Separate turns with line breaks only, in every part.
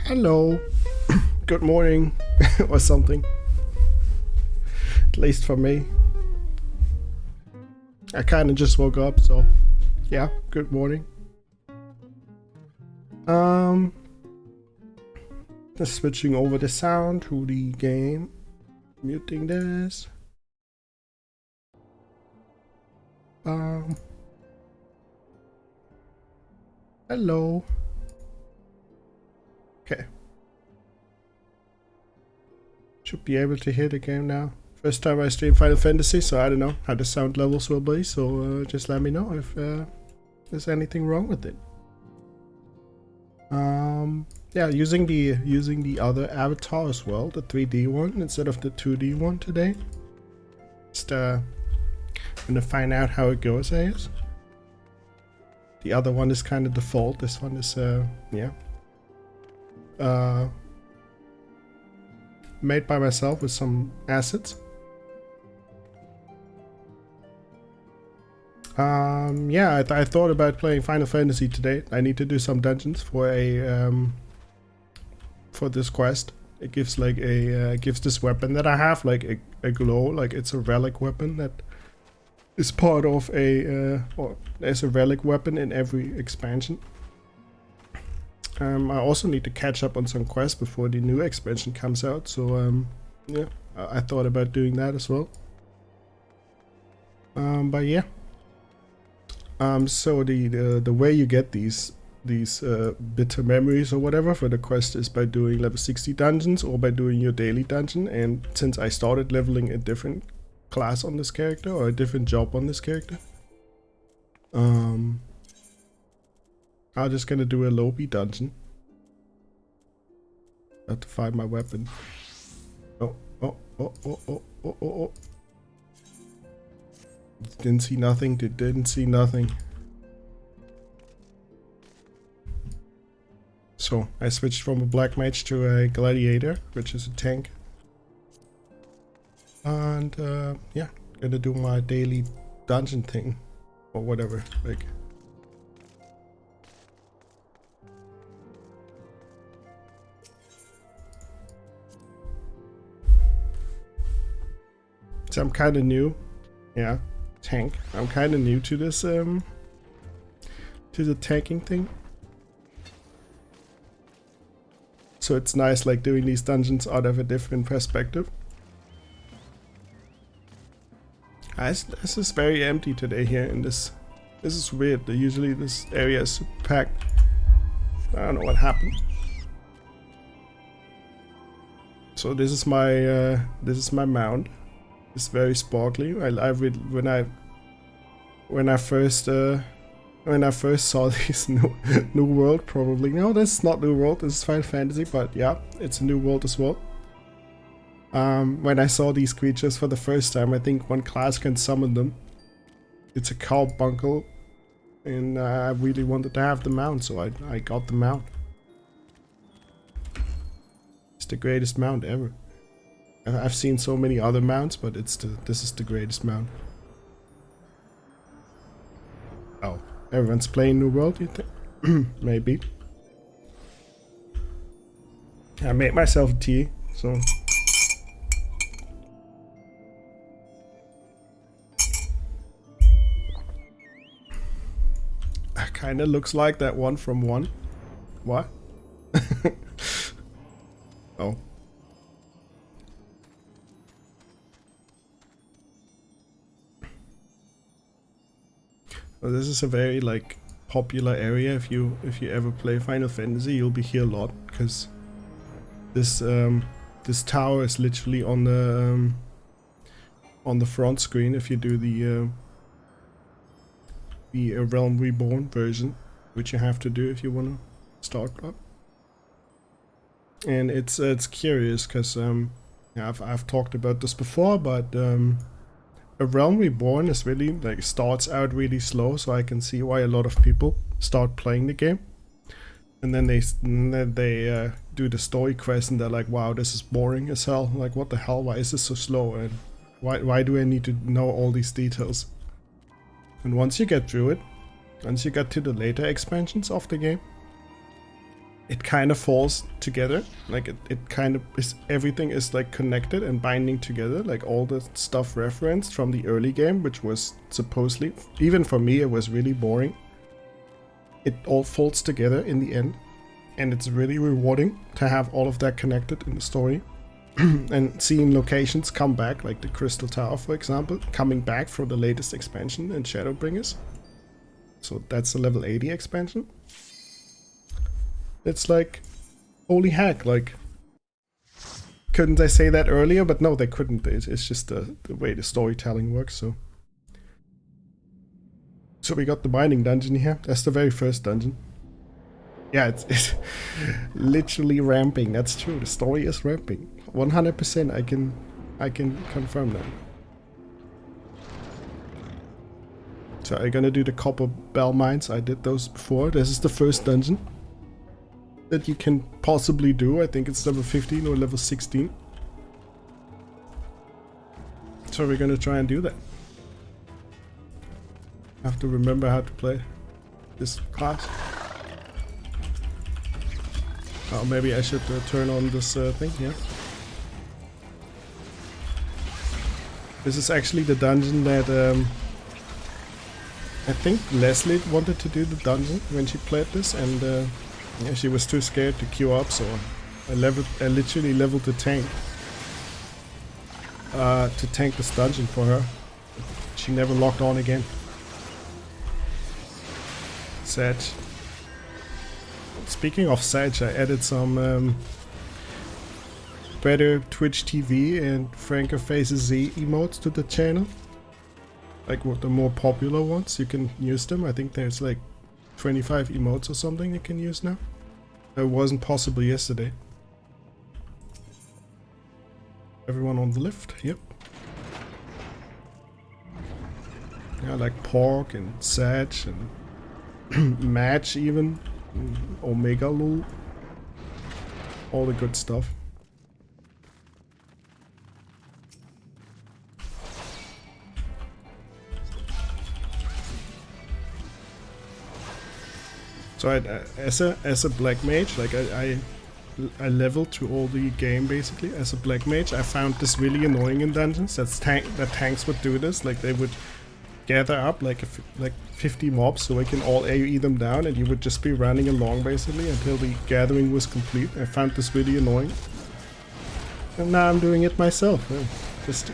Hello, good morning, or something. At least for me. I kinda just woke up, so yeah, good morning. Just switching over the sound to the game. Muting this. Hello. Okay. Should be able to hear the game now. First time I stream Final Fantasy, so I don't know how the sound levels will be, so just let me know if there's anything wrong with it. Yeah, using the other avatar as well, the 3D one instead of the 2D one today. Just gonna find out how it goes, I guess. The other one is kind of default. This one is yeah. Made by myself with some assets. Yeah, I thought about playing Final Fantasy today. I need to do some dungeons for a for this quest. It gives like a gives this weapon that I have like a glow, like it's a relic weapon that is part of a or there's a relic weapon in every expansion. I also need to catch up on some quests before the new expansion comes out, so yeah, I thought about doing that as well. But yeah. So the way you get these bitter memories or whatever for the quest is by doing level 60 dungeons or by doing your daily dungeon. And since I started leveling a different class on this character or a different job on this character, I'm just gonna do a lobby dungeon. I have to find my weapon. Oh. Didn't see nothing, didn't see nothing. So I switched from a black mage to a gladiator, which is a tank. And yeah, gonna do my daily dungeon thing or whatever, like. So I'm kind of new. Yeah, tank. I'm kind of new to this to the tanking thing. So it's nice like doing these dungeons out of a different perspective. This is very empty today here in this. This is weird. Usually this area is super packed. I don't know what happened. So this is my mount. It's very sparkly. When I first saw this new world, probably no, this is not new world. This is Final Fantasy, but yeah, it's a new world as well. When I saw these creatures for the first time, I think one class can summon them. It's a carbuncle, and I really wanted to have the mount, so I got the mount. It's the greatest mount ever. I've seen so many other mounts, but this is the greatest mount. Oh, everyone's playing New World, you think? Maybe. I made myself a tea, so. Kinda looks like that one from one. What? Oh. Well, this is a very like popular area. If you ever play Final Fantasy, you'll be here a lot because this this tower is literally on the front screen. If you do the Realm Reborn version, which you have to do if you want to start up. And it's curious because yeah, I've talked about this before, but A Realm Reborn is really like starts out really slow, so I can see why a lot of people start playing the game, and then they do the story quest and they're like, wow, this is boring as hell. Like, what the hell? Why is this so slow? And why do I need to know all these details? And once you get through it, once you get to the later expansions of the game, it kind of falls together. Like it kind of is, everything is like connected and binding together. Like all the stuff referenced from the early game, which was supposedly, even for me, it was really boring. It all folds together in the end, and it's really rewarding to have all of that connected in the story. And seeing locations come back, like the Crystal Tower, for example, coming back from the latest expansion in Shadowbringers. So that's the level 80 expansion. It's like, holy heck, like, couldn't they say that earlier? But no, they couldn't. It's just the way the storytelling works, so. So we got the mining dungeon here. That's the very first dungeon. Yeah, it's literally ramping. That's true. The story is ramping. 100%. I can confirm that. So I'm gonna do the copper bell mines. I did those before. This is the first dungeon that you can possibly do. I think it's level 15 or level 16. So we're gonna try and do that. I have to remember how to play this class. Oh, maybe I should turn on this thing here. This is actually the dungeon that I think Leslie wanted to do the dungeon when she played this, and yeah, she was too scared to queue up, so I literally leveled the tank to tank this dungeon for her. She never logged on again. Sad. Speaking of Sag, I added some better Twitch TV and Franker Faces Z emotes to the channel. Like what the more popular ones, you can use them. I think there's like 25 emotes or something you can use now. That wasn't possible yesterday. Everyone on the lift, yep. Yeah, like Pork and Sag and Match even. Omega Lul. All the good stuff. So as a black mage, like I leveled through all the game basically as a black mage. I found this really annoying in dungeons. That tanks would do this. Like they would gather up like 50 mobs so we can all AoE them down, and you would just be running along basically until the gathering was complete. I found this really annoying. And now I'm doing it myself. Yeah, just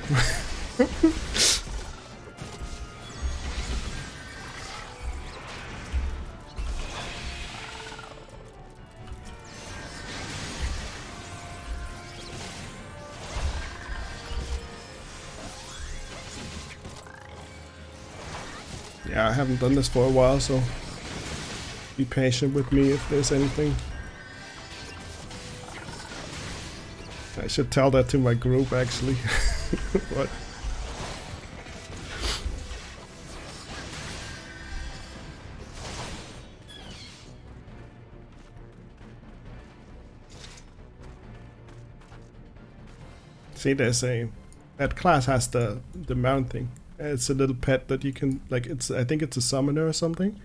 yeah, I haven't done this for a while, so be patient with me if there's anything. I should tell that to my group actually. What? See, there's that class has the mount thing. It's a little pet that you can, like, I think it's a summoner or something.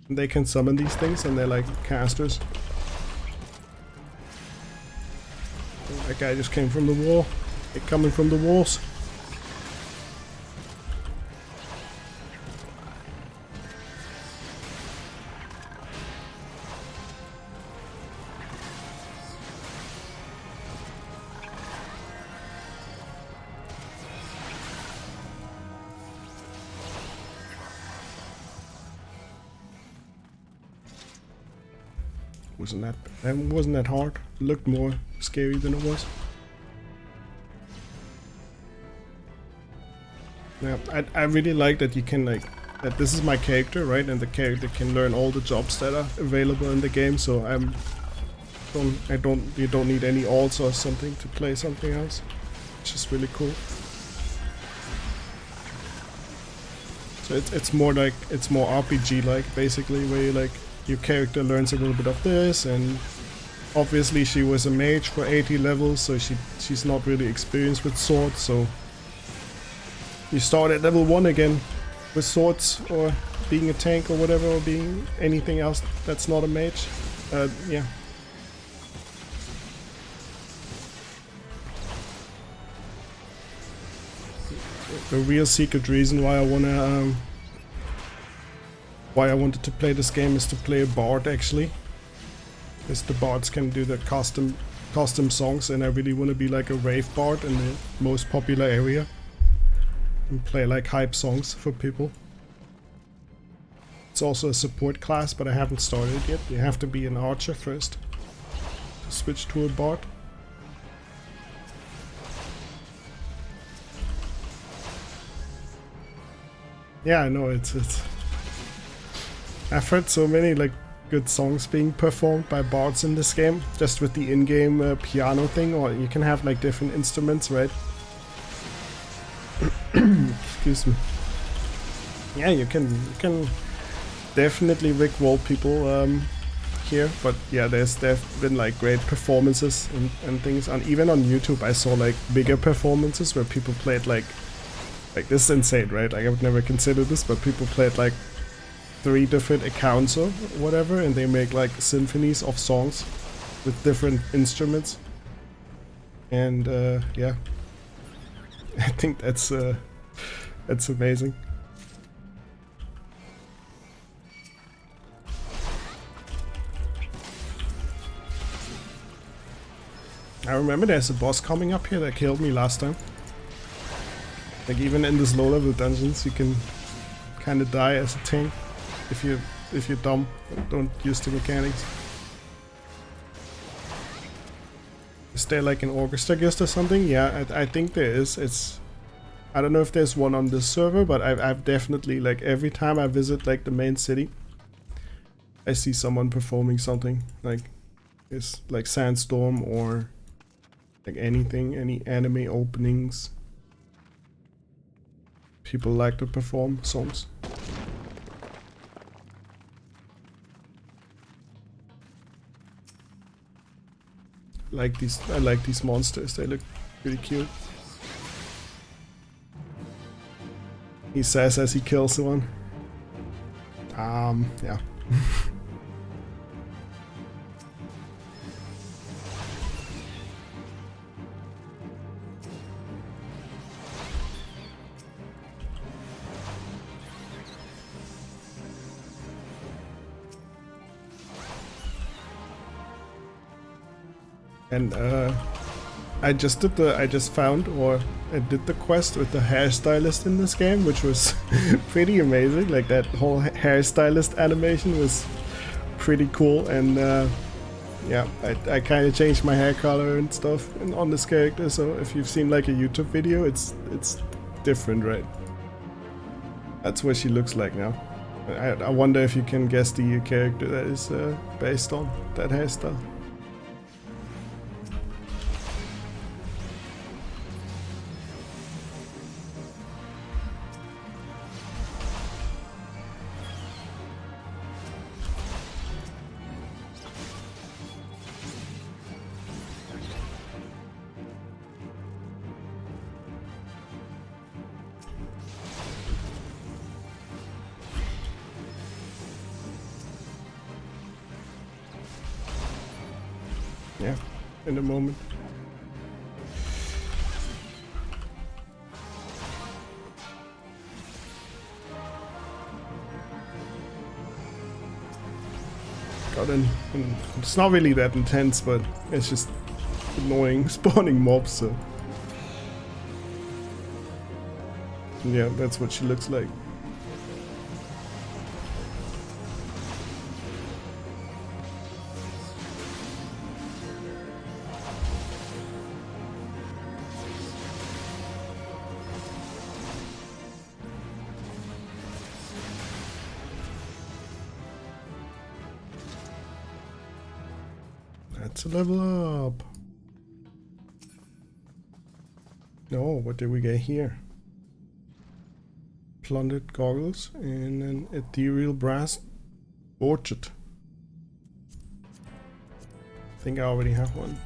And they can summon these things and they're like casters. That guy just came from the wall. They're coming from the walls. Wasn't that hard. It looked more scary than it was. Yeah, I really like that you can, like, that this is my character, right? And the character can learn all the jobs that are available in the game, so you don't need any alts or something to play something else. Which is really cool. So it's more like, it's more RPG like basically, where you like your character learns a little bit of this, and obviously she was a mage for 80 levels, so she's not really experienced with swords, so you start at level 1 again with swords, or being a tank or whatever, or being anything else that's not a mage. Yeah. the real secret reason why I wanted to play this game is to play a bard actually. Because the bards can do the custom songs, and I really want to be like a rave bard in the most popular area and play like hype songs for people. It's also a support class, but I haven't started yet. You have to be an archer first to switch to a bard. Yeah, I know it's I've heard so many like good songs being performed by bards in this game, just with the in-game piano thing, or you can have like different instruments, right? Excuse me. Yeah, you can definitely rickroll people here, but yeah, there's been like great performances and things, and even on YouTube I saw like bigger performances where people played like this is insane, right? Like I would never consider this, but people played like 3 different accounts or whatever, and they make like symphonies of songs with different instruments. And yeah, I think that's amazing. I remember there's a boss coming up here that killed me last time. Like even in this low level dungeons you can kind of die as a tank if you're dumb and don't use the mechanics. Is there like an orchestra guest or something? Yeah, I think there is. I don't know if there's one on this server, but I've definitely, like, every time I visit like the main city I see someone performing something. Like it's like Sandstorm or like anything, any anime openings. People like to perform songs. I like these monsters, they look pretty cute. He says as he kills one. Yeah. And I just did I did the quest with the hairstylist in this game, which was pretty amazing. Like that whole hairstylist animation was pretty cool, and yeah, I kind of changed my hair color and stuff on this character. So if you've seen like a YouTube video, it's different, right? That's what she looks like now. I wonder if you can guess the character that is based on that hairstyle. Yeah, in a moment. It's not really that intense, but it's just annoying spawning mobs, so yeah, that's what she looks like. Let's level up. No, what did we get here? Plundered goggles and an ethereal brass orchard. I think I already have one.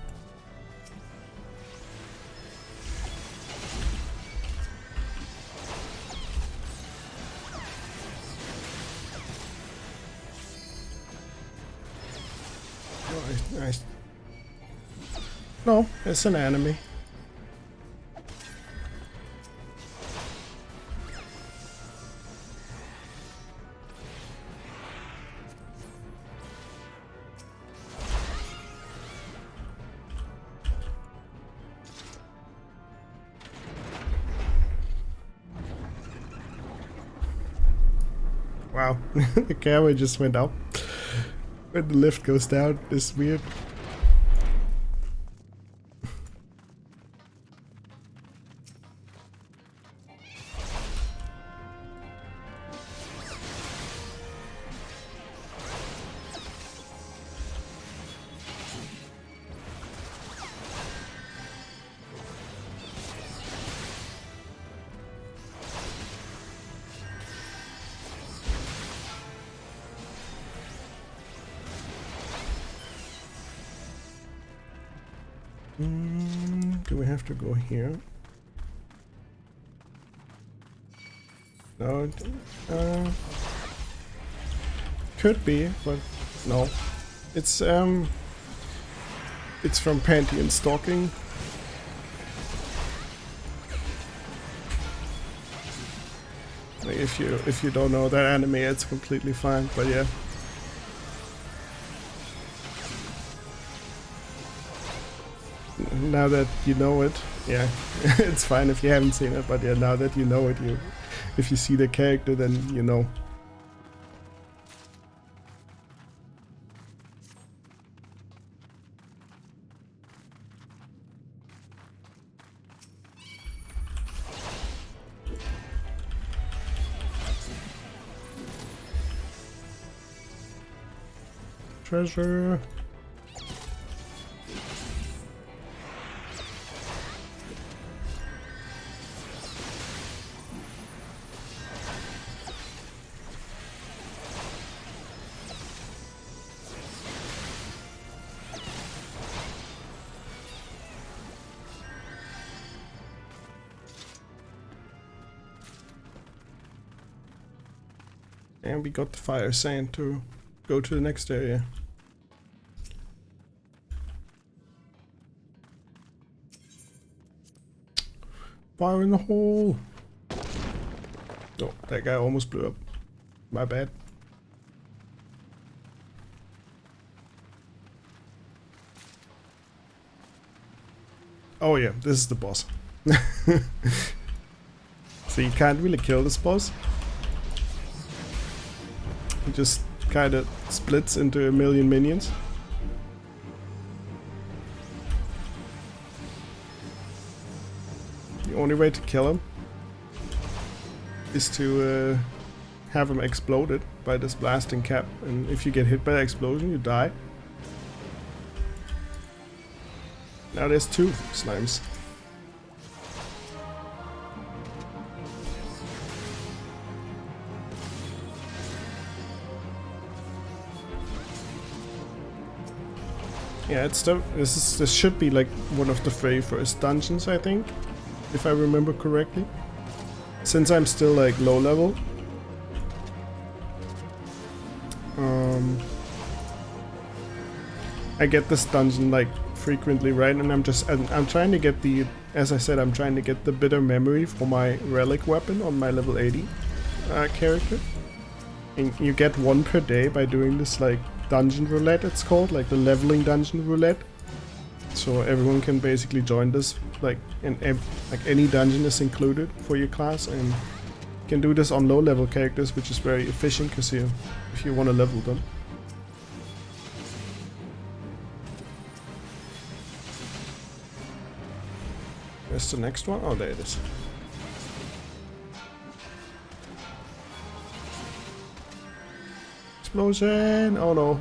Nice. No, it's an enemy. Wow, the camera just went up when the lift goes down. It's weird. Do we have to go here? No, could be, but no. It's from Pantheon Stalking. Like if you don't know that anime, it's completely fine. But yeah. Now that you know it, yeah, it's fine if you haven't seen it, but yeah, now that you know it, if you see the character, then you know. Treasure. And we got the fire sand to go to the next area. Fire in the hole! Oh, that guy almost blew up. My bad. Oh yeah, this is the boss. So you can't really kill this boss. He just kind of splits into a million minions. The only way to kill him is to have him exploded by this blasting cap, and if you get hit by the explosion, you die. Now there's two slimes. Yeah, this should be like one of the very first dungeons, I think, if I remember correctly. Since I'm still like low level, I get this dungeon like frequently, right? And I'm trying to get the, as I said, I'm trying to get the bitter memory for my relic weapon on my level 80 character. And you get one per day by doing this like dungeon roulette, it's called, like the leveling dungeon roulette. So everyone can basically join this, like like any dungeon is included for your class, and you can do this on low level characters, which is very efficient because if you want to level them. Where's the next one? Oh, there it is. Explosion! Oh no.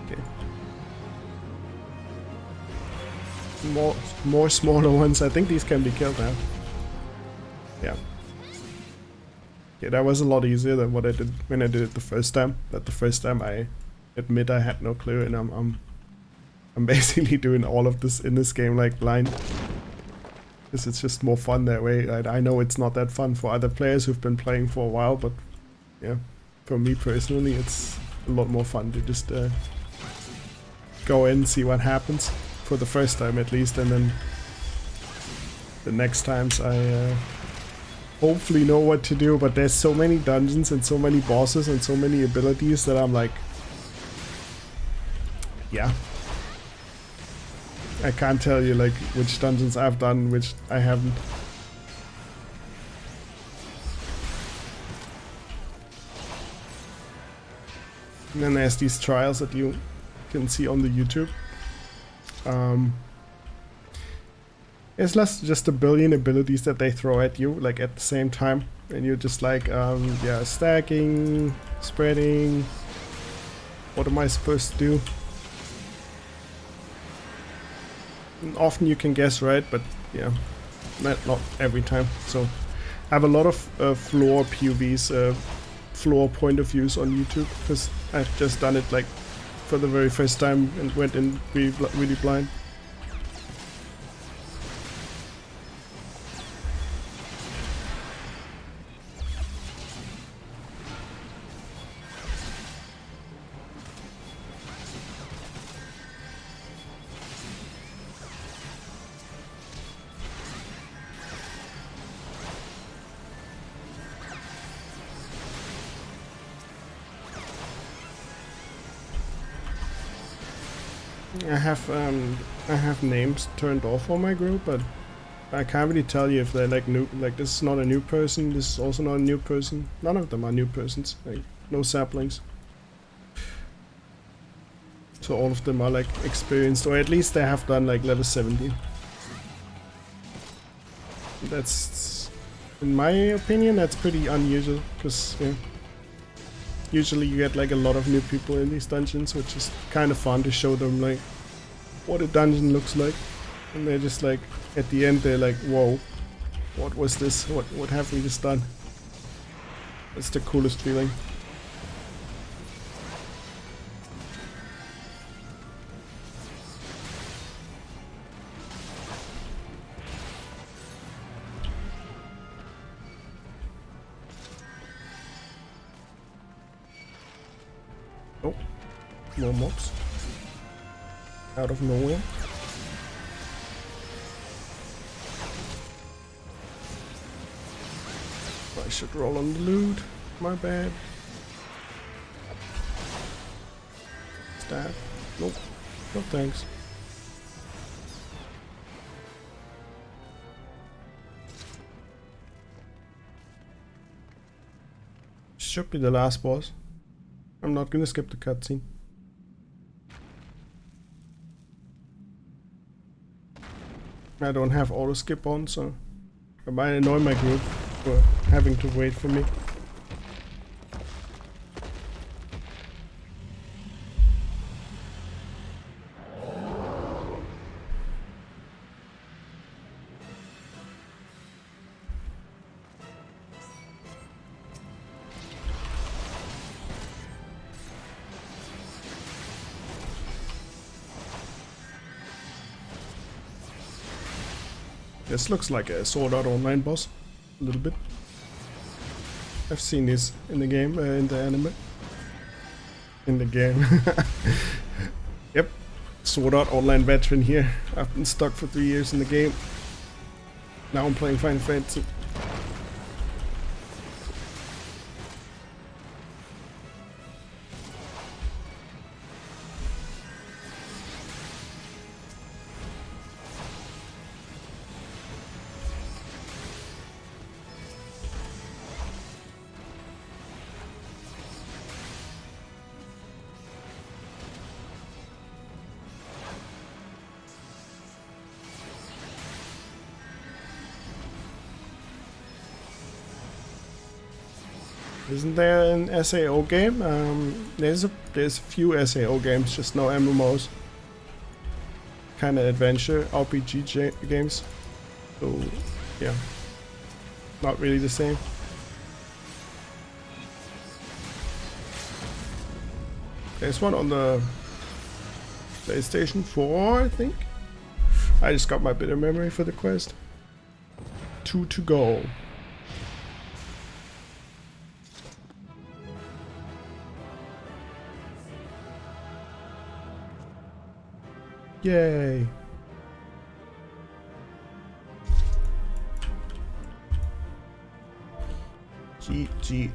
Okay. More smaller ones. I think these can be killed now. Yeah. Yeah, that was a lot easier than what I did when I did it the first time. But the first time, I admit I had no clue, and I'm basically doing all of this in this game like blind. Because it's just more fun that way. I know it's not that fun for other players who've been playing for a while, but yeah. For me personally, it's a lot more fun to just go in, see what happens for the first time at least, and then the next times I hopefully know what to do. But there's so many dungeons and so many bosses and so many abilities that I'm like, yeah, I can't tell you like which dungeons I've done, which I haven't. And then there's these trials that you can see on the YouTube. It's less just a billion abilities that they throw at you, like at the same time, and you're just like, yeah, stacking, spreading. What am I supposed to do? And often you can guess right, but yeah, not every time. So I have a lot of floor POVs, floor point of views on YouTube, because I've just done it like for the very first time and went in really blind. I have names turned off on my group, but I can't really tell you if they're like new. Like, this is not a new person. This is also not a new person. None of them are new persons. Like, no saplings. So all of them are like experienced, or at least they have done like level 17. That's, in my opinion, that's pretty unusual, because yeah, usually you get like a lot of new people in these dungeons, which is kind of fun to show them like what a dungeon looks like, and they're just like, at the end they're like, whoa, what was this? What have we just done? That's the coolest feeling. Oh, more mobs out of nowhere. I should roll on the loot. My bad. Staff. Nope. No thanks. Should be the last boss. I'm not gonna skip the cutscene. I don't have auto skip on, so I might annoy my group for having to wait for me. This looks like a Sword Art Online boss, a little bit. I've seen this in the game, in the anime. In the game. Yep, Sword Art Online veteran here. I've been stuck for 3 years in the game. Now I'm playing Final Fantasy. Isn't there an SAO game? There's a few SAO games, just no MMOs. Kind of adventure RPG games. So yeah, not really the same. There's one on the PlayStation 4, I think. I just got my bit of memory for the quest. 2 to go. Yay! GG.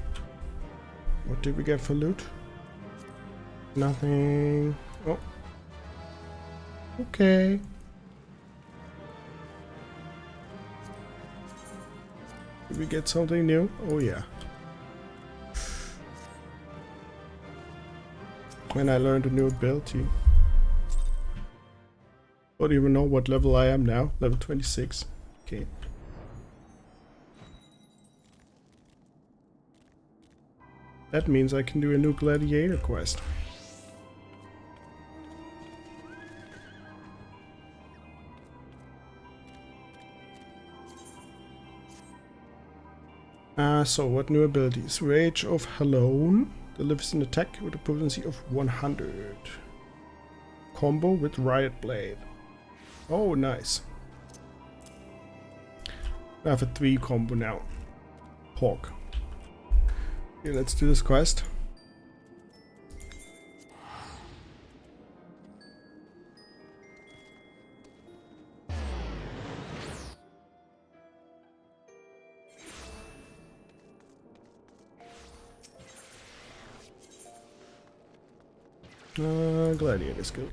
What did we get for loot? Nothing. Oh. Okay. Did we get something new? Oh yeah. when I learned a new ability. Don't even know what level I am now. Level 26. Okay. That means I can do a new gladiator quest. So what new abilities? Rage of Halone delivers an attack with a potency of 100. Combo with Riot Blade. Oh, nice. I have a 3 combo now. Hawk. Okay, let's do this quest. Gladiator skill.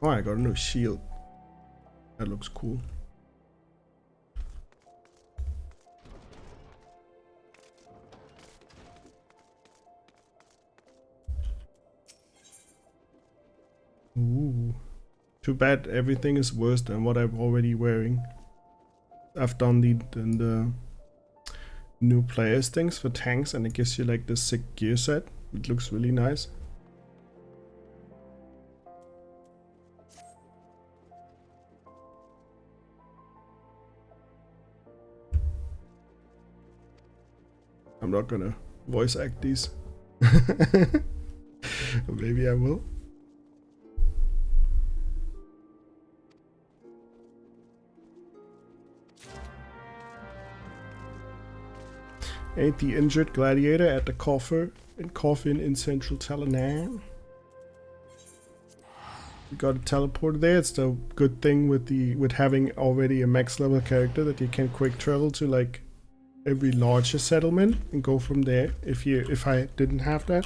Oh, I got a new shield. That looks cool. Ooh. Too bad everything is worse than what I'm already wearing. I've done the new players things for tanks, and it gives you like this sick gear set. It looks really nice. I'm not gonna voice act these. Maybe I will. Ain't the injured gladiator at the coffin in central Talanan? You got a teleporter there. It's the good thing with having already a max level character that you can quick travel to like every larger settlement and go from there. If I didn't have that,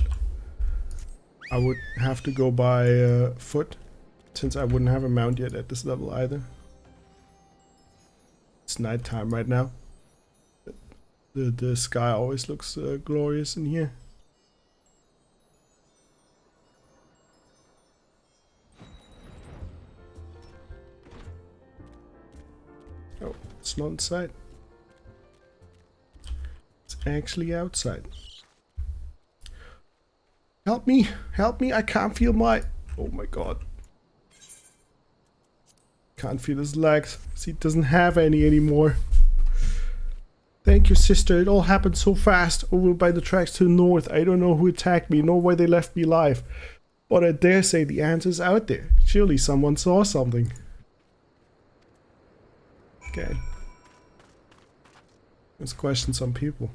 I would have to go by foot, since I wouldn't have a mount yet at this level either. It's nighttime right now. The sky always looks glorious in here. Oh, it's not inside. It's actually outside. Help me! Help me! I can't feel my... Oh my god. Can't feel his legs. See, it doesn't have any anymore. Thank you, sister. It all happened so fast over by the tracks to the north. I don't know who attacked me, nor why they left me alive. But I dare say the answer's out there. Surely someone saw something. Okay. Let's question some people.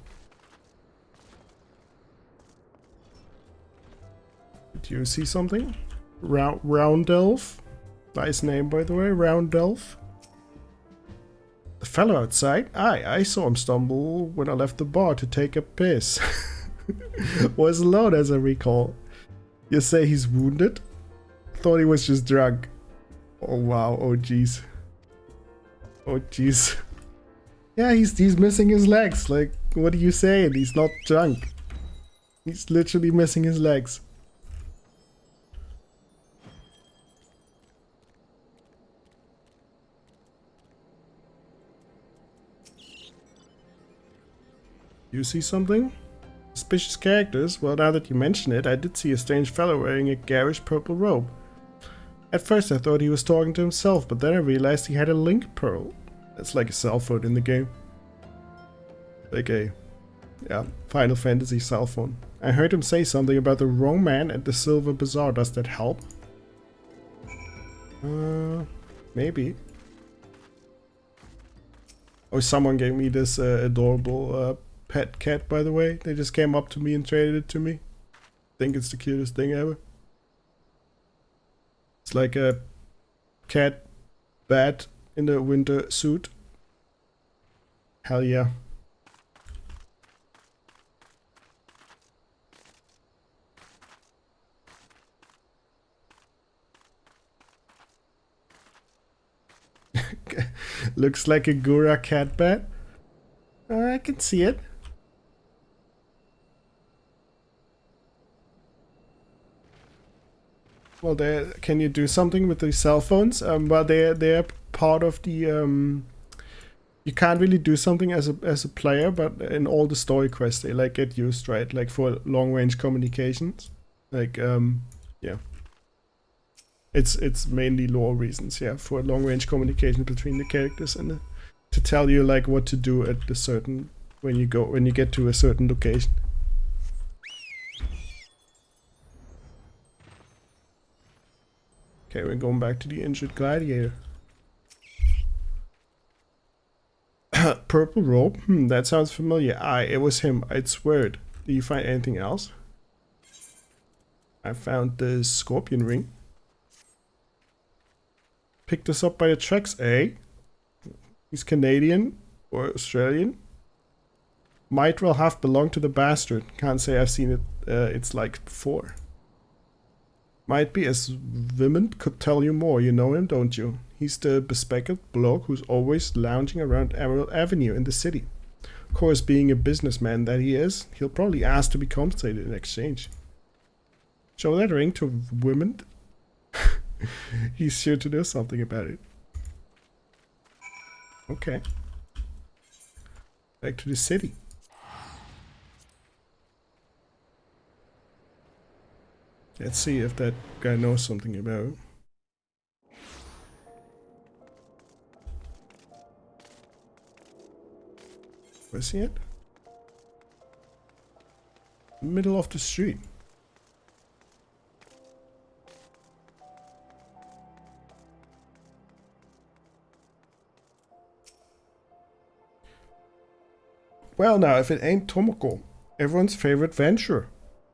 Did you see something? Roundelf? Nice name, by the way. Roundelf. The fellow outside? Aye, I saw him stumble when I left the bar to take a piss. Was alone, as I recall. You say he's wounded? Thought he was just drunk. Oh wow, oh jeez. Oh jeez. Yeah, he's missing his legs. Like, what are you saying? He's not drunk. He's literally missing his legs. You see something? Suspicious characters? Well, now that you mention it, I did see a strange fellow wearing a garish purple robe. At first I thought he was talking to himself, but then I realized he had a link pearl. That's like a cell phone in the game. Like a, yeah, Final Fantasy cell phone. I heard him say something about the wrong man at the Silver Bazaar. Does that help? Maybe. Oh, someone gave me this adorable pet cat, by the way. They just came up to me and traded it to me. I think it's the cutest thing ever. It's like a cat bat in a winter suit. Hell yeah. Looks like a Gura cat bat. I can see it. Well, can you do something with the cell phones? Well, they're part of the you can't really do something as a player, but in all the story quests they like get used, right? Like for long range communications, like yeah. It's mainly lore reasons, yeah, for long range communication between the characters and to tell you like what to do at the certain when you get to a certain location. Okay, we're going back to the injured gladiator. Purple robe? That sounds familiar. It was him, I'd swear it. Did you find anything else? I found the scorpion ring. Picked this up by the tracks, eh? He's Canadian or Australian. Might well have belonged to the bastard. Can't say I've seen it. It's like before. Might be, as Vimond could tell you more. You know him, don't you? He's the bespectacled bloke who's always lounging around Emerald Avenue in the city. Of course, being a businessman that he is, he'll probably ask to be compensated in exchange. Show that ring to Vimond. He's sure to know something about it. Okay. Back to the city. Let's see if that guy knows something about it. Where's he at? Middle of the street. Well now, if it ain't Tomoko, everyone's favorite venture.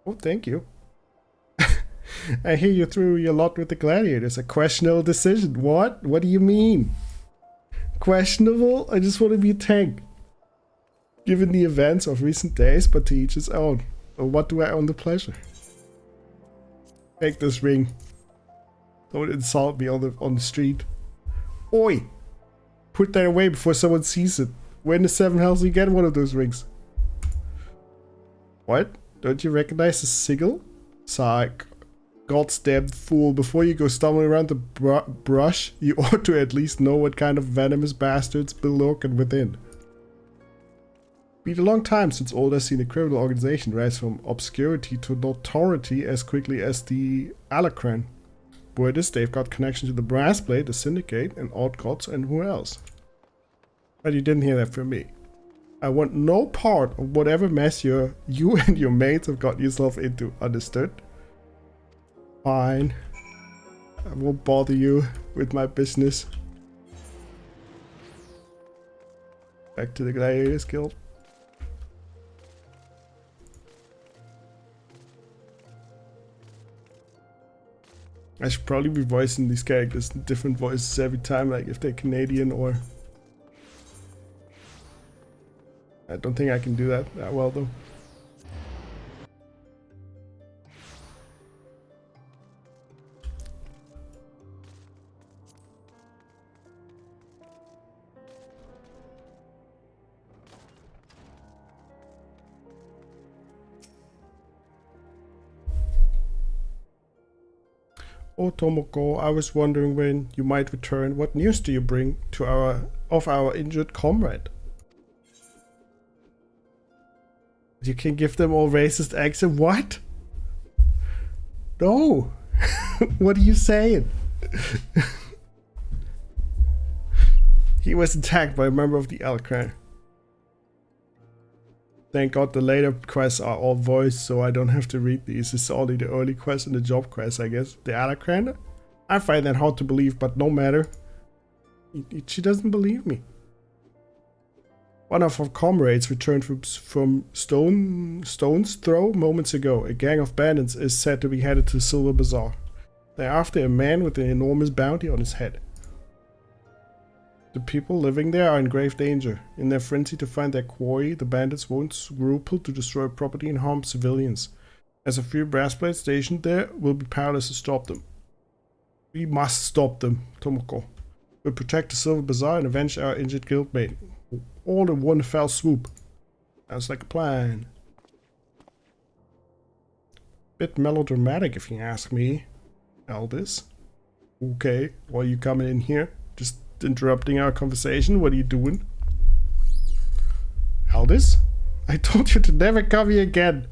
Oh, thank you. I hear you threw your lot with the gladiators. A questionable decision. What? What do you mean? Questionable? I just want to be a tank. Given the events of recent days, but to each his own. Or what do I own the pleasure? Take this ring. Don't insult me on the street. Oi! Put that away before someone sees it. Where in the seven hells do you get one of those rings? What? Don't you recognize the sigil? Psych. Goddamn fool, before you go stumbling around the brush, you ought to at least know what kind of venomous bastards be lurking within. Been a long time since old has seen a criminal organization rise from obscurity to notoriety as quickly as the Alacran. Word is they've got connection to the Brass Blade, the Syndicate, and Odd Gods, and who else? But you didn't hear that from me. I want no part of whatever mess you and your mates have got yourself into, understood? Fine. I won't bother you with my business. Back to the Gladiators Guild. I should probably be voicing these characters in different voices every time, like if they're Canadian or... I don't think I can do that well though. Oh Tomoko, I was wondering when you might return. What news do you bring to our injured comrade? You can give them all racist accent. What? No. What are you saying? He was attacked by a member of the Alacran. Thank God the later quests are all voiced, so I don't have to read these. It's only the early quests and the job quests, I guess. The Alacran? I find that hard to believe, but no matter. She doesn't believe me. One of our comrades returned from Stone's Throw moments ago. A gang of bandits is said to be headed to Silver Bazaar. They're after a man with an enormous bounty on his head. The people living there are in grave danger. In their frenzy to find their quarry, the bandits won't scruple to destroy property and harm civilians. As a few brassblades stationed there will be powerless to stop them. We must stop them, Tomoko. We'll protect the Silver Bazaar and avenge our injured guildmate. all in one fell swoop. Sounds like a plan. Bit melodramatic if you ask me, Aldous. Okay, why are you coming in here? Just interrupting our conversation? What are you doing? Aldous? I told you to never come here again.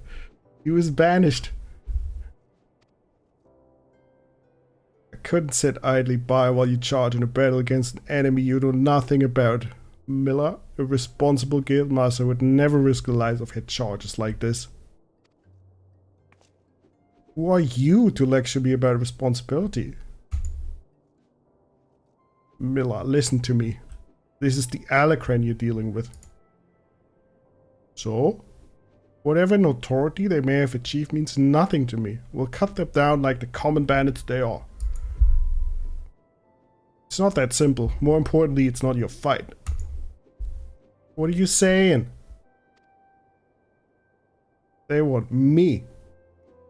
He was banished. I couldn't sit idly by while you charge in a battle against an enemy you know nothing about. Miller, a responsible guildmaster, would never risk the lives of head charges like this. Who are you to lecture me about responsibility? Miller, listen to me. This is the Alacran you're dealing with. So? Whatever notoriety they may have achieved means nothing to me. We'll cut them down like the common bandits they are. It's not that simple. More importantly, it's not your fight. What are you saying? They want me.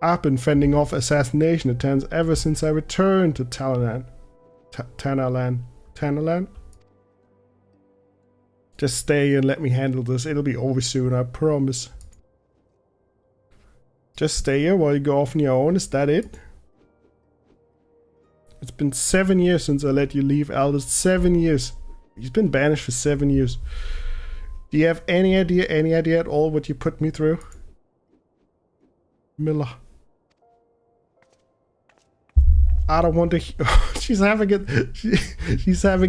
I've been fending off assassination attempts ever since I returned to Tanalan. Tanalan? Just stay and let me handle this. It'll be over soon, I promise. Just stay here while you go off on your own, is that it? It's been 7 years since I let you leave, Aldous. 7 years. You've been banished for 7 years. Do you have any idea at all what you put me through? Miller. I don't want to. She's having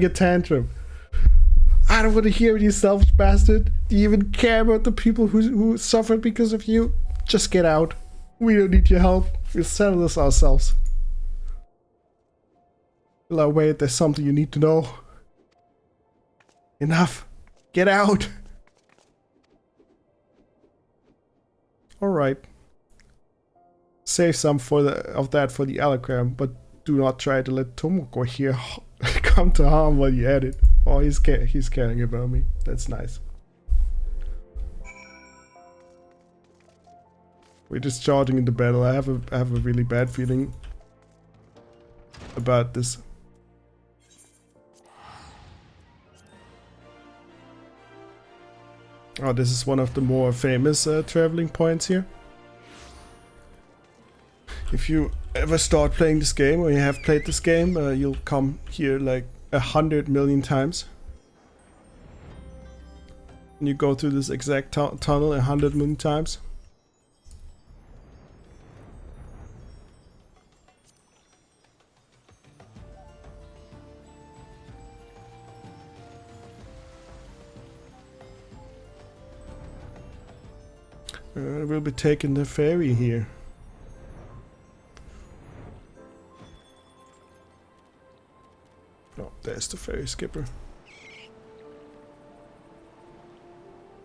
a tantrum. I don't want to hear it, you selfish bastard. Do you even care about the people who suffered because of you? Just get out. We don't need your help. We'll settle this ourselves. Miller, wait, there's something you need to know. Enough. Get out. Alright. Save some of that for the Alacran, but do not try to let Tomoko here come to harm while you're at it. Oh, he's caring about me. That's nice. We're just charging into battle. I have a really bad feeling about this. Oh, this is one of the more famous traveling points here. If you ever start playing this game, or you have played this game, you'll come here like 100 million times. And you go through this exact tunnel 100 million times. We'll be taking the ferry here. Oh, there's the ferry skipper.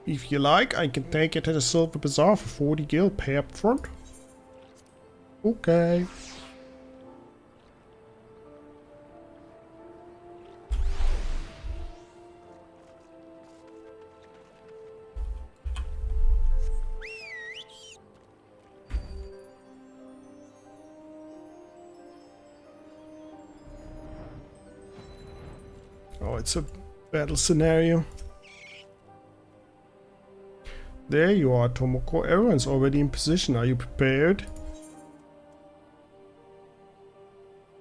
If you like, I can take you to the Silver Bazaar for 40 gil, pay up front. Okay. Oh, it's a battle scenario. There you are, Tomoko. Everyone's already in position. Are you prepared?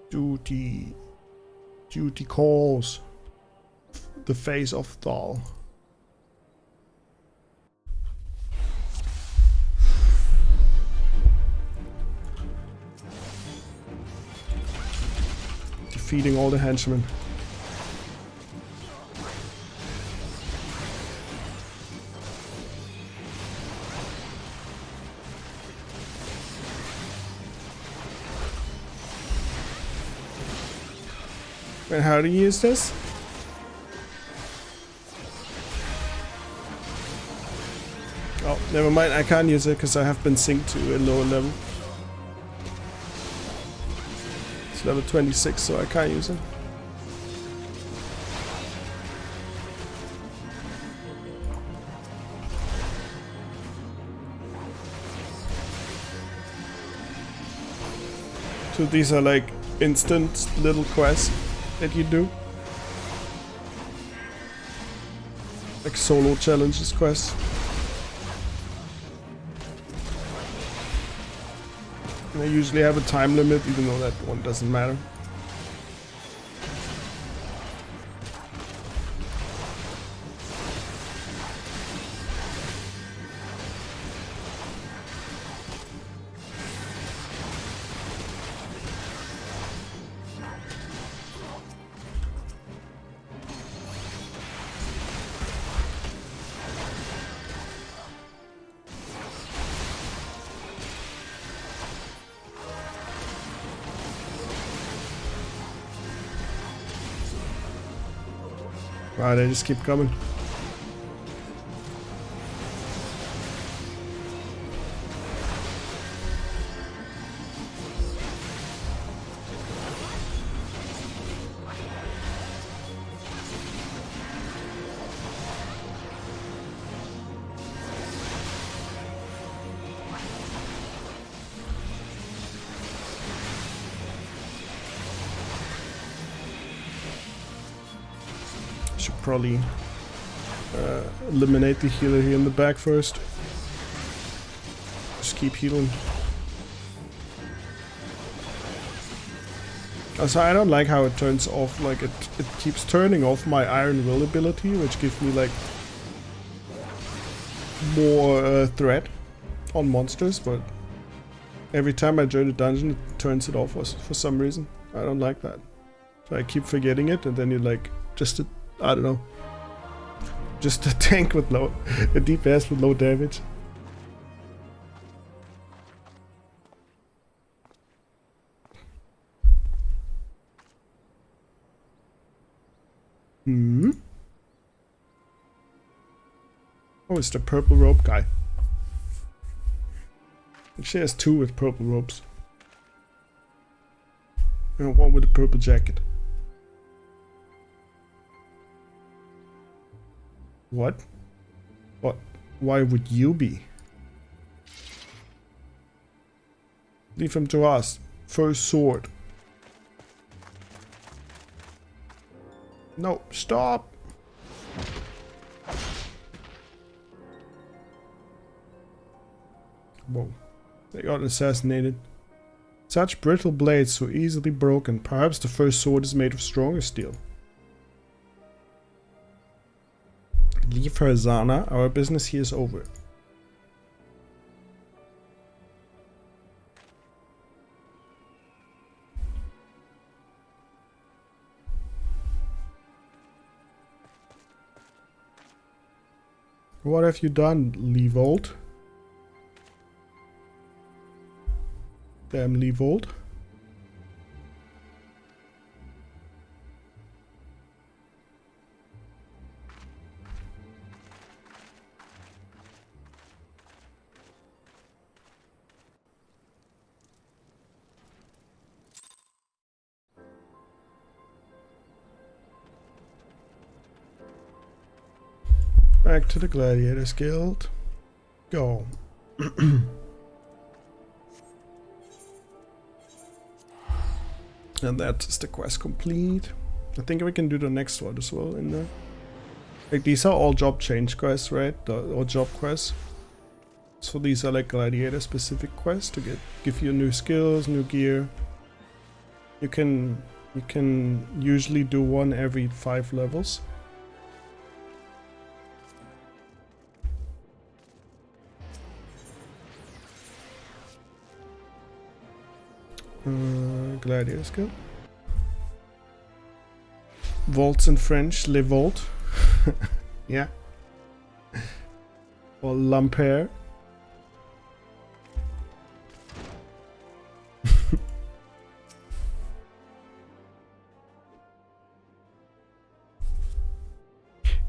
Duty calls. The face of Thal. Defeating all the henchmen. And how to use this? Oh, never mind, I can't use it because I have been synced to a lower level. It's level 26, so I can't use it. So these are like instant little quests that you do. like solo challenges quests. And I usually have a time limit, even though that one doesn't matter. Wow, they just keep coming. Should probably eliminate the healer here in the back first. Just keep healing. Also, I don't like how it turns off, like it keeps turning off my Iron Will ability, which gives me like more threat on monsters, but every time I join a dungeon it turns it off for some reason. I don't like that. So I keep forgetting it, and then you're like just I don't know. Just a tank with a DPS with low damage. Hmm. Oh, it's the purple rope guy. She has two with purple ropes. And one with a purple jacket. What? What? Why would you be? Leave him to us. First sword. No, stop! Whoa. They got assassinated. Such brittle blades, so easily broken. Perhaps the first sword is made of stronger steel. Leave her, Zana. Our business here is over. What have you done, Levold? Damn Levold. Back to the Gladiators Guild. Go. And that is the quest complete. I think we can do the next one as well in there. Like these are all job change quests, right? Or job quests. So these are like gladiator specific quests to give you new skills, new gear. You can usually do one every 5 levels. Gladiator skill. Volts in French, le volt. Yeah. Or l'ampere.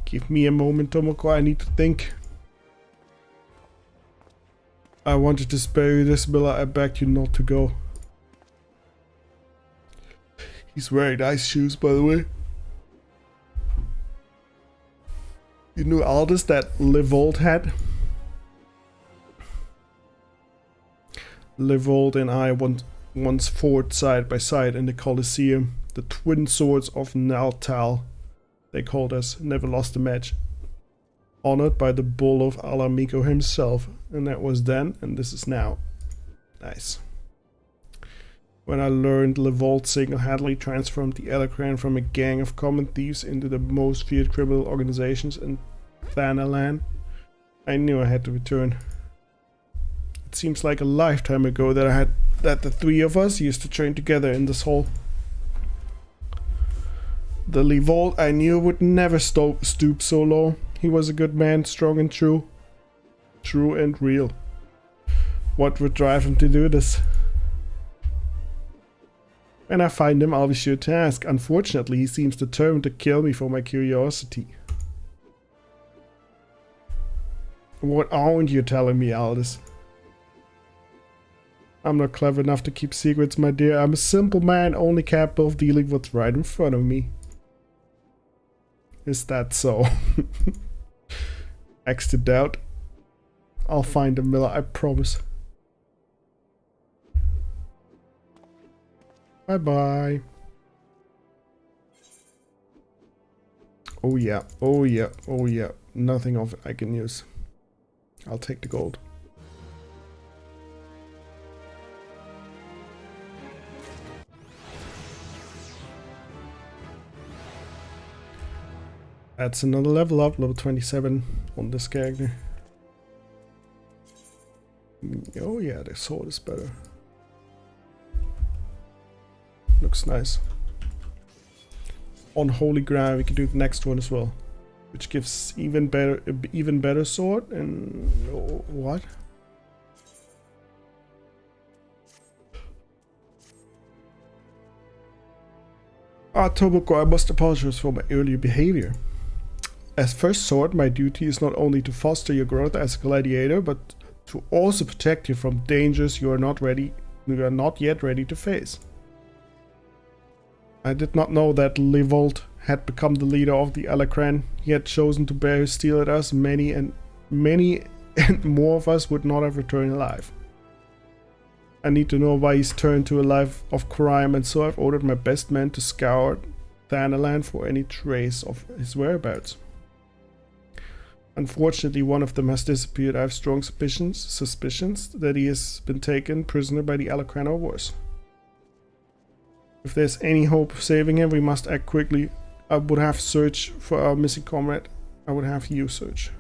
Give me a moment, Tomoko, I need to think. I wanted to spare you this, but I begged you not to go. He's wearing nice shoes, by the way. You knew Aldous that Levold had? Levold and I once fought side by side in the Colosseum. The twin swords of Naltal, they called us. Never lost a match. honored by the bull of Alamico himself. And that was then, and this is now. Nice. When I learned Levolt single-handedly transformed the Alacran from a gang of common thieves into the most feared criminal organizations in Thanalan, I knew I had to return. It seems like a lifetime ago that the three of us used to train together in this hall. The Levolt I knew would never stoop so low. He was a good man, strong and true. True and real. What would drive him to do this? When I find him, I'll be sure to ask. Unfortunately, he seems determined to kill me for my curiosity. What aren't you telling me, Aldous? I'm not clever enough to keep secrets, my dear. I'm a simple man, only capable of dealing with what's right in front of me. Is that so? X to doubt. I'll find him, Miller, I promise. Bye-bye. Oh yeah, oh yeah, oh yeah. Nothing of it I can use. I'll take the gold. That's another level up, level 27 on this character. Oh yeah, the sword is better. Looks nice. On Holy Ground we can do the next one as well, which gives even better sword. And oh, what? Tomoko, I must apologize for my earlier behavior. As first sword, my duty is not only to foster your growth as a gladiator, but to also protect you from dangers you are not yet ready to face. I did not know that Levolt had become the leader of the Alacran. He had chosen to bear his steel at us. Many and more of us would not have returned alive. I need to know why he's turned to a life of crime, and so I've ordered my best men to scour Thanalan for any trace of his whereabouts. Unfortunately, one of them has disappeared. I have strong suspicions that he has been taken prisoner by the Alacran or worse. If there's any hope of saving him, we must act quickly. I would have search for our missing comrade. I would have you search.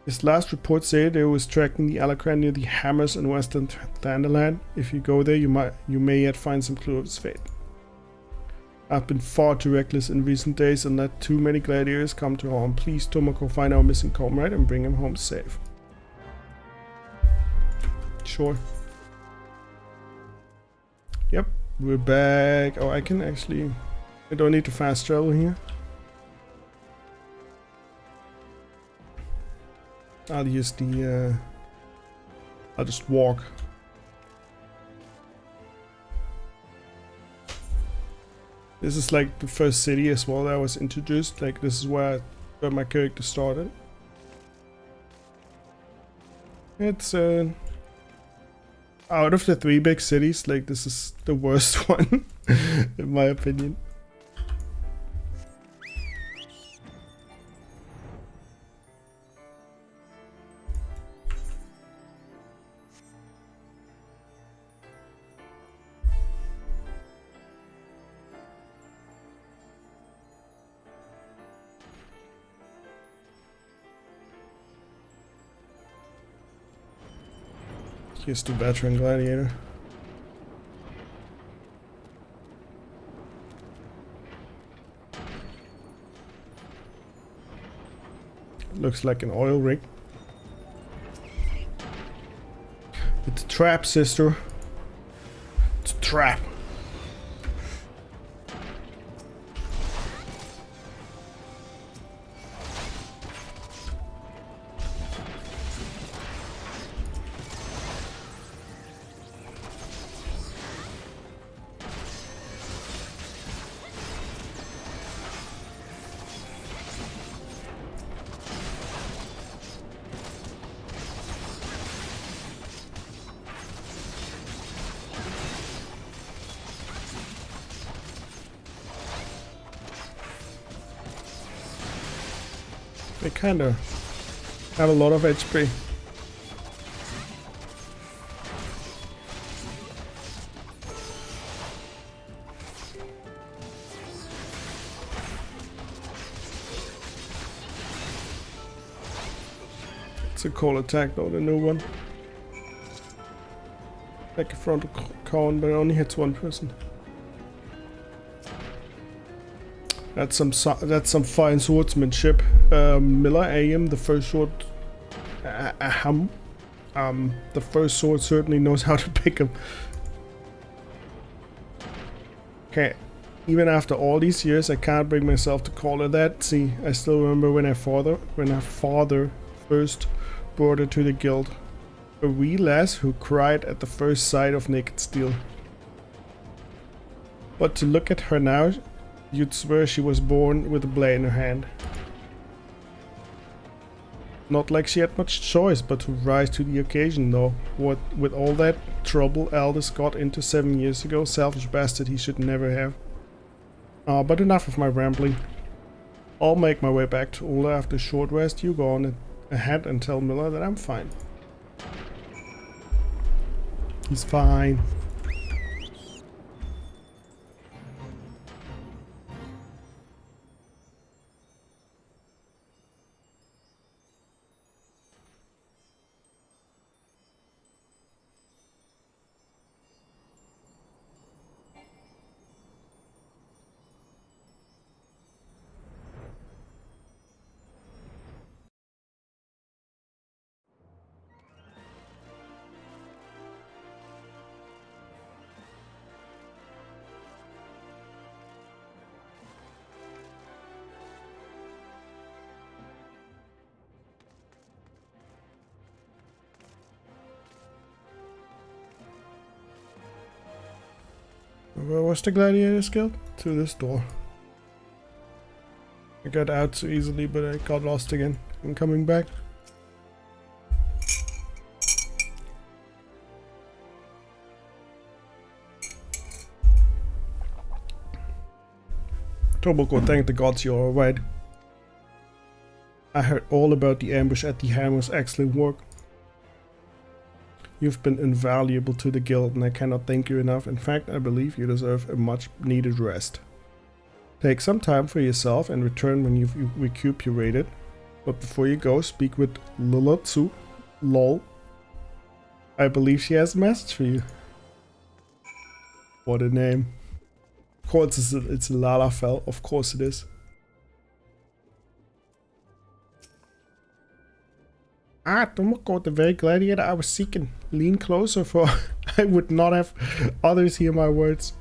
His last report said they was tracking the Alacran near the Hammers in western Thanalan. If you go there, you may yet find some clue of his fate. I've been far too reckless in recent days and let too many gladiators come to harm. Please, Tomoko, find our missing comrade and bring him home safe. Sure. Yep, we're back. Oh, I can actually... I don't need to fast travel here. I'll use the... I'll just walk. This is like the first city as well that I was introduced. Like this is where my character started. It's out of the 3 big cities, like this is the worst one in my opinion. Here's the veteran gladiator. Looks like an oil rig. It's a trap, sister. It's a trap. They kind of have a lot of HP. It's a cool attack though, the new one. Like a frontal cone, but it only hits one person. That's some fine swordsmanship. Miller AM, the first sword. The first sword certainly knows how to pick him. Okay, even after all these years, I can't bring myself to call her that. See, I still remember when her father first brought her to the guild. A wee lass who cried at the first sight of naked steel. But to look at her now, you'd swear she was born with a blade in her hand. Not like she had much choice but to rise to the occasion though. What with all that trouble Aldous got into 7 years ago, selfish bastard he should never have. But enough of my rambling. I'll make my way back to Ola after a short rest. You go on ahead and tell Miller that I'm fine. He's fine. Where was the Gladiators Guild? To this door. I got out so easily, but I got lost again. I'm coming back. Toboko, thank the gods you're alright. I heard all about the ambush at the Hammer's excellent work. You've been invaluable to the guild and I cannot thank you enough. In fact, I believe you deserve a much needed rest. Take some time for yourself and return when you've recuperated. But before you go, speak with Lulotsu. Lol. I believe she has a message for you. What a name. Of course it's a Lalafell. Of course it is. Tomoko, the very gladiator I was seeking. Lean closer, for I would not have others hear my words.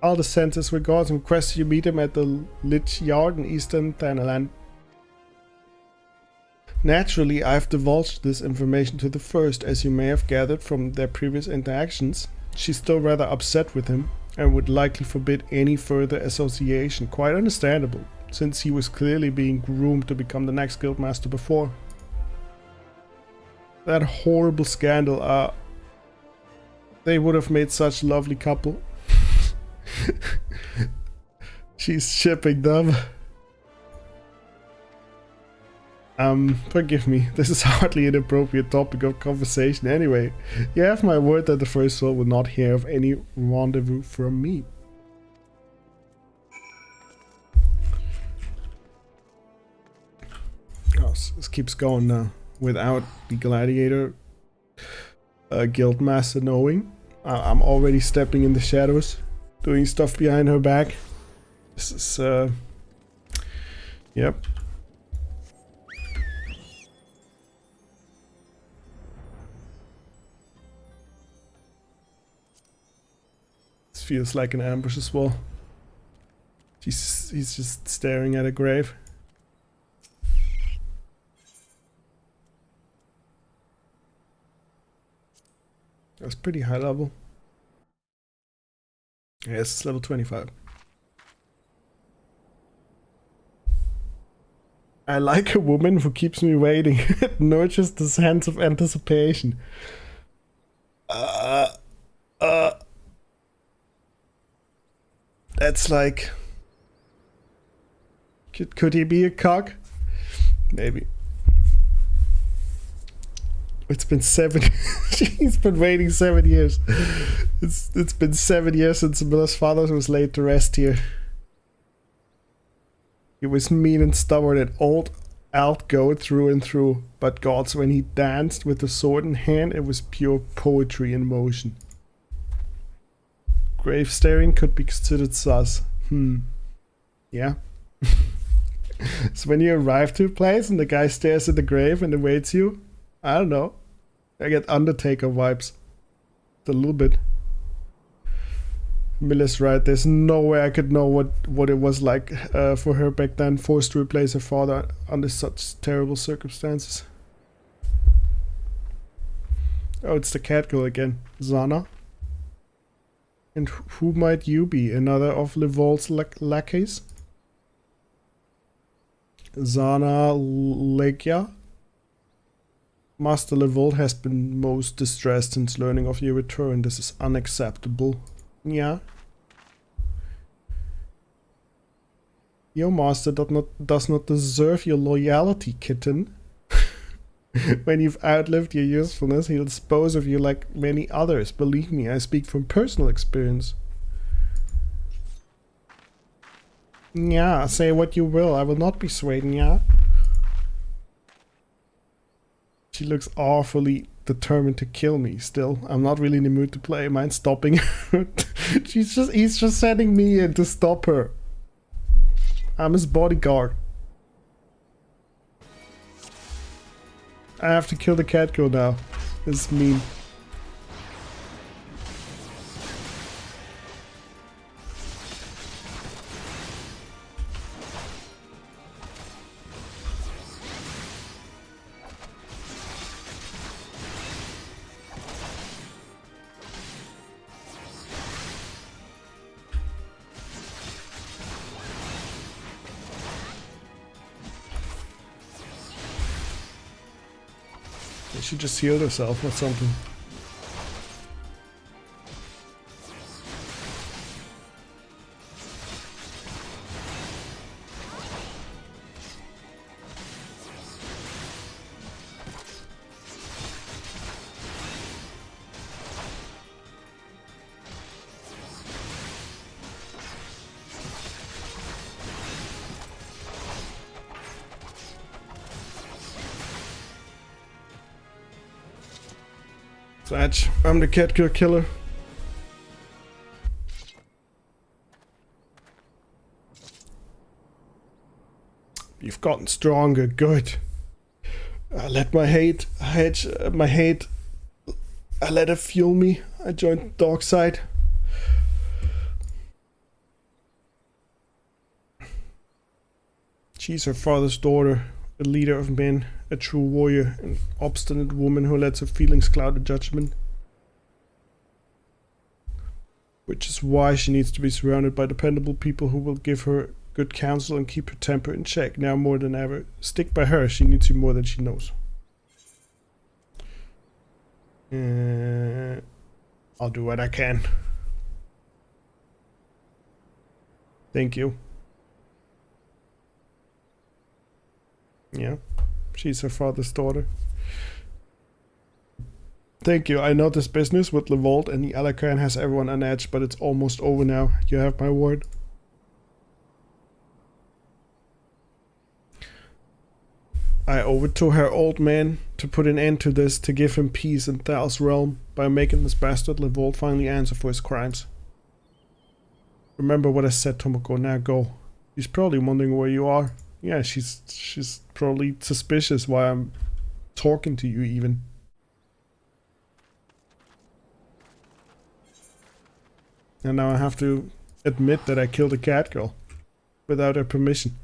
Aldous sends his regards and requests you meet him at the Lich Yard in eastern Thanalan. Naturally, I've divulged this information to the first, as you may have gathered from their previous interactions. She's still rather upset with him and would likely forbid any further association. Quite understandable, since he was clearly being groomed to become the next guildmaster before. That horrible scandal, they would have made such a lovely couple. She's shipping them. Forgive me, this is hardly an appropriate topic of conversation anyway. You have my word that the First Soul will not hear of any rendezvous from me. Oh, this keeps going now. Without the gladiator guildmaster knowing. I'm already stepping in the shadows, doing stuff behind her back. This is yep. This feels like an ambush as well. He's just staring at a grave. That's pretty high level. Yes, it's level 25. I like a woman who keeps me waiting. It nurtures the sense of anticipation. That's like... Could he be a cock? Maybe. It's been 7. He's been waiting 7 years. It's been 7 years since Miller's father was laid to rest here. He was mean and stubborn and old outgoing through and through. But gods, when he danced with the sword in hand, it was pure poetry in motion. Grave staring could be considered sus. Yeah. So when you arrive to a place and the guy stares at the grave and awaits you, I don't know. I get Undertaker vibes. A little bit. Miller's right. There's no way I could know what it was like for her back then, forced to replace her father under such terrible circumstances. Oh, it's the cat girl again. Zana. And who might you be? Another of Levolt's lackeys? Zana Legia? Master Levolt has been most distressed since learning of your return. This is unacceptable. Yeah. Your master does not deserve your loyalty, kitten. When you've outlived your usefulness, he'll dispose of you like many others. Believe me, I speak from personal experience. Yeah, say what you will. I will not be swayed, yeah. She looks awfully determined to kill me still. I'm not really in the mood to play. Mind stopping her? He's just sending me in to stop her. I'm his bodyguard. I have to kill the cat girl now. This is mean. She just healed herself or something. Fletch, I'm the cat girl killer. You've gotten stronger, good. I let my hate, I let it fuel me. I joined the dark side. She's her father's daughter, a leader of men, a true warrior, an obstinate woman who lets her feelings cloud her judgment. Which is why she needs to be surrounded by dependable people who will give her good counsel and keep her temper in check now more than ever. Stick by her, she needs you more than she knows. I'll do what I can. Thank you. Yeah, she's her father's daughter. Thank you. I know this business with Levolt and the Alakan has everyone on edge, but it's almost over now. You have my word. I owe it to her old man to put an end to this, to give him peace in Thal's realm by making this bastard Levolt finally answer for his crimes. Remember what I said, Tomoko. Now go. She's probably wondering where you are. Yeah, she's probably suspicious why I'm talking to you even. And now I have to admit that I killed a cat girl without her permission.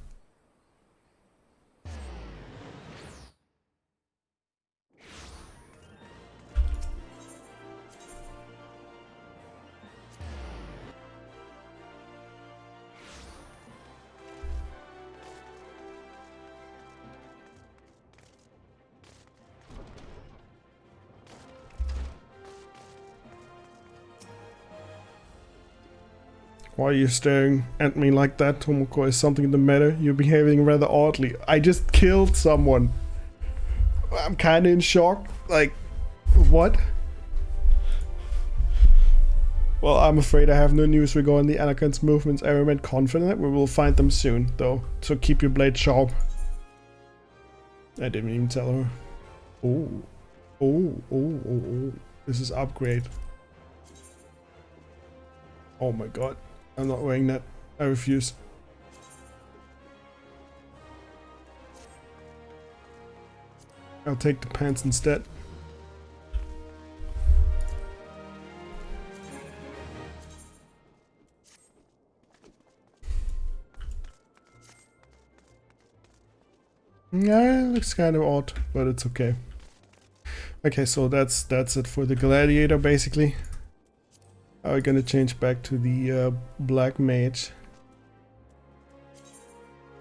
Why are you staring at me like that, Tomoko? Is something the matter? You're behaving rather oddly. I just killed someone. I'm kinda in shock. Like, what? Well, I'm afraid I have no news regarding the Anakin's movements. I remain confident we will find them soon, though. So keep your blade sharp. I didn't even tell her. Oh. Oh. This is upgrade. Oh my god. I'm not wearing that. I refuse. I'll take the pants instead. Yeah, it looks kind of odd, but it's okay. Okay, so that's it for the gladiator, basically. Now we're gonna change back to the black mage.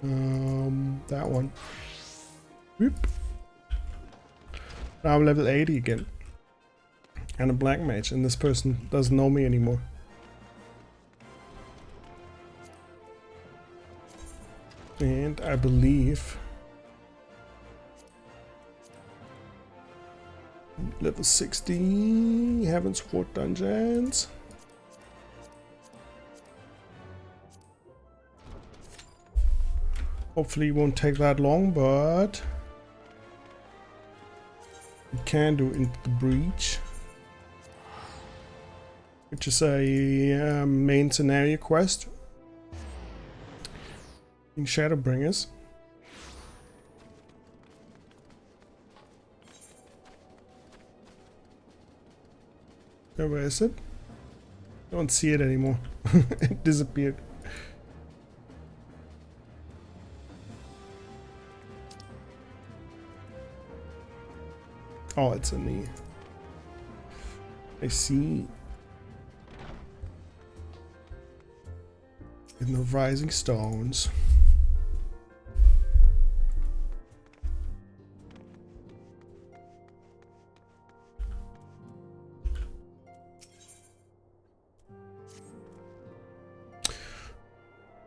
That one. Whoop. Now I'm level 80 again. And a black mage, and this person doesn't know me anymore. And I believe level 60, Heaven's 4 Dungeons. Hopefully it won't take that long, but we can do Into the Breach, which is a main scenario quest in Shadowbringers. Where is it? I don't see it anymore. It disappeared. Oh, it's in the... I see. In the Rising Stones.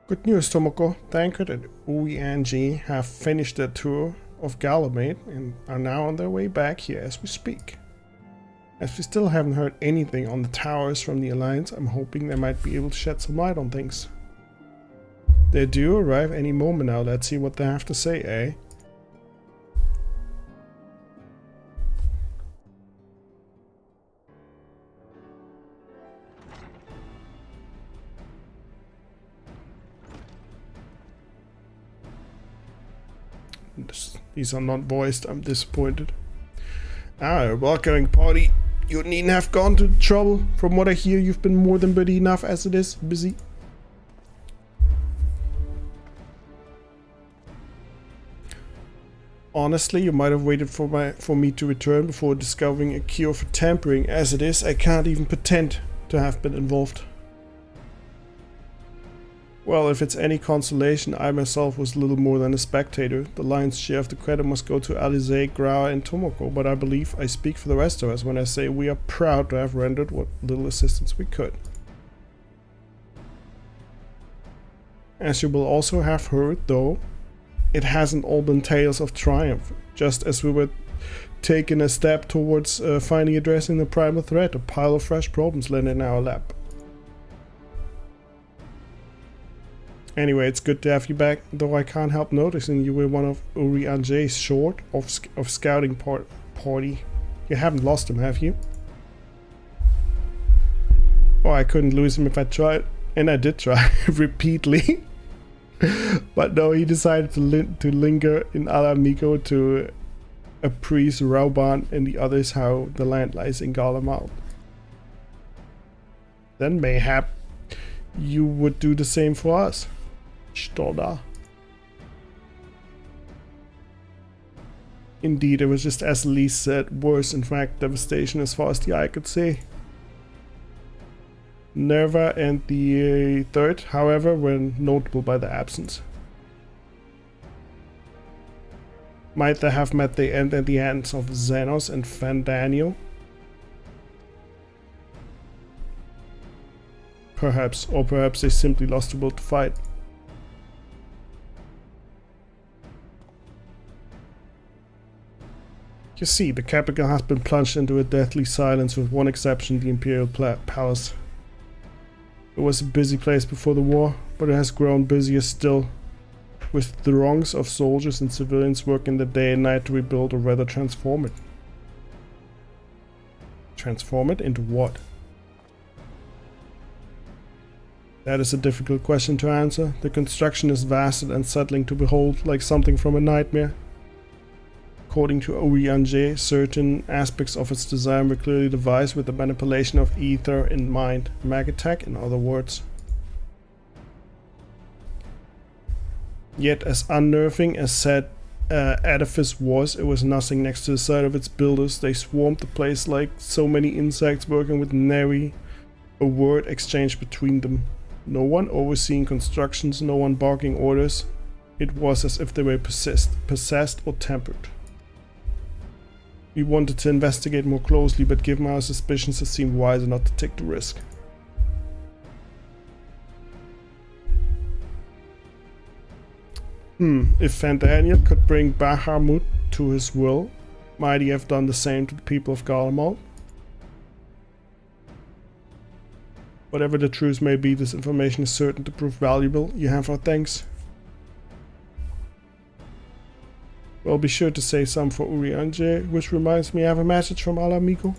Good news, Tomoko. Tancred and Uwi have finished their tour of Galamate and are now on their way back here as we speak. As we still haven't heard anything on the towers from the Alliance, I'm hoping they might be able to shed some light on things. They do arrive any moment now. Let's see what they have to say, eh? These are not voiced. I'm disappointed. Ah, welcoming party. You needn't have gone to trouble. From what I hear, you've been more than busy enough as it is. Busy. Honestly, you might have waited for me to return before discovering a cure for tampering. As it is, I can't even pretend to have been involved. Well, if it's any consolation, I myself was little more than a spectator. The lion's share of the credit must go to Alize, Grau and Tomoko, but I believe I speak for the rest of us when I say we are proud to have rendered what little assistance we could. As you will also have heard, though, it hasn't all been tales of triumph. Just as we were taking a step towards finally addressing the primal threat, a pile of fresh problems landed in our lap. Anyway, it's good to have you back, though I can't help noticing you were one of Uri Anjay's short of scouting party. You haven't lost him, have you? Oh, I couldn't lose him if I tried. And I did try, repeatedly. But no, he decided to linger in Alamigo to appraise Rauban and the others how the land lies in Galamal. Then mayhap you would do the same for us. Stoda. Indeed, it was just as Elise said, worse, in fact, devastation as far as the eye could see. Nerva and the third, however, were notable by their absence. Might they have met the end at the hands of Xenos and Fandaniel? Perhaps, or perhaps they simply lost the will to fight. You see, the capital has been plunged into a deathly silence, with one exception, the Imperial Palace. It was a busy place before the war, but it has grown busier still, with throngs of soldiers and civilians working the day and night to rebuild or rather transform it. Transform it into what? That is a difficult question to answer. The construction is vast and unsettling to behold, like something from a nightmare. According to Urianger, certain aspects of its design were clearly devised with the manipulation of ether in mind. Mag attack, in other words. Yet, as unnerving as said edifice was, it was nothing next to the sight of its builders. They swarmed the place like so many insects, working with nary a word exchanged between them. No one overseeing constructions, no one barking orders. It was as if they were possessed or tempered. We wanted to investigate more closely, but given our suspicions, it seemed wiser not to take the risk. If Fandaniel could bring Bahamut to his will, might he have done the same to the people of Garlemald? Whatever the truth may be, this information is certain to prove valuable. You have our thanks. Well, be sure to say some for Urianger, which reminds me I have a message from Alamigo.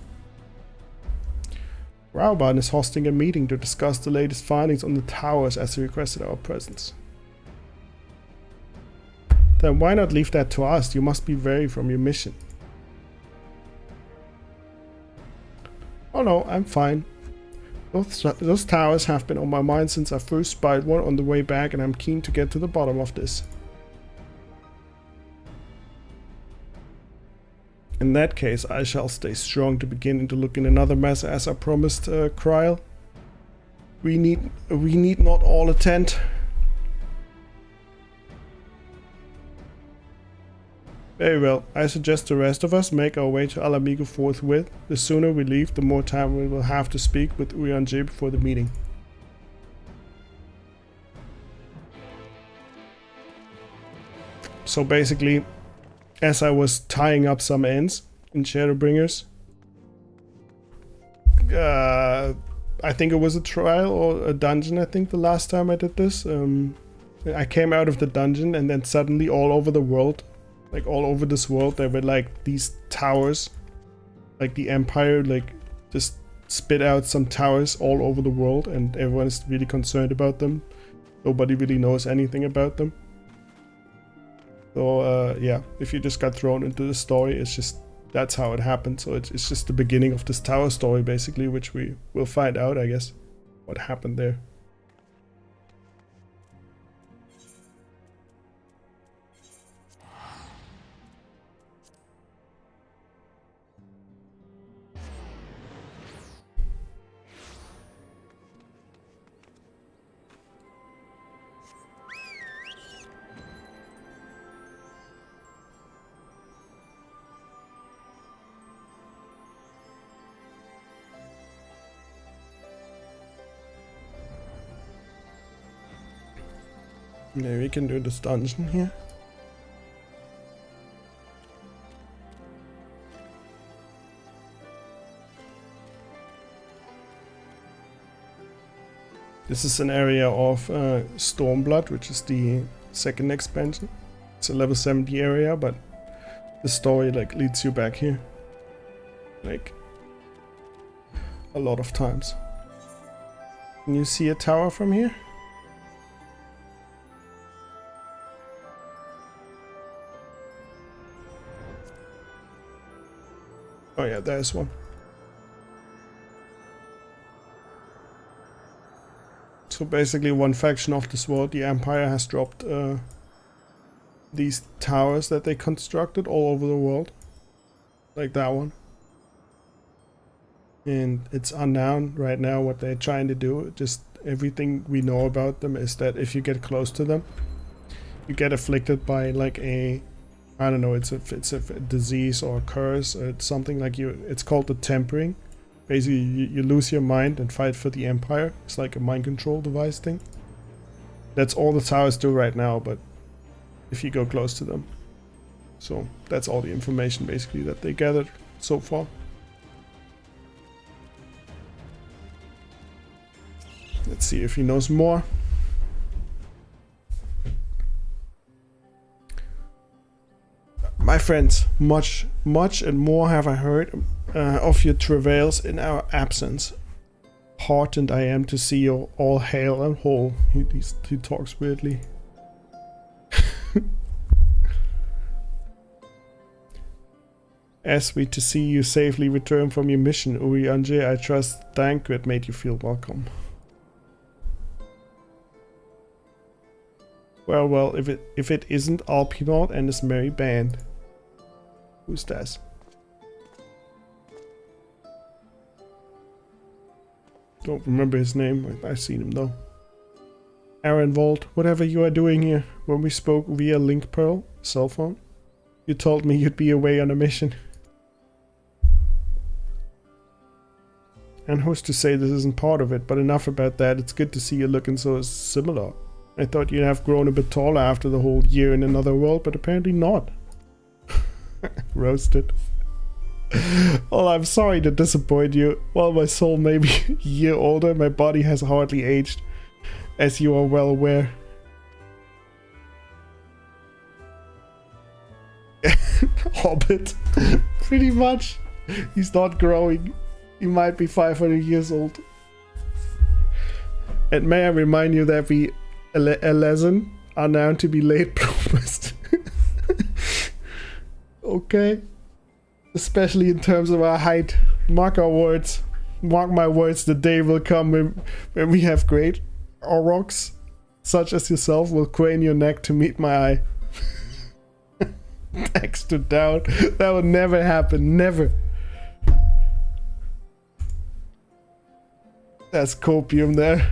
Rauban is hosting a meeting to discuss the latest findings on the towers as he requested our presence. Then why not leave that to us? You must be weary from your mission. Oh no, I'm fine. Those towers have been on my mind since I first spied one on the way back, and I'm keen to get to the bottom of this. In that case, I shall stay strong to begin to look in another mess, as I promised Kryl. We need not all attend. Very well, I suggest the rest of us make our way to Alamigo forthwith. The sooner we leave, the more time we will have to speak with Urianger before the meeting. So basically, as I was tying up some ends in Shadowbringers, I think it was a trial or a dungeon, I think the last time I did this. I came out of the dungeon, and then suddenly all over the world, like all over this world, there were like these towers, like the Empire like just spit out some towers all over the world, and everyone is really concerned about them. Nobody really knows anything about them. So yeah, if you just got thrown into the story, it's just, that's how it happened. So it's just the beginning of this tower story basically, which we will find out, I guess, what happened there. Maybe we can do this dungeon here. This is an area of Stormblood, which is the second expansion. It's a level 70 area, but the story like leads you back here, like a lot of times. Can you see a tower from here? Oh yeah, there's one. So basically one faction of this world, the Empire, has dropped these towers that they constructed all over the world. Like that one. And it's unknown right now what they're trying to do. Just everything we know about them is that if you get close to them, you get afflicted by like a, I don't know, it's a disease or a curse, or it's something like it's called the tempering. Basically, you lose your mind and fight for the Empire. It's like a mind control device thing. That's all the towers do right now, but if you go close to them. So that's all the information basically that they gathered so far. Let's see if he knows more. My friends, much and more have I heard of your travails in our absence. Heartened I am to see you all hale and whole. He talks weirdly. As we to see you safely return from your mission, Uri Anje, I trust Thancred made you feel welcome. Well, if it isn't Alpinaut and his merry band. Who's that? Don't remember his name. I've seen him though. Aaron Volt, whatever you are doing here. When we spoke via Link Pearl cell phone, you told me you'd be away on a mission. And who's to say this isn't part of it, but enough about that. It's good to see you looking so similar. I thought you'd have grown a bit taller after the whole year in another world, but apparently not. Roasted. Well, I'm sorry to disappoint you. While my soul may be a year older, my body has hardly aged, as you are well aware. Hobbit. Pretty much. He's not growing. He might be 500 years old. And may I remind you that we 11 are known to be late bloomers. Okay. Especially in terms of our height. Mark our words. Mark my words, the day will come when we have great aurochs, such as yourself, will crane your neck to meet my eye. Next to doubt. That will never happen. Never. That's copium there.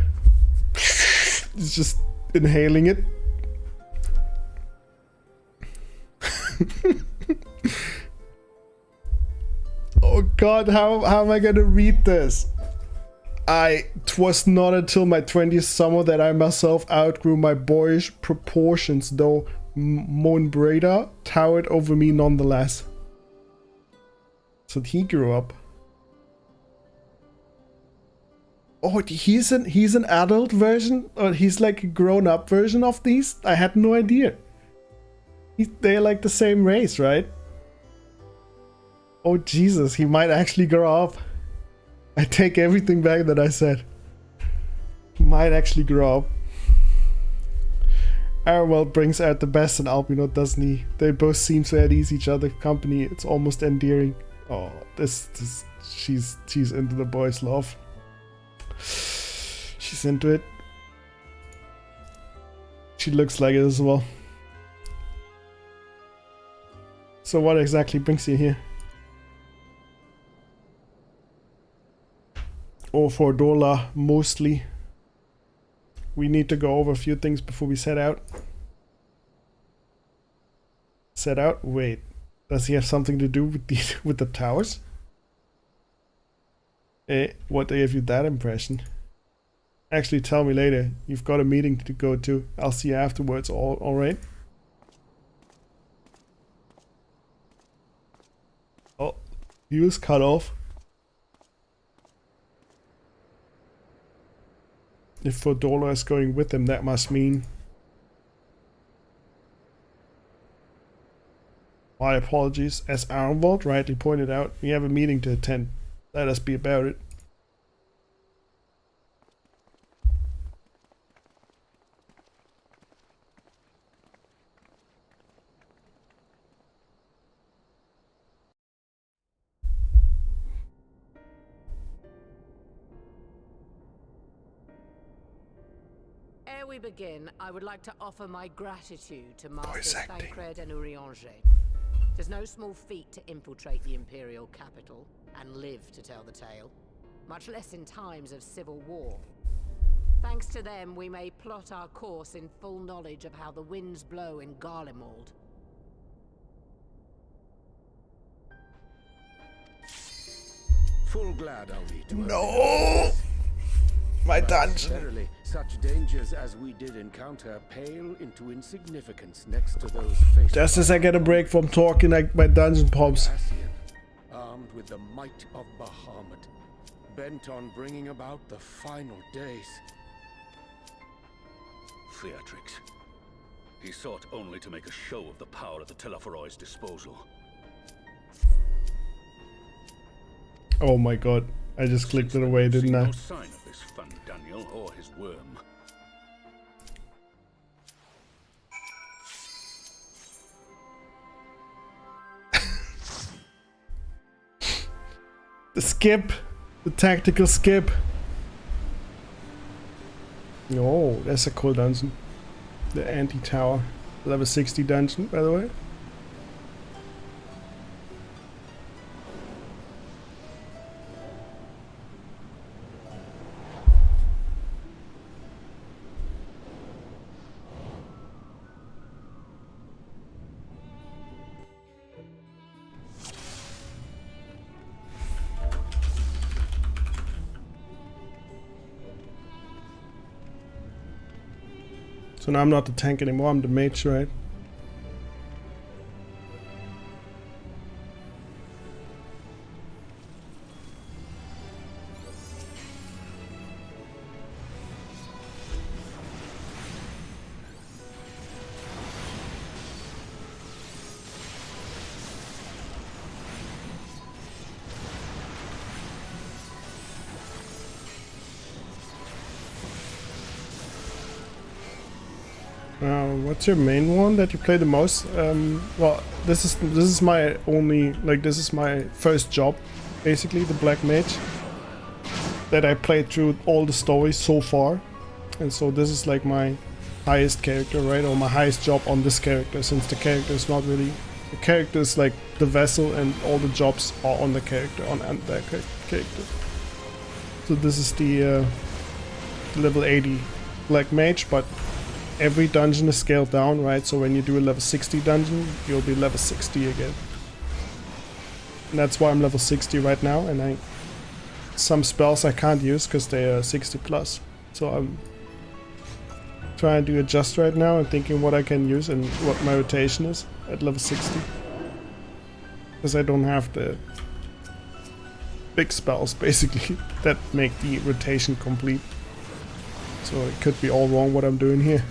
He's just inhaling it. Oh god, how am I gonna read this? Twas not until my 20th summer that I myself outgrew my boyish proportions, though Monbreda towered over me nonetheless. So he grew up. Oh, he's an adult version? Or he's like a grown-up version of these? I had no idea. They're like the same race, right? Oh Jesus, he might actually grow up. I take everything back that I said. He might actually grow up. Arwell brings out the best in Alpinaut, doesn't he? They both seem to at ease each other company. It's almost endearing. Oh, she's into the boy's love. She's into it. She looks like it as well. So what exactly brings you here? Or for Dola, mostly. We need to go over a few things before we set out. Set out? Wait. Does he have something to do with the towers? What gave you that impression? Actually, tell me later. You've got a meeting to go to. I'll see you afterwards. All right? Oh, he was cut off. If Fordola is going with him, that must mean... My apologies. As Arnvold rightly pointed out, we have a meeting to attend. Let us be about it.
Ere we begin, I would like to offer my gratitude to Masters Thancred and Urianger. It is no small feat to infiltrate the Imperial capital and live to tell the tale, much less in times of civil war. Thanks to them, we may plot our course in full knowledge of how the winds blow in Garlemald.
Full glad I'll be to
No! My dungeon.
Verily, such dangers as we did encounter pale into insignificance next to those faced.
Just as I get a break from talking, like my dungeon pops.
Armed with the might of Bahamut, bent on bringing about the final days.
Theatrix. He sought only to make a show of the power at the Telophoroid's disposal.
Oh my god, I just clicked it away, didn't I?
No sign of this fun Daniel or his worm.
The skip, the tactical skip. Oh, that's a cool dungeon. The anti-tower, level 60 dungeon, by the way. So now I'm not the tank anymore, I'm the mage, right? What's your main one that you play the most? Well, this is my only, like, this is my first job, basically, the Black Mage, that I played through all the stories so far, and so this is like my highest character, right, or my highest job on this character, since the character is not really, the character is like the vessel, and all the jobs are on the character, on that character. So this is the level 80 Black Mage, but every dungeon is scaled down, right? So when you do a level 60 dungeon, you'll be level 60 again. And that's why I'm level 60 right now, and some spells I can't use because they are 60 plus. So I'm trying to adjust right now and thinking what I can use and what my rotation is at level 60. Because I don't have the big spells, basically, that make the rotation complete. So it could be all wrong what I'm doing here.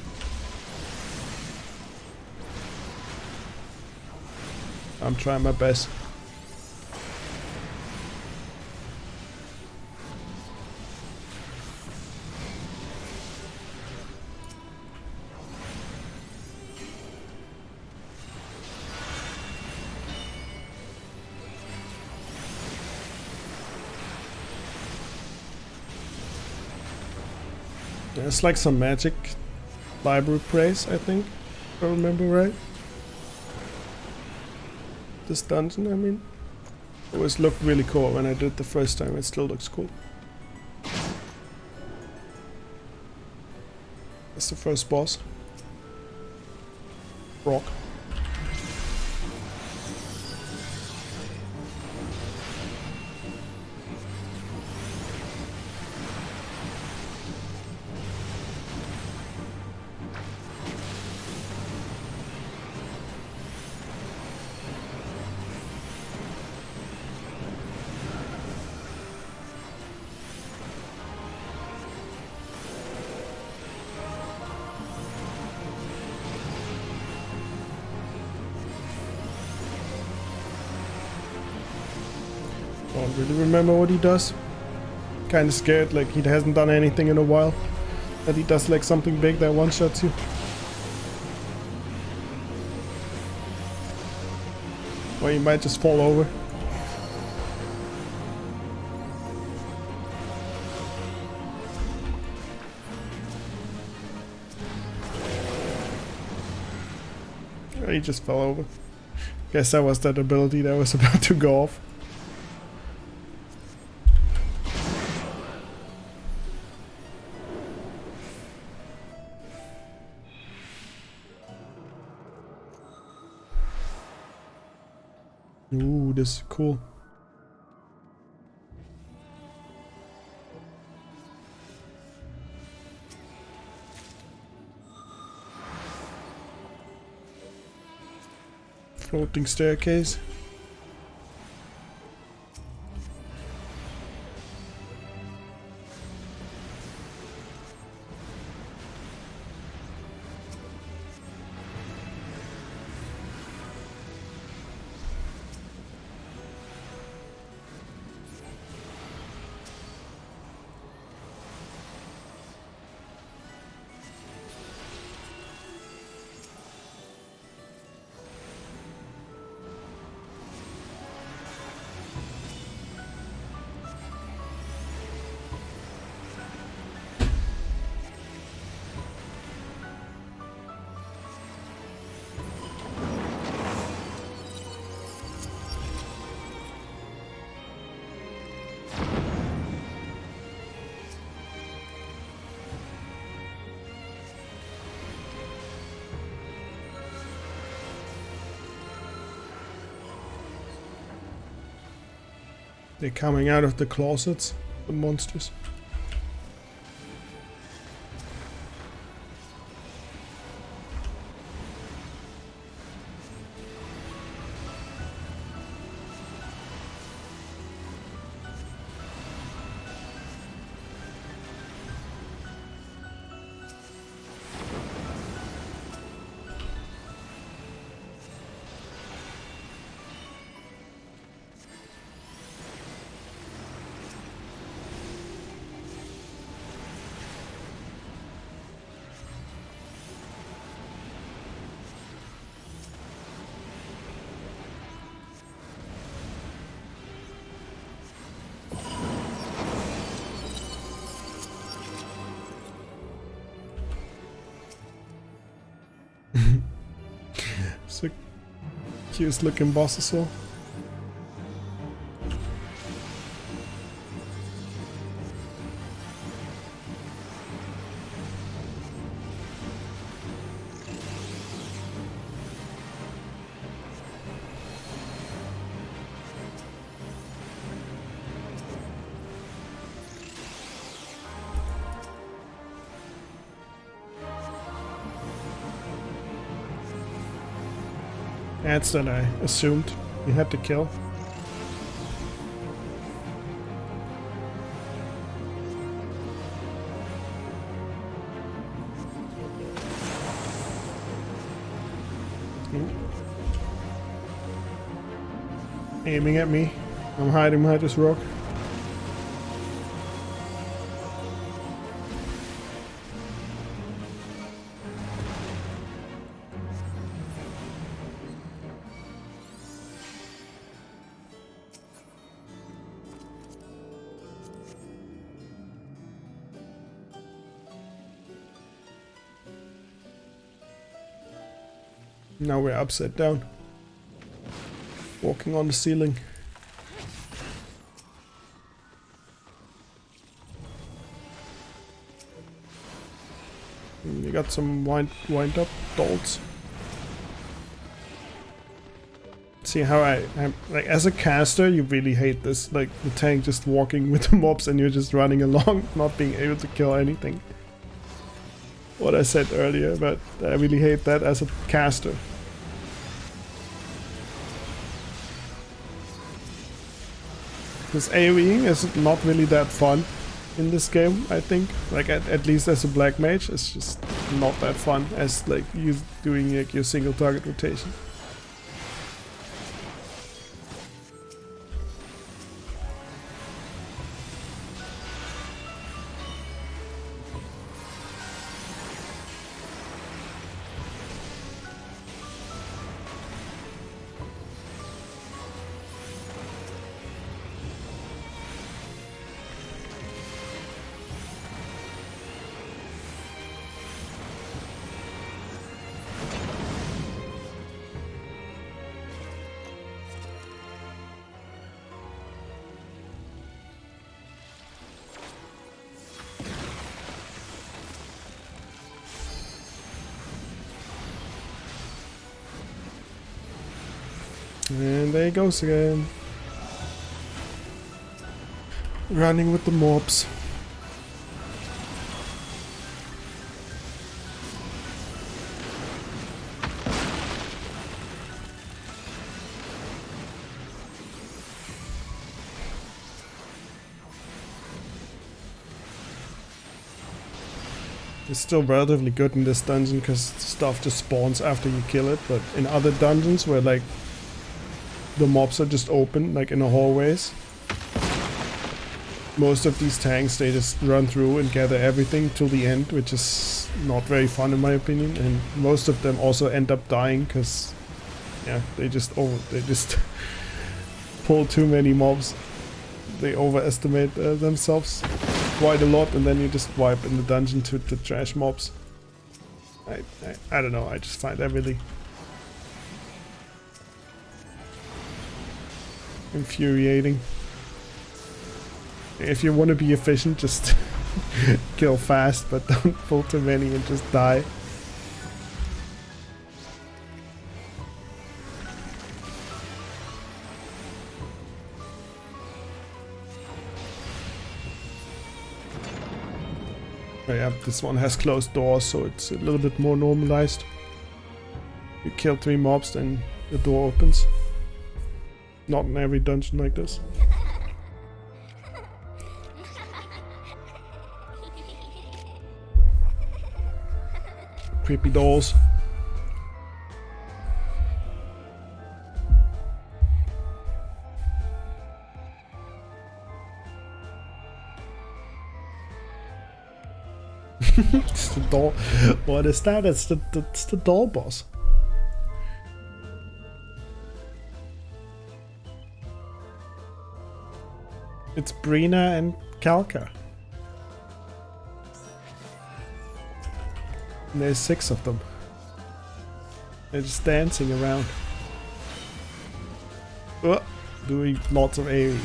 I'm trying my best. There's like some magic library praise, I think, if I remember right. This dungeon, I mean, it always looked really cool when I did it the first time. It still looks cool. That's the first boss. Rock. Don't really remember what he does. Kinda scared, like he hasn't done anything in a while. That he does like something big that one-shots you. Or you might just fall over. Or he just fell over. Guess that was that ability that was about to go off. Ooh, this is cool. Floating staircase. They're coming out of the closets, the monsters. It's a cute looking boss as well. Ants that I assumed you had to kill. Ooh. Aiming at me. I'm hiding behind this rock. Now we're upside down, walking on the ceiling. And we got some wind up dolls. See how I'm like, as a caster, you really hate this, like the tank just walking with the mobs and you're just running along, not being able to kill anything. What I said earlier, but I really hate that as a caster. Because AoEing is not really that fun in this game, I think. Like at least as a black mage, it's just not that fun as like you doing like your single target rotation. And there he goes again. Running with the mobs. is still relatively good in this dungeon because stuff just spawns after you kill it, but in other dungeons where like the mobs are just open, like in the hallways, most of these tanks, they just run through and gather everything till the end, which is not very fun in my opinion, and most of them also end up dying because yeah, they just pull too many mobs. They overestimate themselves quite a lot, and then you just wipe in the dungeon to the trash mobs. I don't know, I just find that really infuriating. If you want to be efficient, just kill fast, but don't pull too many and just die. Oh yeah, this one has closed doors, so it's a little bit more normalized. You kill 3 mobs, then the door opens. Not in every dungeon like this. Creepy dolls. It's the doll. What is that? It's the doll boss. It's Brina and Kalka. And there's 6 of them. They're just dancing around. Doing lots of AoE.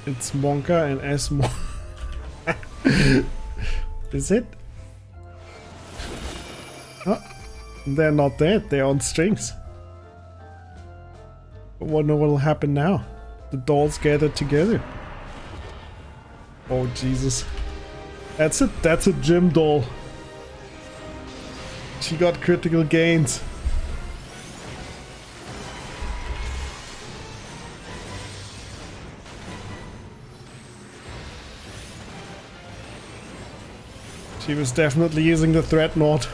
It's Monka and S-Mon. Is it? Oh, they're not dead, they're on strings. I wonder what'll happen now. The dolls gathered together. Oh Jesus. That's a gym doll. She got critical gains. She was definitely using the Threadnought.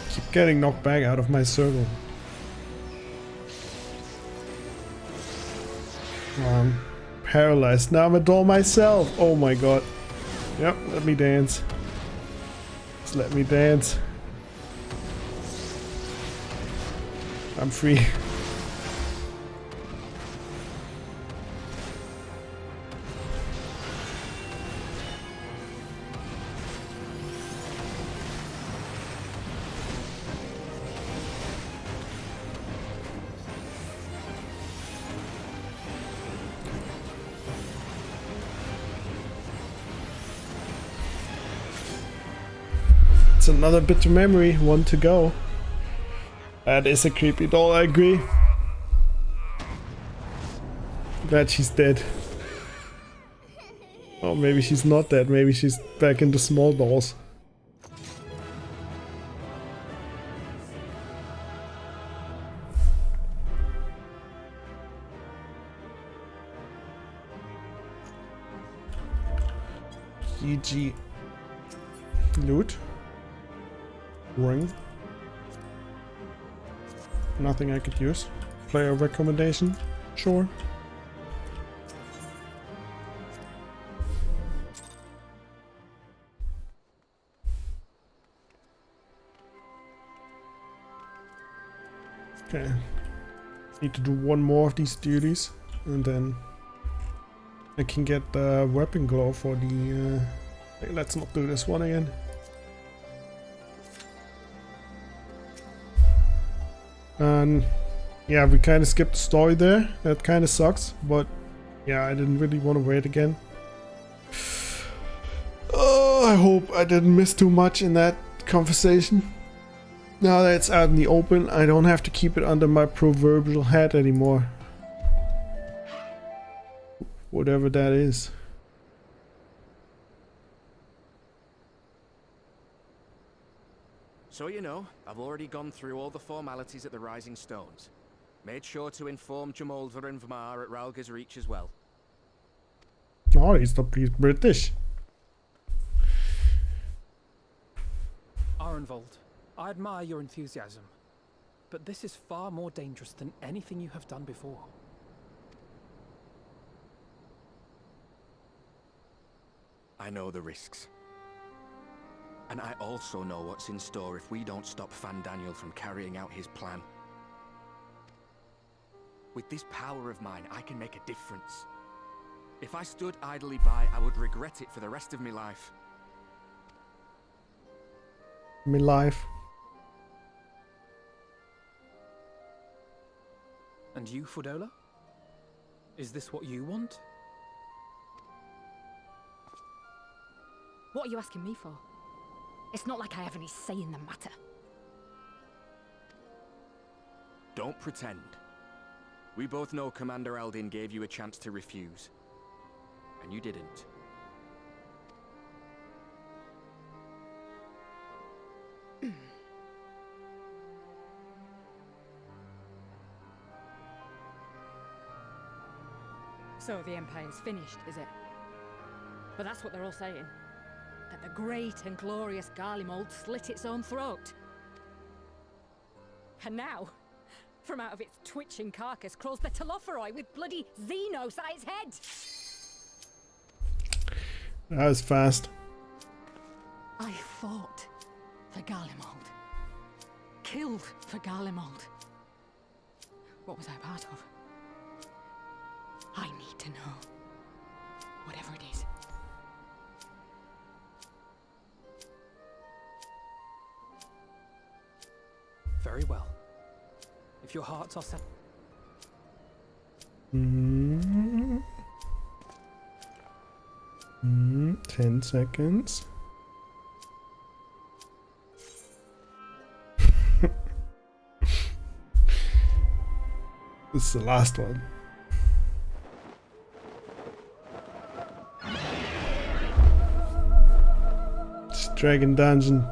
Keep getting knocked back out of my circle. Paralyzed. Now I'm a doll myself. Oh my god. Yep, let me dance. Just let me dance. I'm free. It's another bitter memory, 1 to go. That is a creepy doll, I agree. Glad she's dead. Oh, maybe she's not dead, maybe she's back into small dolls. GG. Loot. Ring. Nothing I could use. Player recommendation? Sure. Okay. Need to do 1 more of these duties and then I can get the weapon glow for the... let's not do this one again. And yeah, we kind of skipped the story there. That kind of sucks, but yeah, I didn't really want to wait again. Oh, I hope I didn't miss too much in that conversation. Now that it's out in the open, I don't have to keep it under my proverbial hat anymore. Whatever that is.
So you know, I've already gone through all the formalities at the Rising Stones. Made sure to inform Jamolver and Vmar at Ralga's Reach as well.
Oh, he's British.
Arenvold, I admire your enthusiasm, but this is far more dangerous than anything you have done before.
I know the risks. And I also know what's in store if we don't stop Fan Daniel from carrying out his plan. With this power of mine, I can make a difference. If I stood idly by, I would regret it for the rest of my life.
Me life.
And you, Fudola? Is this what you want?
What are you asking me for? It's not like I have any say in the matter.
Don't pretend. We both know Commander Eldin gave you a chance to refuse. And you didn't.
So the Empire's finished, is it? But that's what they're all saying. That the great and glorious Garlemald slit its own throat. And now, from out of its twitching carcass crawls the Telophoroi with bloody Xenos at its head!
That was fast.
I fought for Garlemald. Killed for Garlemald. What was I a part of? I need to know. Whatever it is.
Very well. If your hearts are set...
10 seconds. This is the last one. It's Dragon Dungeon.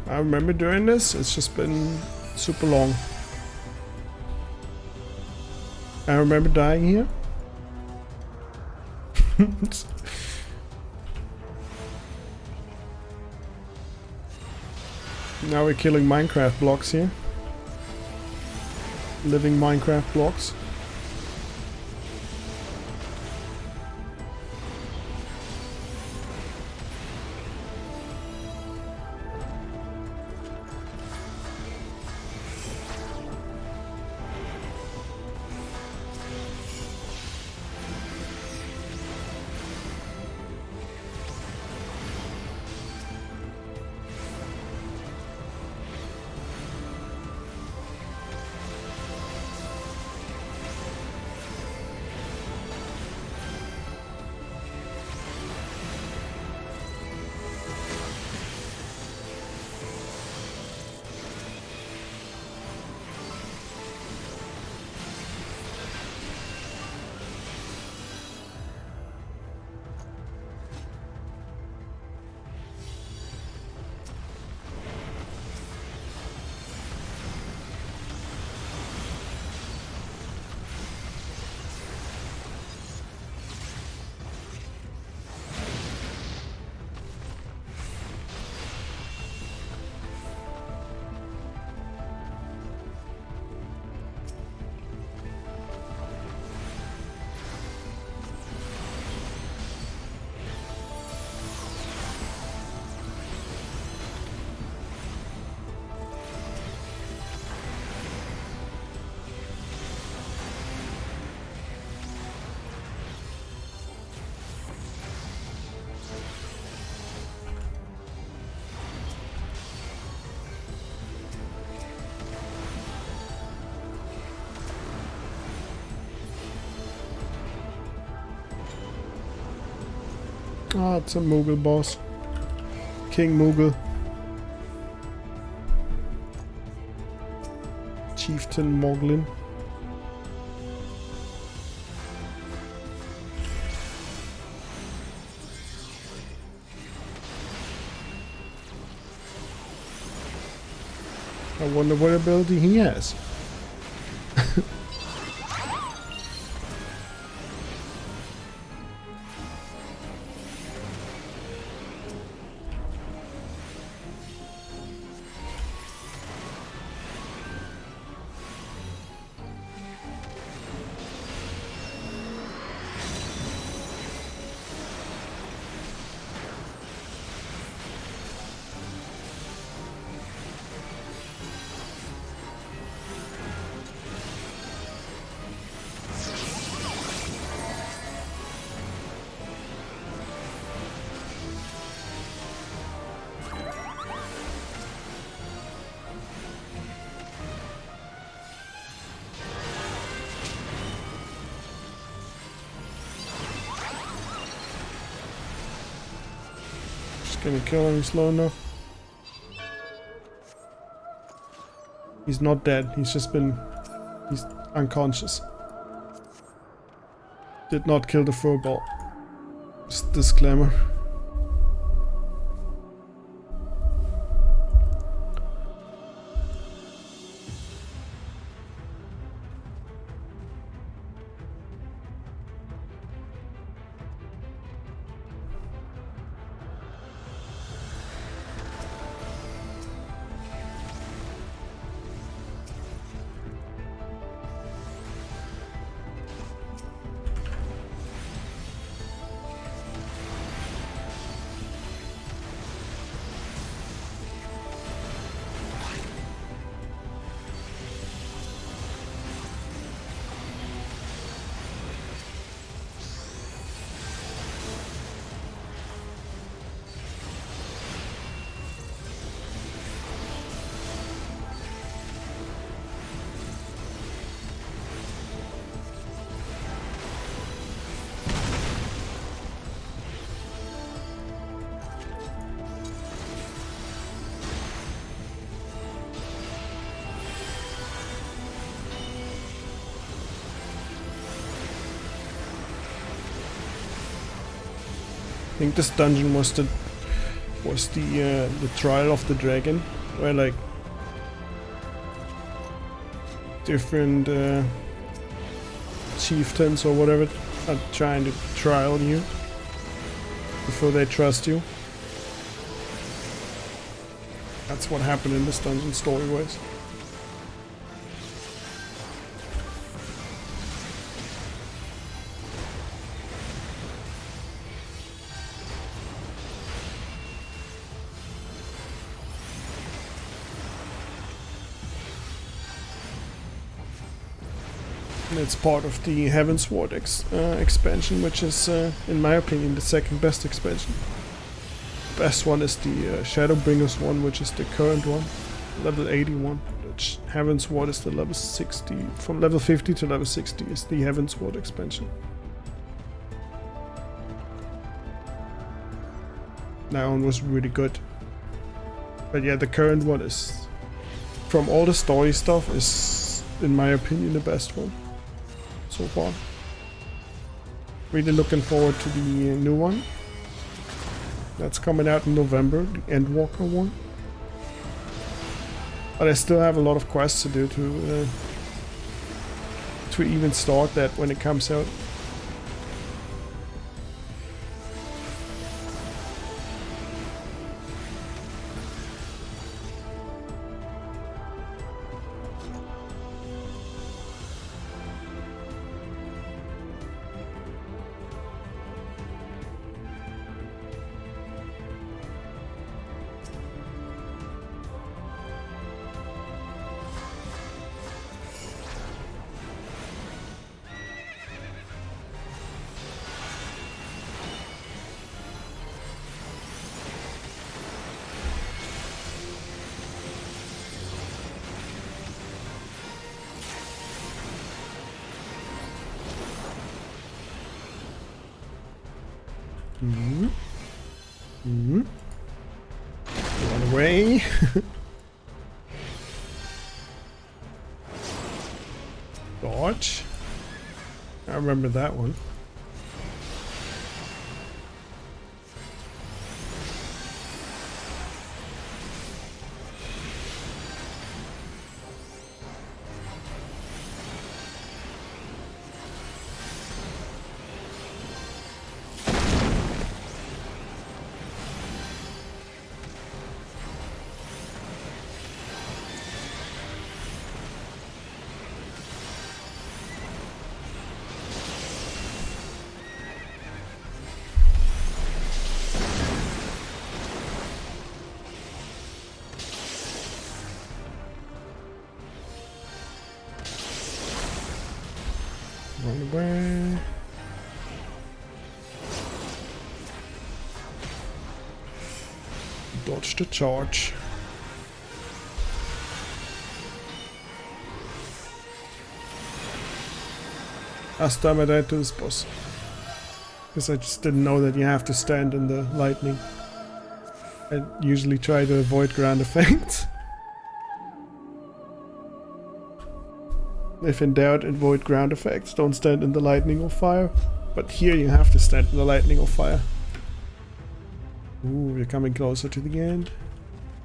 I remember doing this, it's just been super long. I remember dying here. Now we're killing Minecraft blocks here. Living Minecraft blocks. Ah, it's a Moogle boss. King Moogle. Chieftain Moglin. I wonder what ability he has. Can you kill him slow enough? He's not dead, he's unconscious. Did not kill the furball. Just disclaimer. I think this dungeon was the trial of the dragon, where like different chieftains or whatever are trying to trial you before they trust you. That's what happened in this dungeon story-wise. It's part of the Heavensward expansion, which is, in my opinion, the second best expansion. The best one is the Shadowbringers one, which is the current one, level 81. Heavensward is the level 60. From level 50 to level 60 is the Heavensward expansion. That one was really good. But yeah, the current one is, from all the story stuff, is, in my opinion, the best one so far. Really looking forward to the new one. That's coming out in November, the Endwalker one. But I still have a lot of quests to do to even start that when it comes out. Run away. Dodge. I remember that one. Run away. Dodge the charge. Last time I died to this boss. Because I just didn't know that you have to stand in the lightning. I usually try to avoid ground effects. If in doubt, avoid ground effects. Don't stand in the lightning or fire. But here you have to stand in the lightning or fire. Ooh, we're coming closer to the end.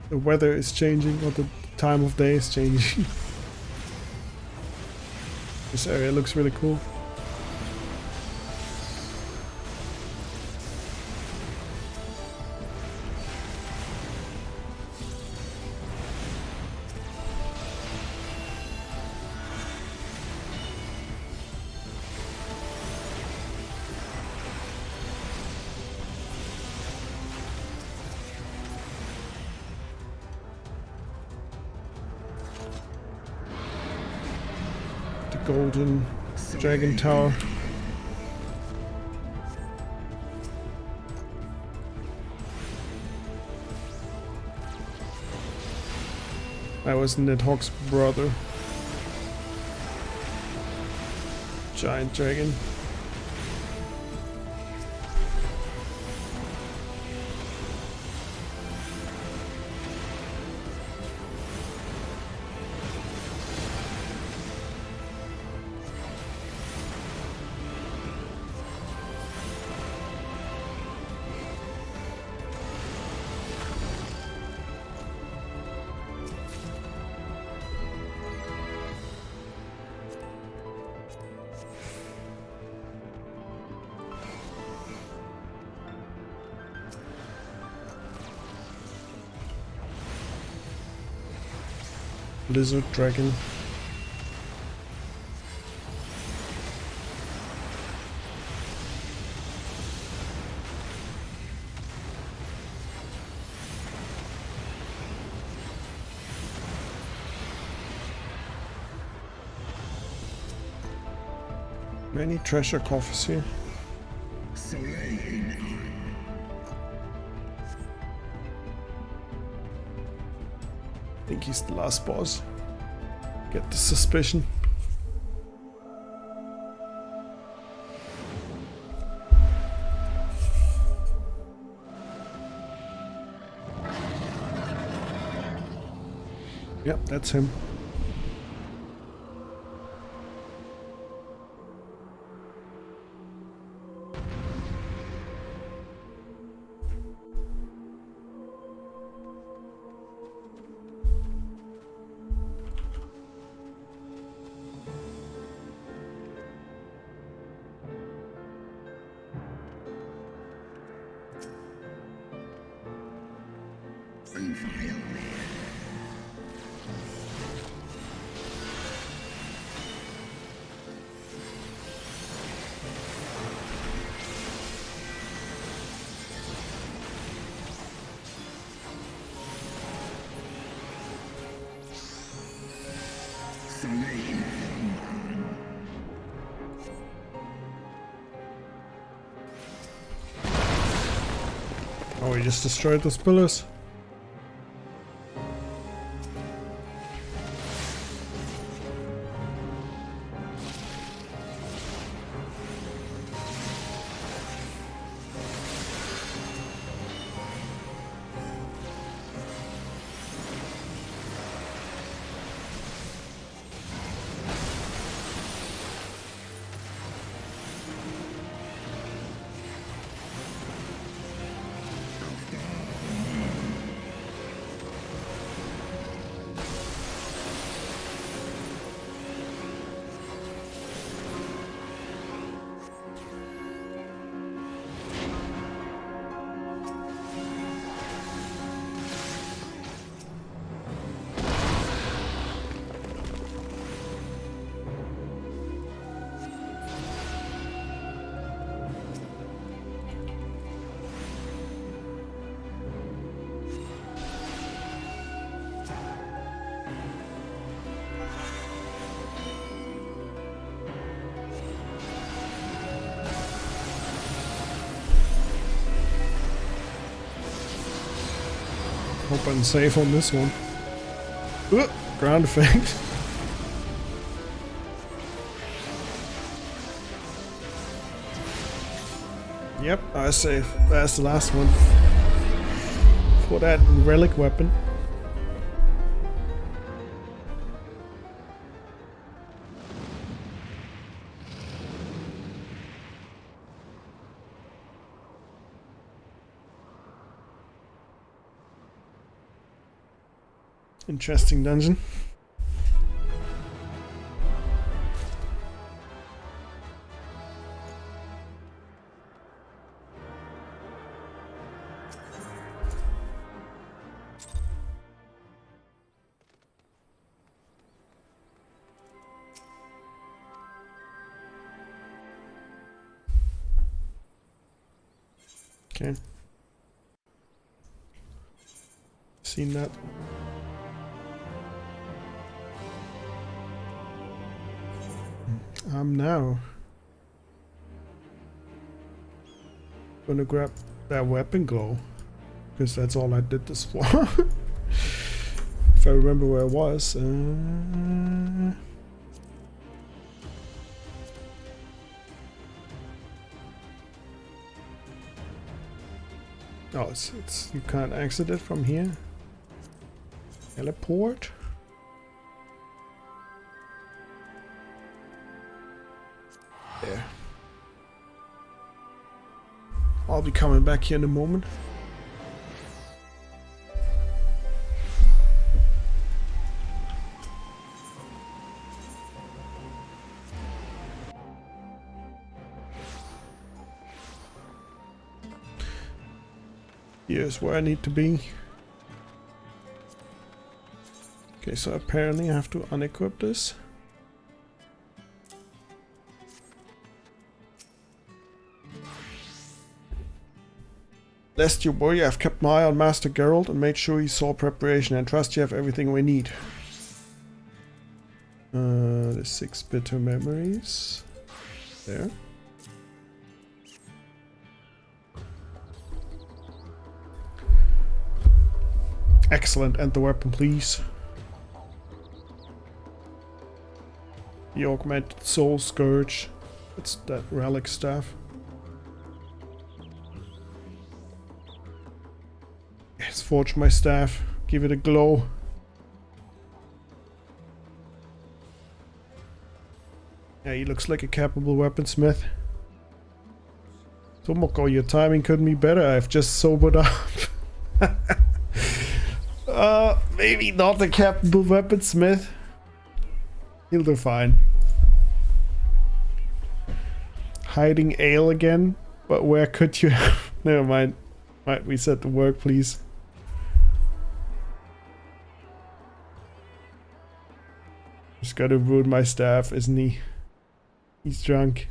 The weather is changing, or the time of day is changing. This area looks really cool. Golden Dragon Tower. I was Nidhogg's brother. Giant dragon. Lizard dragon. Many treasure coffers here. I think he's the last boss. Get the suspicion. Yep, that's him. Oh, we just destroyed those pillars. Hope I'm safe on this one. Ground effect. Yep, I safe. That's the last one. For that relic weapon. Interesting dungeon. Okay. Seen that. I'm now gonna grab that weapon glow, because that's all I did this for. If I remember where it was. Oh, it's you can't exit it from here. Teleport. There. I'll be coming back here in a moment. Here's where I need to be. Okay, so apparently I have to unequip this. Lest you worry, I've kept my eye on Master Geralt and made sure he saw preparation, and trust you have everything we need. The 6 bitter memories. There. Excellent, and the weapon, please. The augmented soul scourge. It's that relic staff. Yes, forge my staff. Give it a glow. Yeah, he looks like a capable weaponsmith. Tomoko, your timing couldn't be better. I've just sobered up. Maybe not a capable weaponsmith. He'll do fine. Hiding ale again? But where could you have... Never mind. Might we set to work, please? Just gotta ruin my staff, isn't he? He's drunk.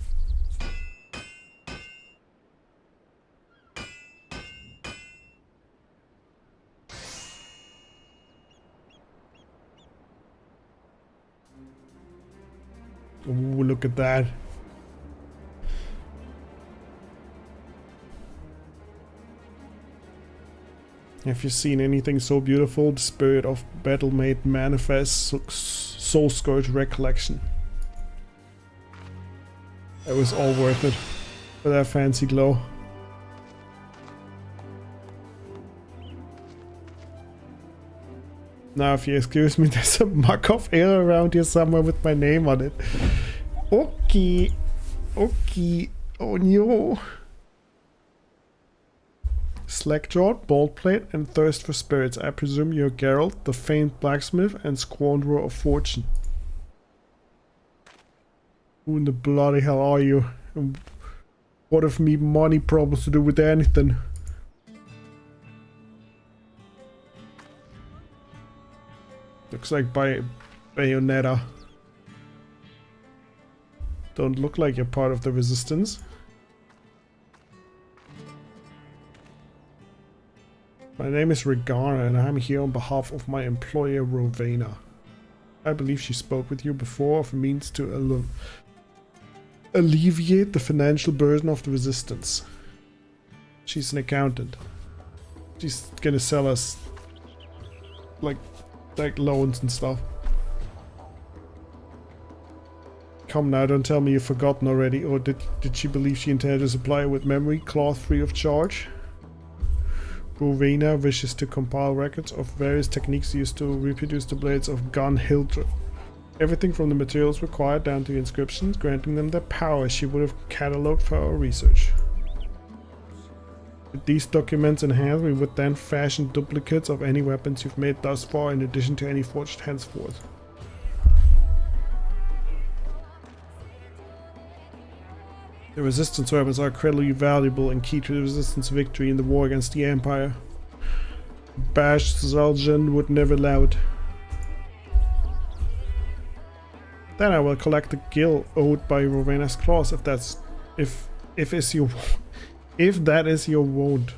Ooh, look at that. Have you seen anything so beautiful? The spirit of battle made manifest. Soul Scourge Recollection. It was all worth it for that fancy glow. Now, if you excuse me, there's a Markov error around here somewhere with my name on it. Okay. Okay. Oh no. Slackjawed, Boldplate, and Thirst for Spirits. I presume you're Geralt, the famed blacksmith and squanderer of fortune. Who in the bloody hell are you? And what have me money problems to do with anything? Looks like Bayonetta. Don't look like you're part of the resistance. My name is Regana and I'm here on behalf of my employer Rowena. I believe she spoke with you before of a means to alleviate the financial burden of the resistance. She's an accountant. She's gonna sell us like loans and stuff. Come now, don't tell me you've forgotten already, or did she believe she intended to supply with memory cloth free of charge? Rowena wishes to compile records of various techniques used to reproduce the blades of Gunhildr. Everything from the materials required down to inscriptions, granting them their power she would have catalogued for our research. With these documents in hand, we would then fashion duplicates of any weapons you've made thus far, in addition to any forged henceforth. The resistance weapons are incredibly valuable and key to the resistance victory in the war against the Empire. Bash Zaljan would never allow it. Then I will collect the gil owed by Rowena's claws, if that is your wound.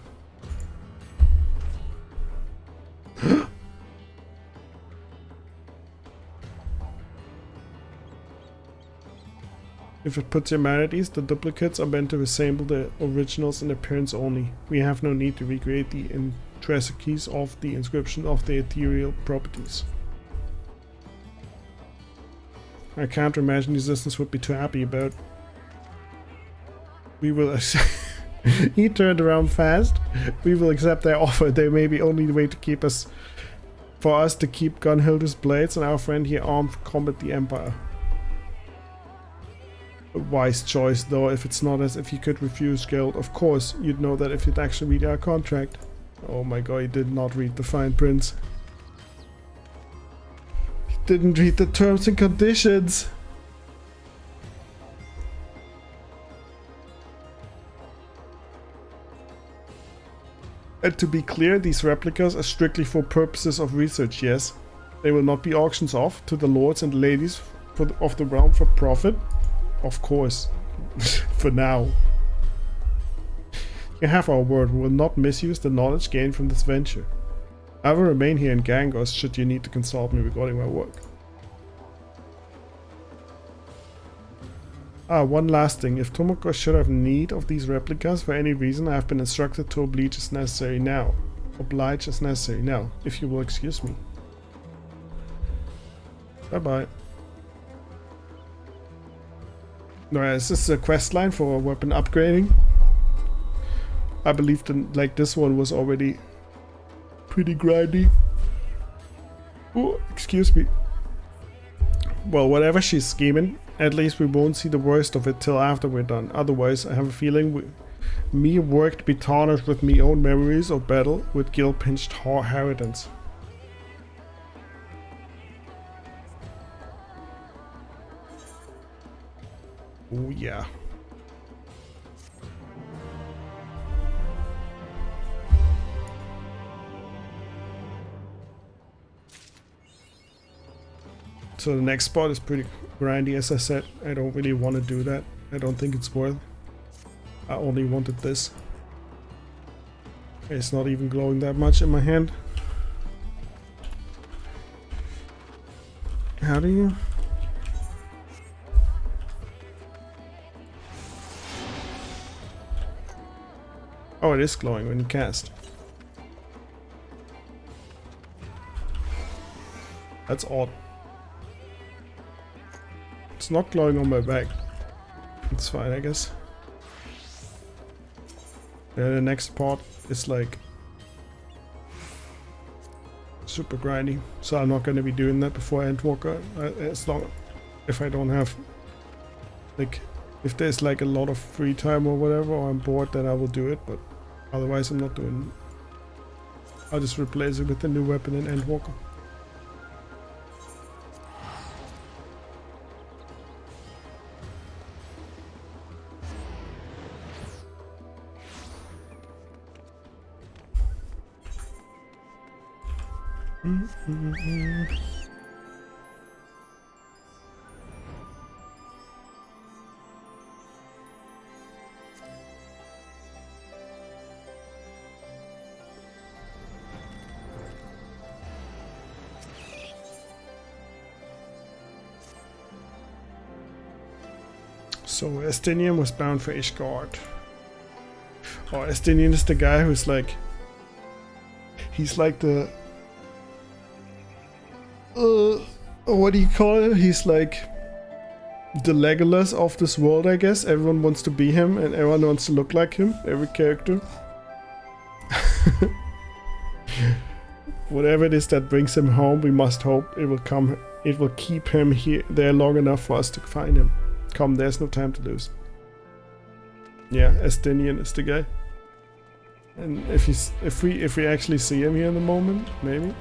If it puts your mind at ease, the duplicates are meant to resemble the originals in appearance only. We have no need to recreate the intricacies of the inscription of the ethereal properties. I can't imagine Resistance would be too happy about. We will He turned around fast. We will accept their offer. They may be only the way to keep us, for us to keep Gunhildr's blades and our friend here armed for combat the Empire. A wise choice, though, if it's not as if you could refuse guild. Of course, you'd know that if you'd actually read our contract. Oh my god, he did not read the fine print. He didn't read the terms and conditions. And to be clear, these replicas are strictly for purposes of research, yes. They will not be auctions off to the lords and ladies of the realm for profit. Of course. For now. You have our word, we will not misuse the knowledge gained from this venture. I will remain here in Gangos should you need to consult me regarding my work. One last thing. If Tomoko should have need of these replicas for any reason, I have been instructed to oblige as necessary now. Oblige as necessary now, if you will excuse me. Bye bye. No, is this a quest line for weapon upgrading? I believe this one was already pretty grindy. Oh, excuse me. Well, whatever she's scheming, at least we won't see the worst of it till after we're done. Otherwise, I have a feeling me work be tarnished with me own memories of battle with guilt-pinched inheritance. Oh yeah. So the next spot is pretty grindy, as I said. I don't really want to do that. I don't think it's worth. I only wanted this. It's not even glowing that much in my hand. How do you? Oh, it is glowing when you cast. That's odd. It's not glowing on my back. It's fine, I guess. Yeah, the next part is like super grindy, so I'm not going to be doing that before Endwalker. As long if I don't have like, if there's like a lot of free time or whatever, or I'm bored, then I will do it. But otherwise, I'm not doing. I'll just replace it with a new weapon in Endwalker. So Estinian was bound for Ishgard. Oh, Estinian is the guy who's like, he's like the what do you call it? He's like the Legolas of this world, I guess. Everyone wants to be him and everyone wants to look like him, every character. Whatever it is that brings him home, we must hope it will keep him there long enough for us to find him. Come, there's no time to lose. Yeah, Estinian is the guy. And if we actually see him here in the moment, maybe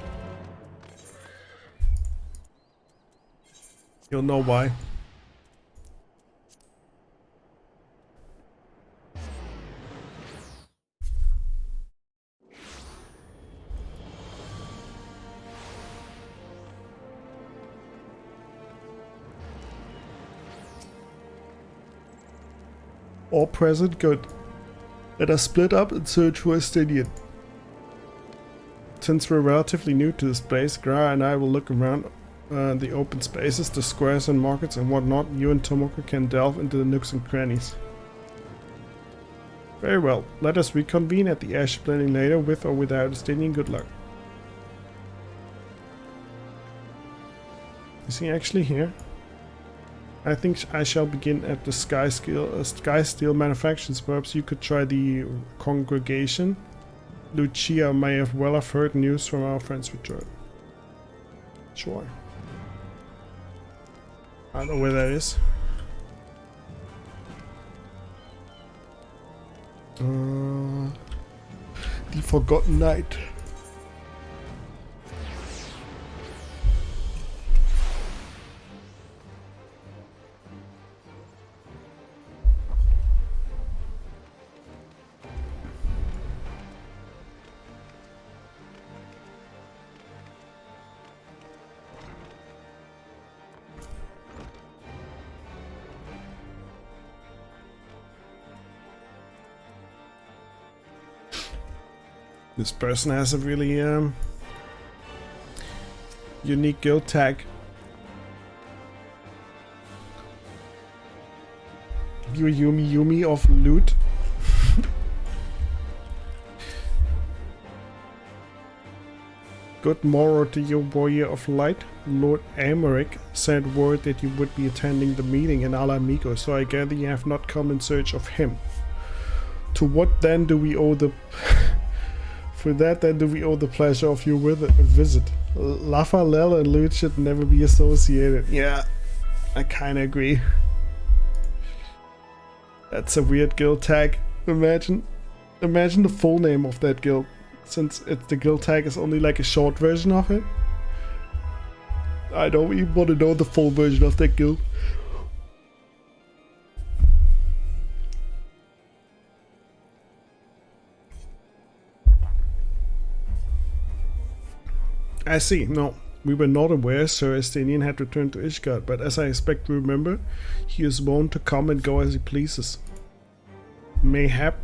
you'll know why. All present, good. Let us split up and search for Estinian. Since we're relatively new to this place, Gra and I will look around the open spaces, the squares and markets and whatnot. You and Tomoko can delve into the nooks and crannies. Very well, let us reconvene at the ash blending later with or without Estinian. Good luck. Is he actually here? I think I shall begin at the Sky Steel Manufacturers. Perhaps you could try the Congregation. Lucia may have heard news from our friend's return. Sure. I don't know where that is. The Forgotten Night. This person has a really unique guild tag. Yumi of loot. Good morrow to you, warrior of light. Lord Amaric sent word that you would be attending the meeting in Alamigo, so I gather you have not come in search of him. To what then do we owe the... For that then do we owe the pleasure of your visit. Lafalel and loot should never be associated. Yeah, I kinda agree. That's a weird guild tag. Imagine the full name of that guild, since the guild tag is only like a short version of it. I don't even want to know the full version of that guild. I see. No, we were not aware Sir Estinian had returned to Ishgard, but as I expect to remember, he is wont to come and go as he pleases. Mayhap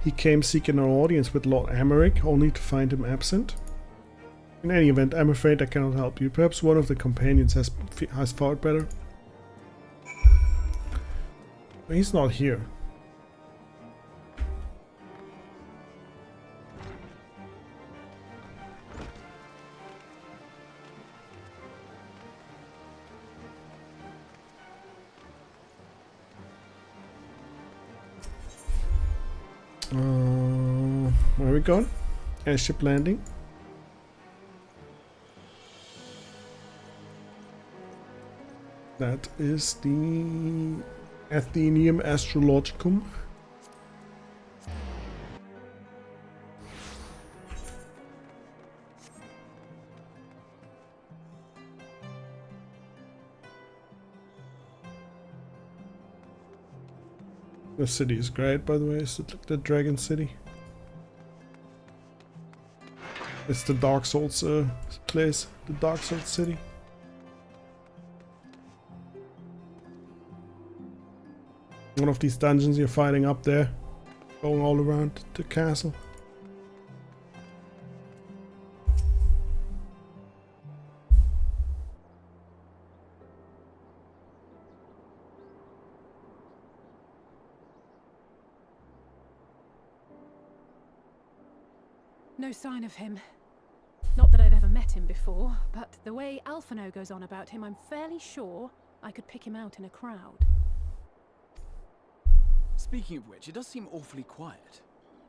he came seeking an audience with Lord Amaric, only to find him absent. In any event, I'm afraid I cannot help you. Perhaps one of the companions has thought better. But he's not here. Where are we going? Airship landing. That is the Athenium Astrologicum. The city is great, by the way. It's the Dragon City. It's the Dark Souls place, the Dark Souls city. One of these dungeons you're fighting up there, going all around the castle.
No sign of him. Not that I've ever met met him before, but the way Alphino goes on about him, I'm fairly sure I could pick him out in a crowd.
Speaking of which, it does seem awfully quiet.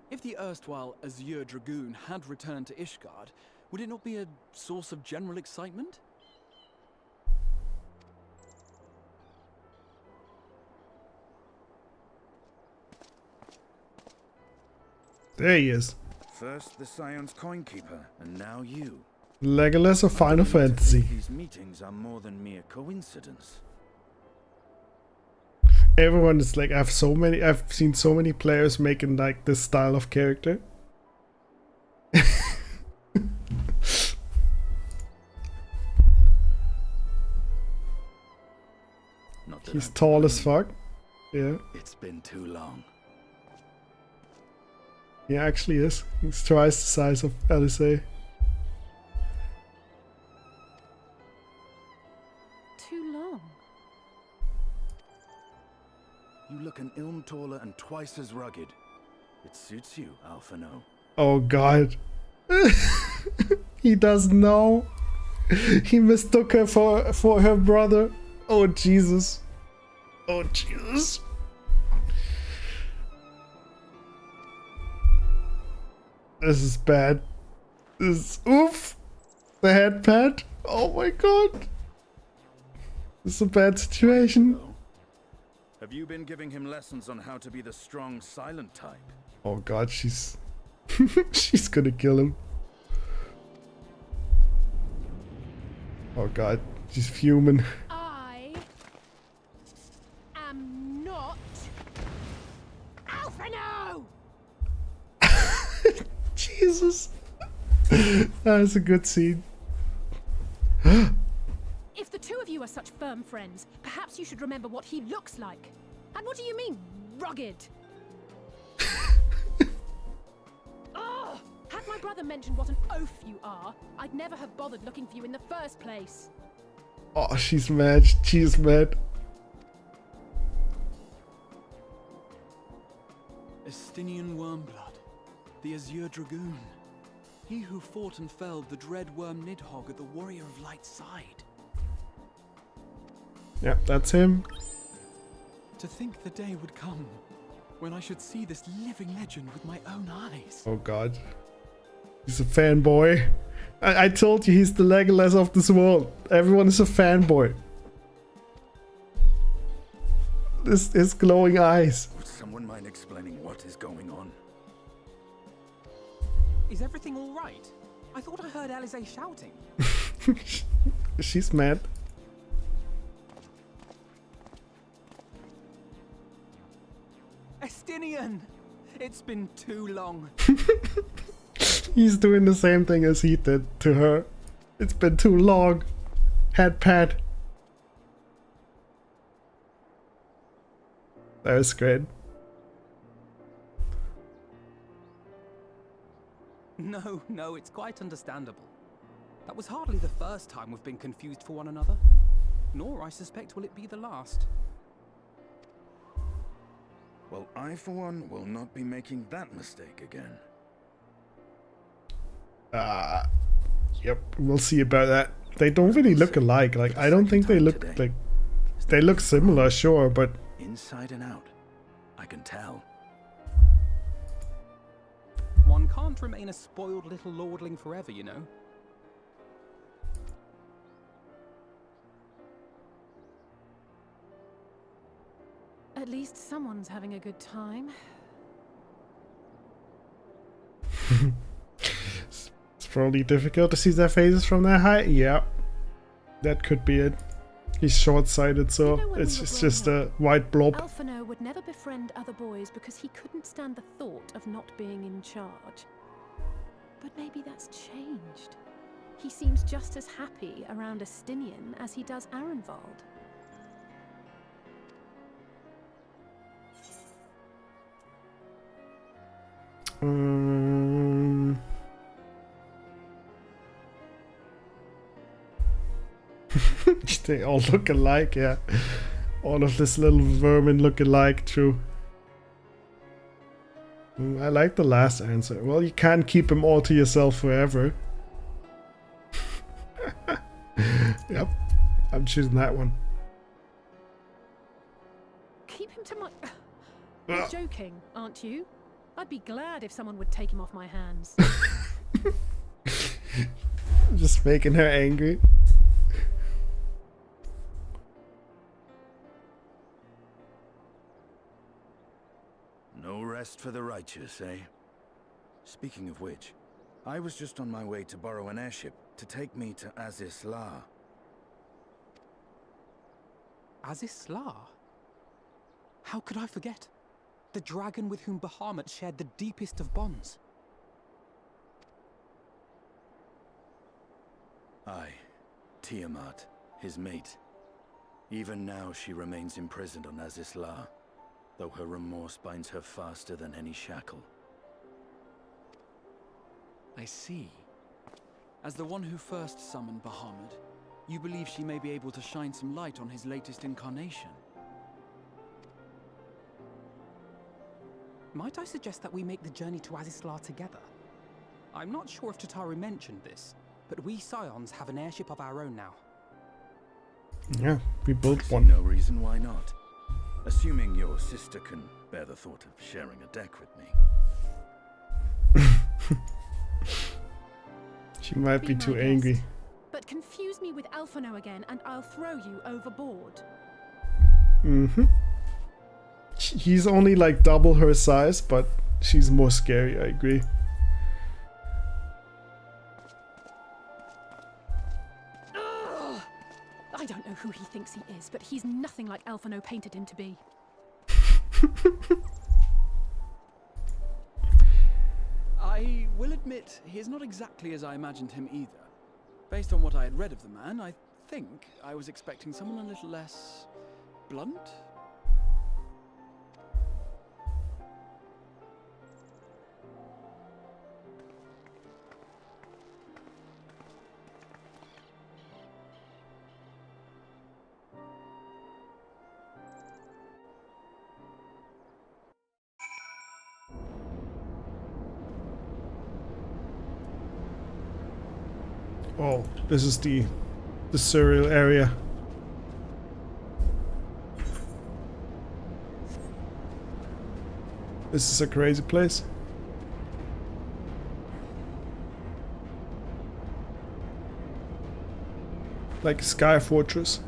If the erstwhile Azure Dragoon had returned to Ishgard, would it not be a source of general excitement?
There he is.
First the Scion's Coinkeeper, and now you.
Legolas of Final Fantasy.
These meetings are more than mere coincidence.
Everyone is like, I've seen so many players making like this style of character. He's tall as fuck. Yeah.
It's been too long.
He actually is. He's twice the size of Alisaie.
Too long.
You look an ilm taller and twice as rugged. It suits you, Alphino.
Oh god. He doesn't know. He mistook her for her brother. Oh Jesus. Oh Jesus. This is bad. This is oof. The head pad. Oh my god. This is a bad situation.
Have you been giving him lessons on how to be the strong, silent type?
Oh god, she's she's gonna kill him. Oh god, she's fuming.
I am not Alphino!
Jesus. That's a good scene.
If the two of you are such firm friends, perhaps you should remember what he looks like. And what do you mean, rugged? Ugh! Had my brother mentioned what an oaf you are, I'd never have bothered looking for you in the first place.
Oh, she's mad. She's mad.
Estinian Wormblood, the Azure Dragoon. He who fought and felled the dread worm Nidhogg at the Warrior of Light's side.
Yep, that's him.
To think the day would come when I should see this living legend with my own eyes.
Oh god. He's a fanboy. I told you he's the Legolas of this world. Everyone is a fanboy. This is glowing eyes.
Would someone mind explaining what is going on?
Is everything all right? I thought I heard Alisaie shouting.
She's mad.
Estinian! It's been too long.
He's doing the same thing as he did to her. It's been too long. Head pat. That was great.
No, it's quite understandable. That was hardly the first time we've been confused for one another. Nor, I suspect, will it be the last.
Well, I, for one, will not be making that mistake again.
Yep, we'll see about that. They don't really look alike. Like, I don't think they look like... They look similar, sure, but...
Inside and out. I can tell.
One can't remain a spoiled little lordling forever, you know.
At least someone's having a good time.
It's probably difficult to see their faces from that height. Yeah, that could be it. He's short-sighted, so
You know, when
it's
we were
just
growing
a white blob.
Alphino would never befriend other boys because he couldn't stand the thought of not being in charge. But maybe that's changed. He seems just as happy around Estinian as he does Arenvald.
They all look alike, yeah. All of this little vermin look alike, true. I like the last answer. Well, you can't keep them all to yourself forever. Yep, I'm choosing that one.
Keep him to my... You're joking, aren't you? I'd be glad if someone would take him off my hands.
Just making her angry.
No rest for the righteous, eh? Speaking of which, I was just on my way to borrow an airship to take me to Aziz La.
Aziz La? How could I forget? The dragon with whom Bahamut shared the deepest of bonds.
Aye, Tiamat, his mate. Even now she remains imprisoned on Aziz La, though her remorse binds her faster than any shackle.
I see. As the one who first summoned Bahamut, you believe she may be able to shine some light on his latest incarnation.
Might I suggest that we make the journey to Aziz La together? I'm not sure if Tataru mentioned this, but we Scions have an airship of our own now.
Yeah, we built
I
one.
see no reason why not. Assuming your sister can bear the thought of sharing a deck with me.
She might be
my
too
guest.
angry.
But confuse me with Alphino again and I'll throw you overboard.
Mm-hmm. He's only like double her size, but she's more scary, I agree.
Ugh! I don't know who he thinks he is, but he's nothing like Alphino painted him to be.
I will admit, he is not exactly as I imagined him either. Based on what I had read of the man, I think I was expecting someone a little less... blunt?
Oh, this is the cereal area. This is a crazy place. Like a sky fortress.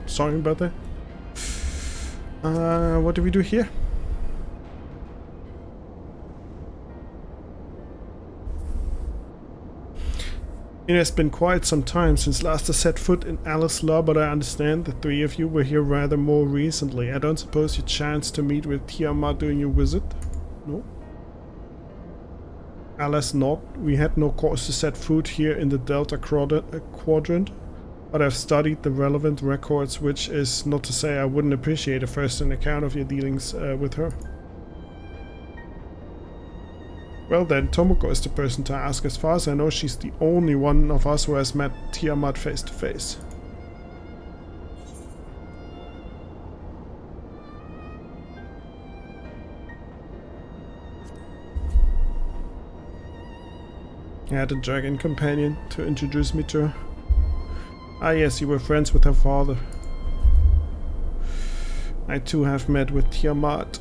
Sorry about that. What do we do here? It has been quite some time since last I set foot in Aziz La, but I understand the three of you were here rather more recently. I don't suppose you chanced to meet with Tiamat during your visit? No? Alas not. We had no cause to set foot here in the Delta Quadrant. But I've studied the relevant records, which is not to say I wouldn't appreciate a first-hand account of your dealings with her. Well then, Tomoko is the person to ask. As far as I know, she's the only one of us who has met Tiamat face to face. I had a dragon companion to introduce me to her. Ah yes, you were friends with her father. I too have met with Tiamat.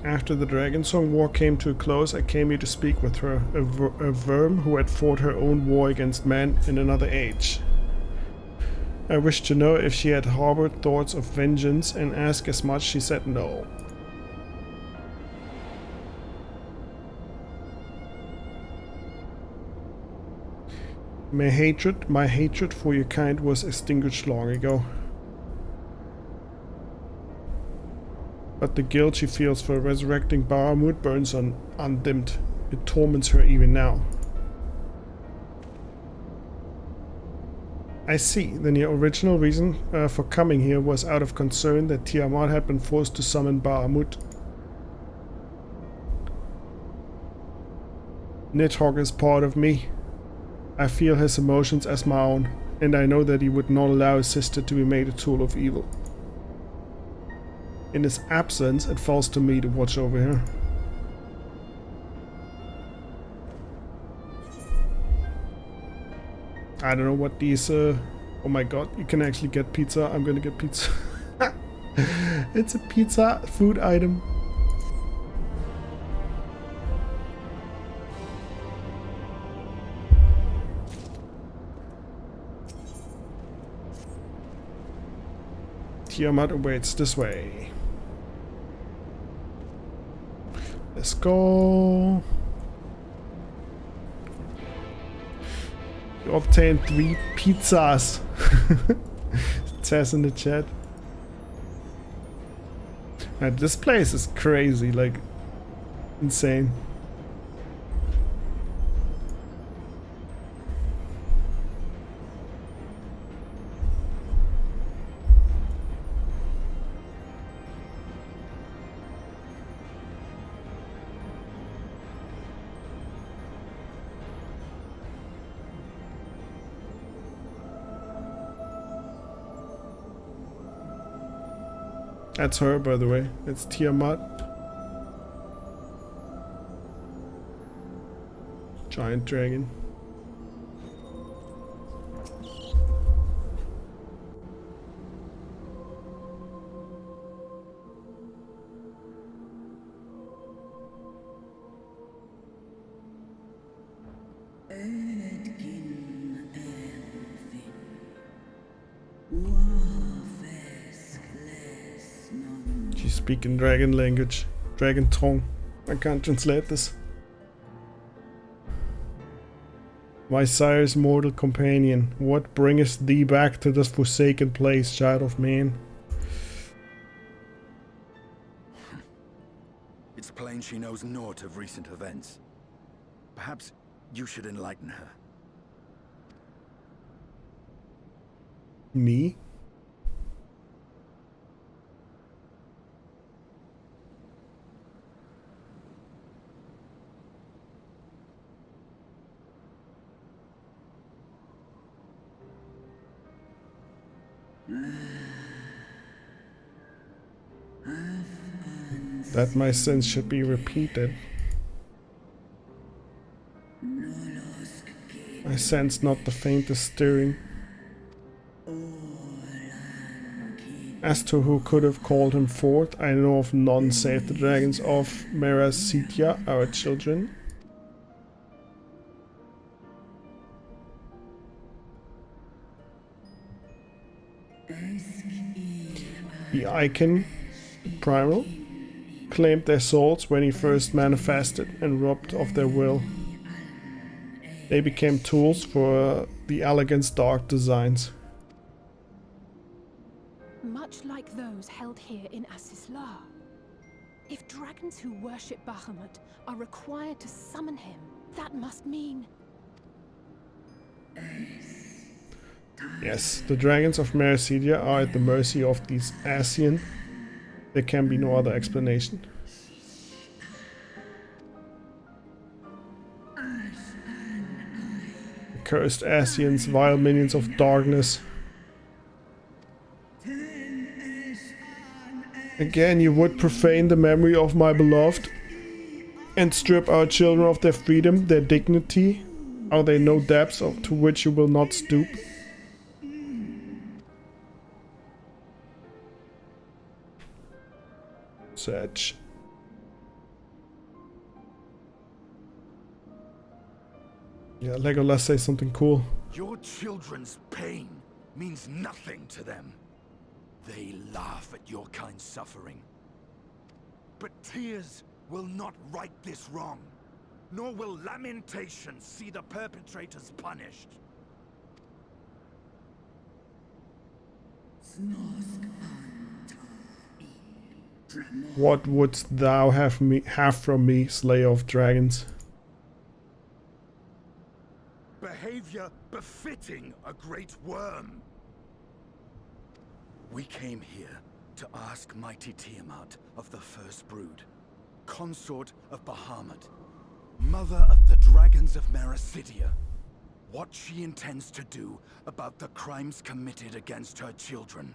After the Dragonsong War came to a close, I came here to speak with her, a worm who had fought her own war against man in another age. I wished to know if she had harbored thoughts of vengeance, and asked as much. She said no. My hatred for your kind was extinguished long ago. But but the guilt she feels for resurrecting Bahamut burns undimmed. It torments her even now. I see. Then your original reason for coming here was out of concern that Tiamat had been forced to summon Bahamut. Nidhogg is part of me. I feel his emotions as my own, and I know that he would not allow his sister to be made a tool of evil. In his absence, it falls to me to watch over her. I don't know what these, oh my god, you can actually get pizza. I'm gonna get pizza. It's a pizza food item. Tiamat awaits this way. Let's go. You obtained 3 pizzas. It says in the chat. And this place is crazy, like insane. That's her, by the way. It's Tiamat. Giant dragon. She's speaking dragon language. Dragon tongue. I can't translate this. My sire's mortal companion, what bringeth thee back to this forsaken place, child of man?
It's plain she knows naught of recent events. Perhaps you should enlighten her.
Me? That my sins should be repeated. I sense not the faintest stirring. As to who could have called him forth, I know of none save the dragons of Merasitia, our children. The Icon, Primal, claimed their souls when he first manifested and robbed of their will. They became tools for the Elegant's dark designs.
Much like those held here in Asisla. If dragons who worship Bahamut are required to summon him, that must mean...
Yes, the dragons of Merasidia are at the mercy of these Asian. There can be no other explanation. The cursed Asians, vile minions of darkness. Again, you would profane the memory of my beloved and strip our children of their freedom, their dignity. Are there no depths to which you will not stoop? Sedge. Yeah, Legolas say something cool.
Your children's pain means nothing to them. They laugh at your kind suffering. But tears will not right this wrong, nor will lamentation see the perpetrators punished.
What wouldst thou have from me, Slayer of Dragons?
Behavior befitting a great worm. We came here to ask mighty Tiamat of the First Brood, consort of Bahamut, mother of the dragons of Mericidia, what she intends to do about the crimes committed against her children.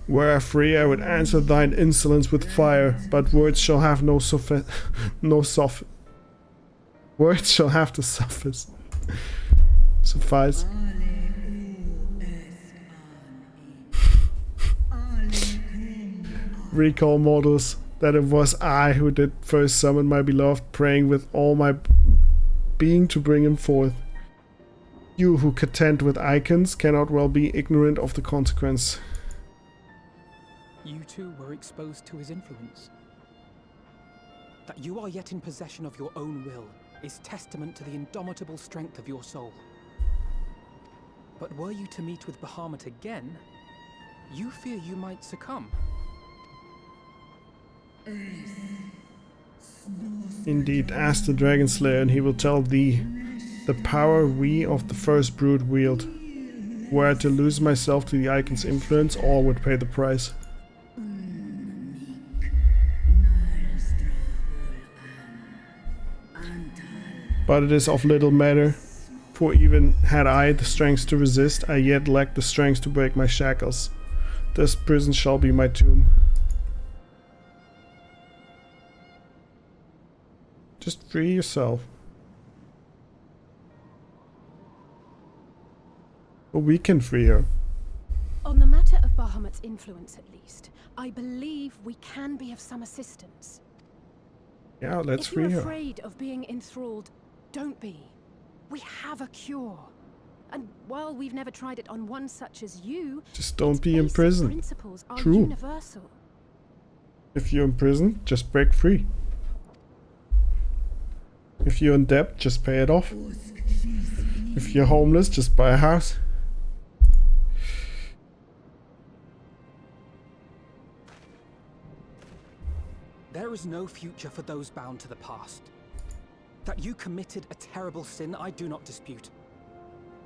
Were I free, I would answer thine insolence with fire, but words shall have words shall have to suffice. Recall, mortals, that it was I who did first summon my beloved, praying with all my being to bring him forth. You who contend with icons cannot well be ignorant of the consequence.
You too were exposed to his influence. That you are yet in possession of your own will is testament to the indomitable strength of your soul. But were you to meet with Bahamut again, you fear you might succumb.
Indeed, ask the Dragon Slayer and he will tell thee the power we of the First Brood wield. Were I to lose myself to the icon's influence, all would pay the price. But it is of little matter, for even had I the strength to resist, I yet lack the strength to break my shackles. This prison shall be my tomb. Just free yourself. But we can free her.
On the matter of Bahamut's influence, at least, I believe we can be of some assistance.
Yeah, let's free her.
If you're afraid of being enthralled, don't be. We have a cure. And while we've never tried it on one such as you,
just don't be in prison.
Principles are
True.
Universal.
If you're in prison, just break free. If you're in debt, just pay it off. If you're homeless, just buy a house.
There is no future for those bound to the past. That you committed a terrible sin, I do not dispute.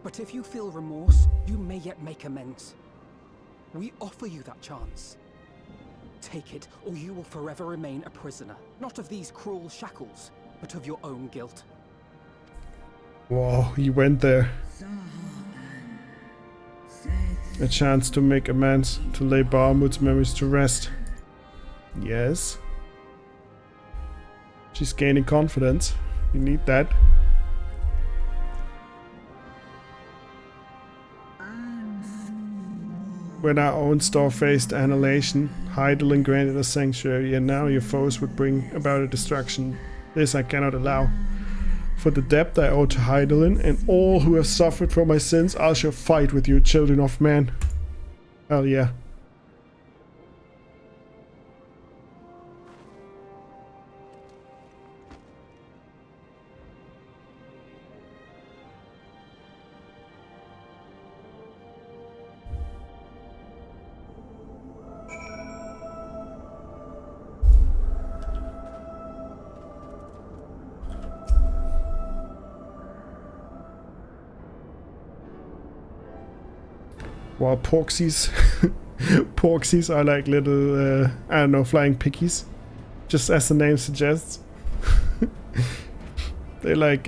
But if you feel remorse, you may yet make amends. We offer you that chance. Take it, or you will forever remain a prisoner. Not of these cruel shackles, but of your own guilt.
Wow, he went there. A chance to make amends, to lay Bahamut's memories to rest. Yes. She's gaining confidence. You need that. When our own star faced annihilation, Hydaelyn granted a sanctuary, and now your foes would bring about a destruction. This I cannot allow. For the debt I owe to Hydaelyn and all who have suffered for my sins, I shall fight with you, children of men. Hell yeah. While porksies, porksies are like little, I don't know, flying piggies, just as the name suggests. They're like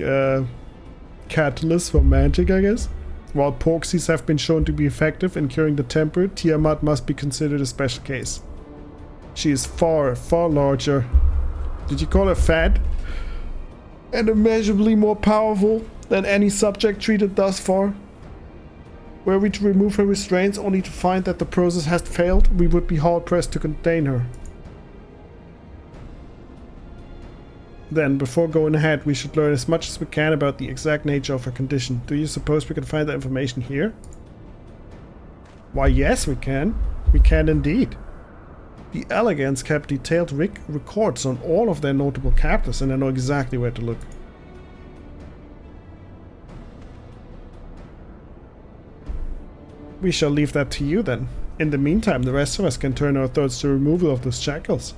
catalysts for magic, I guess. While porksies have been shown to be effective in curing the temper, Tiamat must be considered a special case. She is far, far larger. Did you call her fat? And immeasurably more powerful than any subject treated thus far. Were we to remove her restraints only to find that the process has failed, we would be hard-pressed to contain her. Then, before going ahead, we should learn as much as we can about the exact nature of her condition. Do you suppose we can find that information here? Why, yes, we can. We can indeed. The Elegants kept detailed records on all of their notable captors, and I know exactly where to look. We shall leave that to you then. In the meantime, the rest of us can turn our thoughts to removal of those shackles.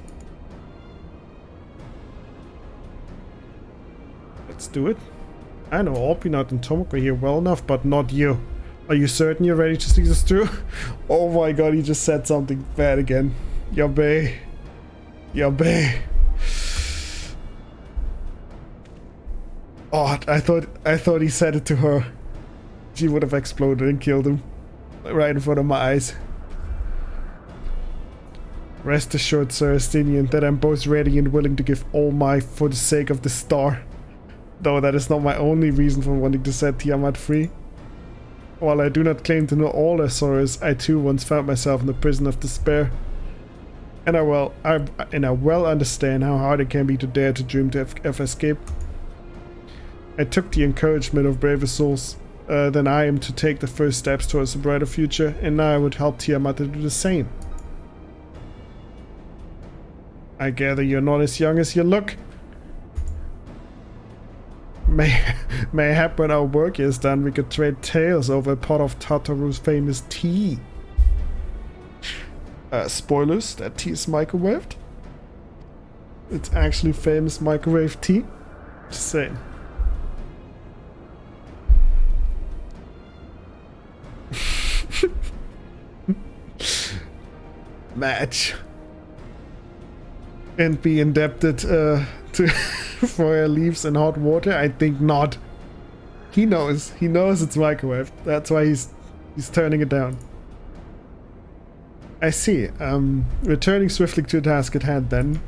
Let's do it. I know Orpinot and Tomoko here well enough, but not you. Are you certain you're ready to see this through? Oh my god, he just said something bad again. Yabe. Yabe. Oh, I thought he said it to her. She would have exploded and killed him. Right in front of my eyes. Rest assured, Sir Estinian, that I'm both ready and willing to give all my for the sake of the star. Though that is not my only reason for wanting to set Tiamat free. While I do not claim to know all her sorrows, I too once found myself in the prison of despair. And I well understand how hard it can be to dare to dream of escape. I took the encouragement of braver souls than I am to take the first steps towards a brighter future, and now I would help Tiamat to do the same. I gather you're not as young as you look. Mayhap when our work is done, we could trade tales over a pot of Tataru's famous tea. Spoilers, that tea is microwaved. It's actually famous microwave tea. Just saying. Match. And be indebted to for leaves in hot water? I think not. He knows. He knows it's microwaved. That's why he's turning it down. I see. Returning swiftly to the task at hand then.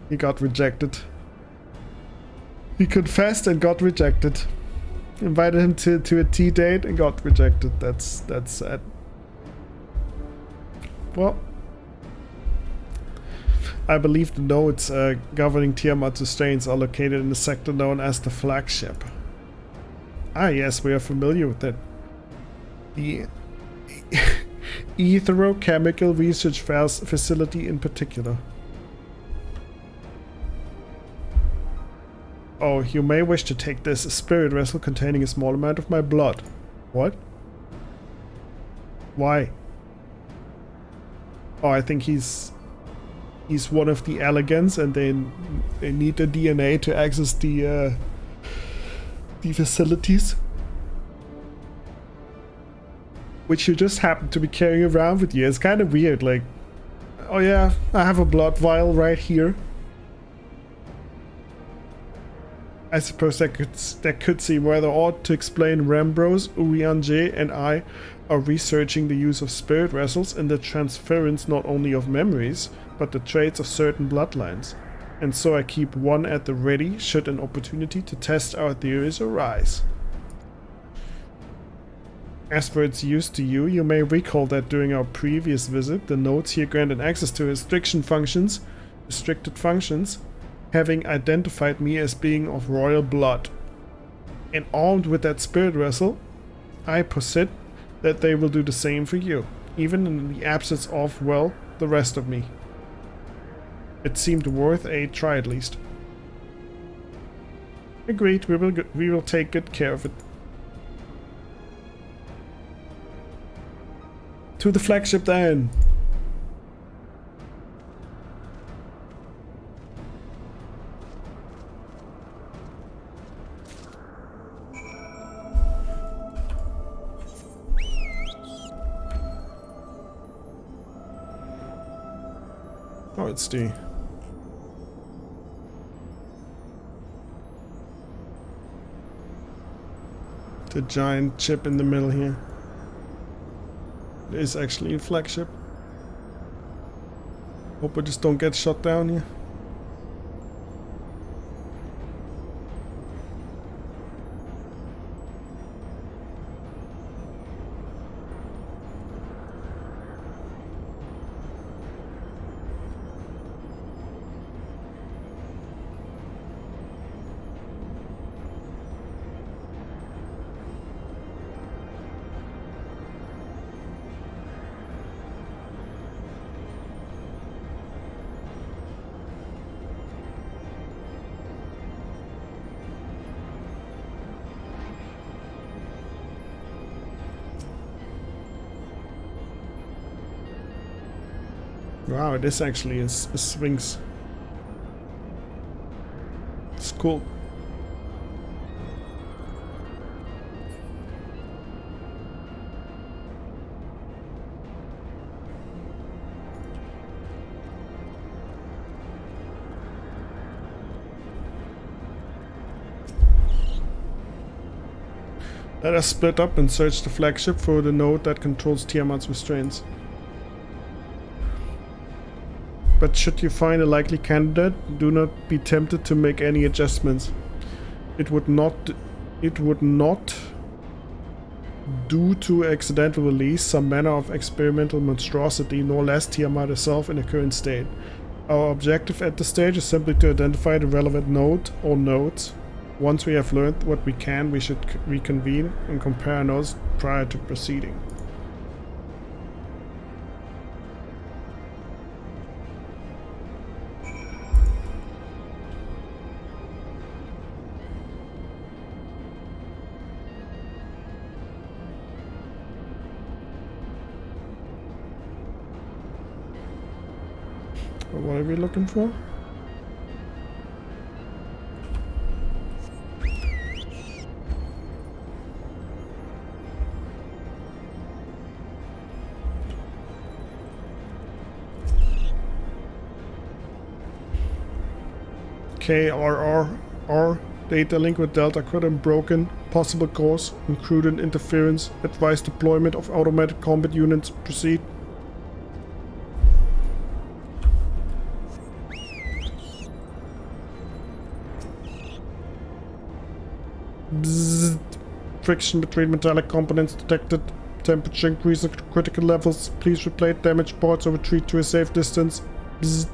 He got rejected. He confessed and got rejected. Invited him to a tea date and got rejected. That's sad. Well, I believe the nodes governing Tiamat's restraints are located in the sector known as the Flagship. Ah yes, we are familiar with it. The Etherochemical Research Facility in particular. Oh, you may wish to take this, a spirit vessel containing a small amount of my blood. What? Why? Oh, I think he's one of the Elegants, and they need the DNA to access the facilities. Which you just happen to be carrying around with you. It's kind of weird, like, oh yeah, I have a blood vial right here. I suppose that could seem rather odd to explain. Rembros, Urianje, and I are researching the use of spirit vessels and the transference not only of memories, but the traits of certain bloodlines. And so I keep one at the ready should an opportunity to test our theories arise. As for its use to you, you may recall that during our previous visit, the nodes here granted access to restricted functions, having identified me as being of royal blood. And armed with that spirit vessel, I posit that they will do the same for you, even in the absence of, well, the rest of me. It seemed worth a try at least. Agreed, we will take good care of it. To the flagship then! Oh, it's the giant chip in the middle here. It is actually a flagship. Hope I just don't get shot down here. Wow, it is actually a Sphinx. It's cool. Let us split up and search the flagship for the node that controls Tiamat's restraints. But should you find a likely candidate, do not be tempted to make any adjustments. It would not do to accidental release some manner of experimental monstrosity, nor less Tiamat herself in her current state. Our objective at this stage is simply to identify the relevant node or nodes. Once we have learned what we can, we should reconvene and compare notes prior to proceeding. What are we looking for? KRR data link with Delta Quadrant broken, possible cause, imprudent interference, advised deployment of automatic combat units, proceed. Bzzzt. Friction between metallic components detected, temperature increase at critical levels, please replace damaged parts or retreat to a safe distance. Bzzzt.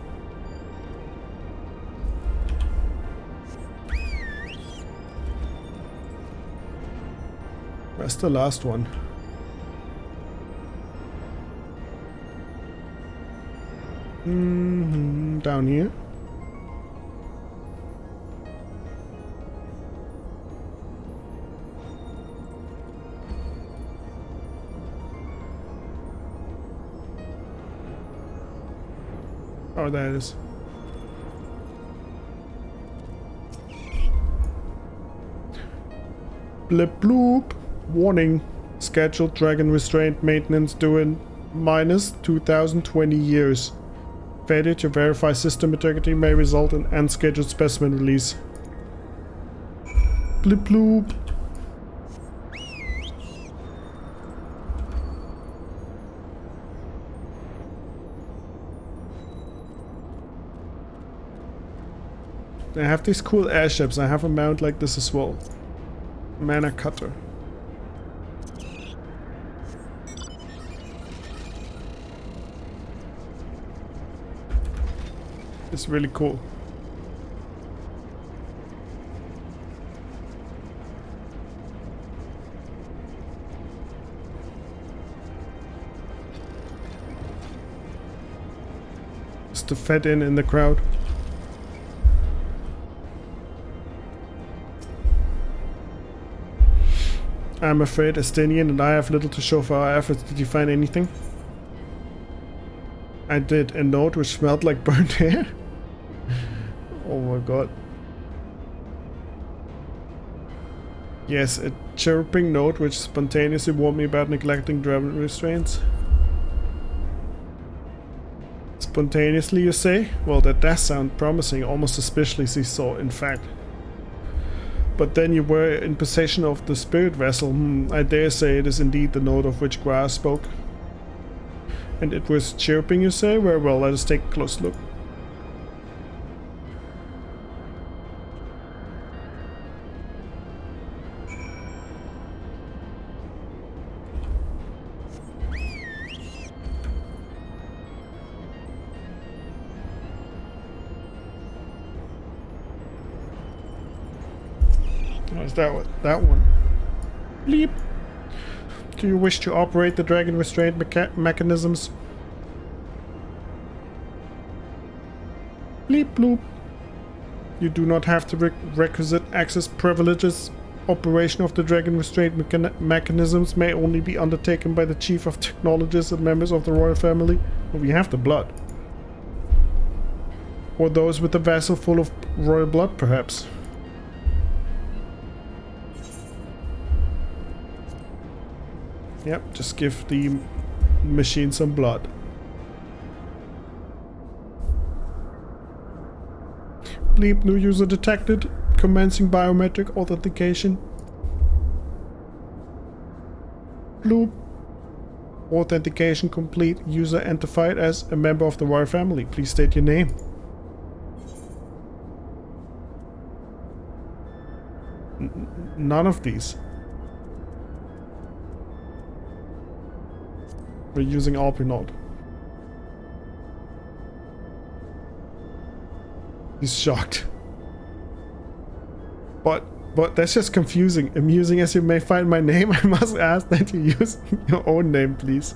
Where's the last one? Down here. Oh, there it is. Blip bloop. Warning. Scheduled dragon restraint maintenance due in minus 2020 years. Failure to verify system integrity may result in unscheduled specimen release. Blip bloop. I have these cool airships. I have a mount like this as well. Mana cutter. It's really cool. Just to fit in the crowd. I'm afraid Estinian and I have little to show for our efforts. Did you find anything? I did. A note which smelled like burnt hair? Oh my god. Yes, a chirping note which spontaneously warned me about neglecting dragon restraints. Spontaneously, you say? Well, that does sound promising, almost suspiciously so, in fact. But then you were in possession of the spirit vessel. I dare say it is indeed the note of which Grass spoke. And it was chirping, you say? Very well, let us take a close look. What's that one? That one. Bleep. Do you wish to operate the dragon restraint mechanisms? Bleep bloop. You do not have the requisite access privileges. Operation of the dragon restraint mechanisms may only be undertaken by the chief of technologists and members of the royal family. Well, we have the blood. Or those with a vessel full of royal blood, perhaps. Yep, just give the machine some blood. Bleep, new user detected. Commencing biometric authentication. Bloop. Authentication complete. User identified as a member of the royal family. Please state your name. None of these. We're using Alpinod. He's shocked. But that's just confusing. Amusing as you may find my name, I must ask that you use your own name, please.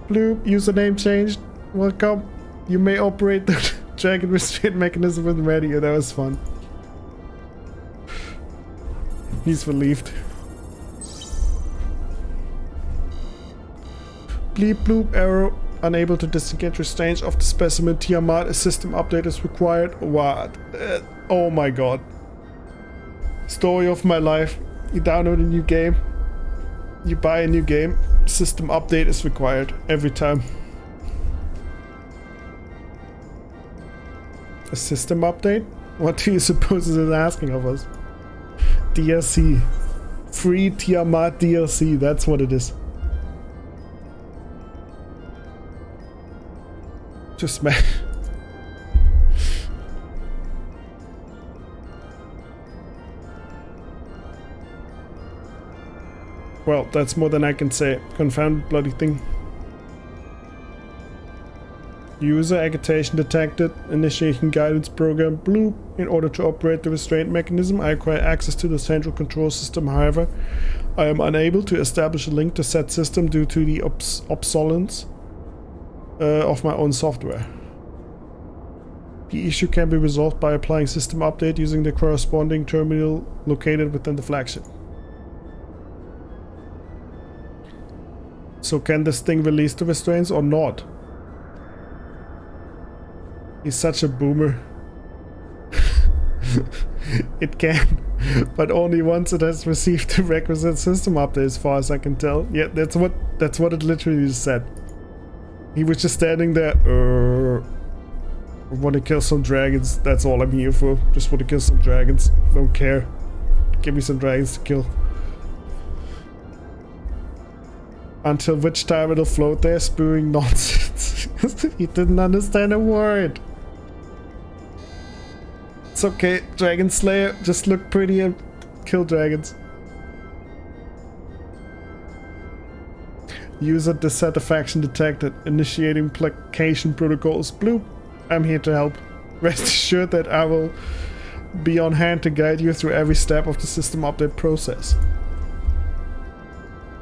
Bloop, username changed. Welcome. You may operate the dragon restraint mechanism when ready. That was fun. He's relieved. Bleep, bloop, arrow. Unable to disengage restraints of the specimen Tiamat. A system update is required. What? Oh my god. Story of my life. You download a new game. You buy a new game. System update is required every time. A system update? What do you suppose it is asking of us? DLC. Free Tiamat DLC. That's what it is. Just man. Well, that's more than I can say. Confounded bloody thing. User agitation detected. Initiation guidance program. Bloop. In order to operate the restraint mechanism, I require access to the central control system. However, I am unable to establish a link to said system due to the obsolescence of my own software. The issue can be resolved by applying system update using the corresponding terminal located within the flagship. So can this thing release the restraints or not? He's such a boomer. It can, but only once it has received the requisite system update, as far as I can tell. Yeah, that's what it literally said. He was just standing there. I want to kill some dragons. That's all I'm here for. Just want to kill some dragons. Don't care. Give me some dragons to kill. Until which time it'll float there spewing nonsense. He didn't understand a word. It's okay, Dragon Slayer. Just look pretty and kill dragons. User dissatisfaction detected. Initiating placation protocols. Bloop. I'm here to help. Rest assured that I will be on hand to guide you through every step of the system update process.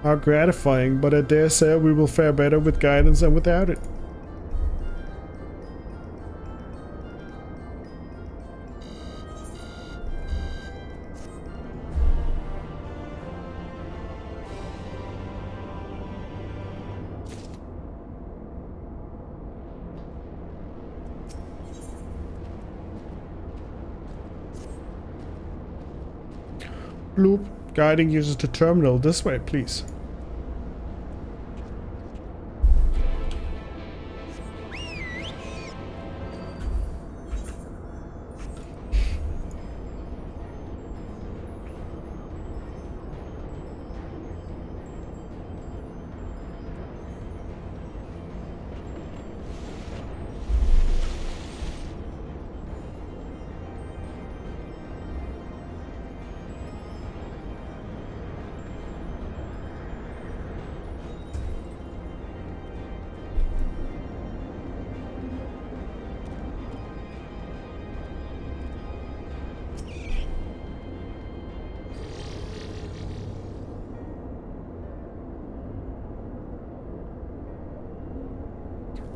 How gratifying, but I dare say we will fare better with guidance than without it. Bloop, guiding users to terminal. This way, please.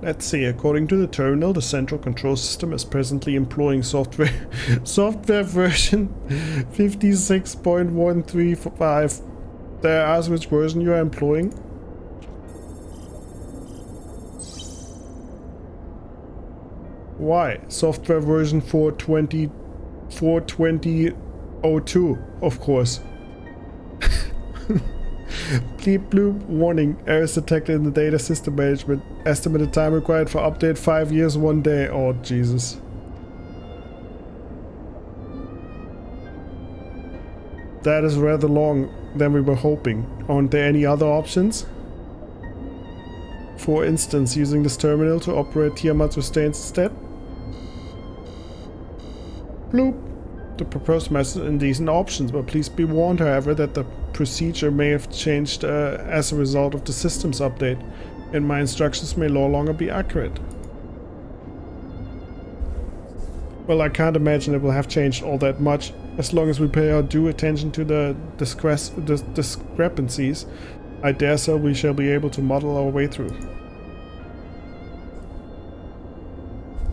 Let's see, according to the terminal, the central control system is presently employing software version 56.135. Dare I ask which version you are employing? Why? Software version 4.20.02, of course. Bleep bloop warning. Errors detected in the data system management. Estimated time required for update 5 years, 1 day. Oh, Jesus. That is rather long than we were hoping. Aren't there any other options? For instance, using this terminal to operate Tiamat's restraints instead? Bloop. The proposed method and decent options, but please be warned, however, that the procedure may have changed as a result of the system's update, and my instructions may no longer be accurate. Well, I can't imagine it will have changed all that much, as long as we pay our due attention to the discrepancies. I dare say we shall be able to muddle our way through.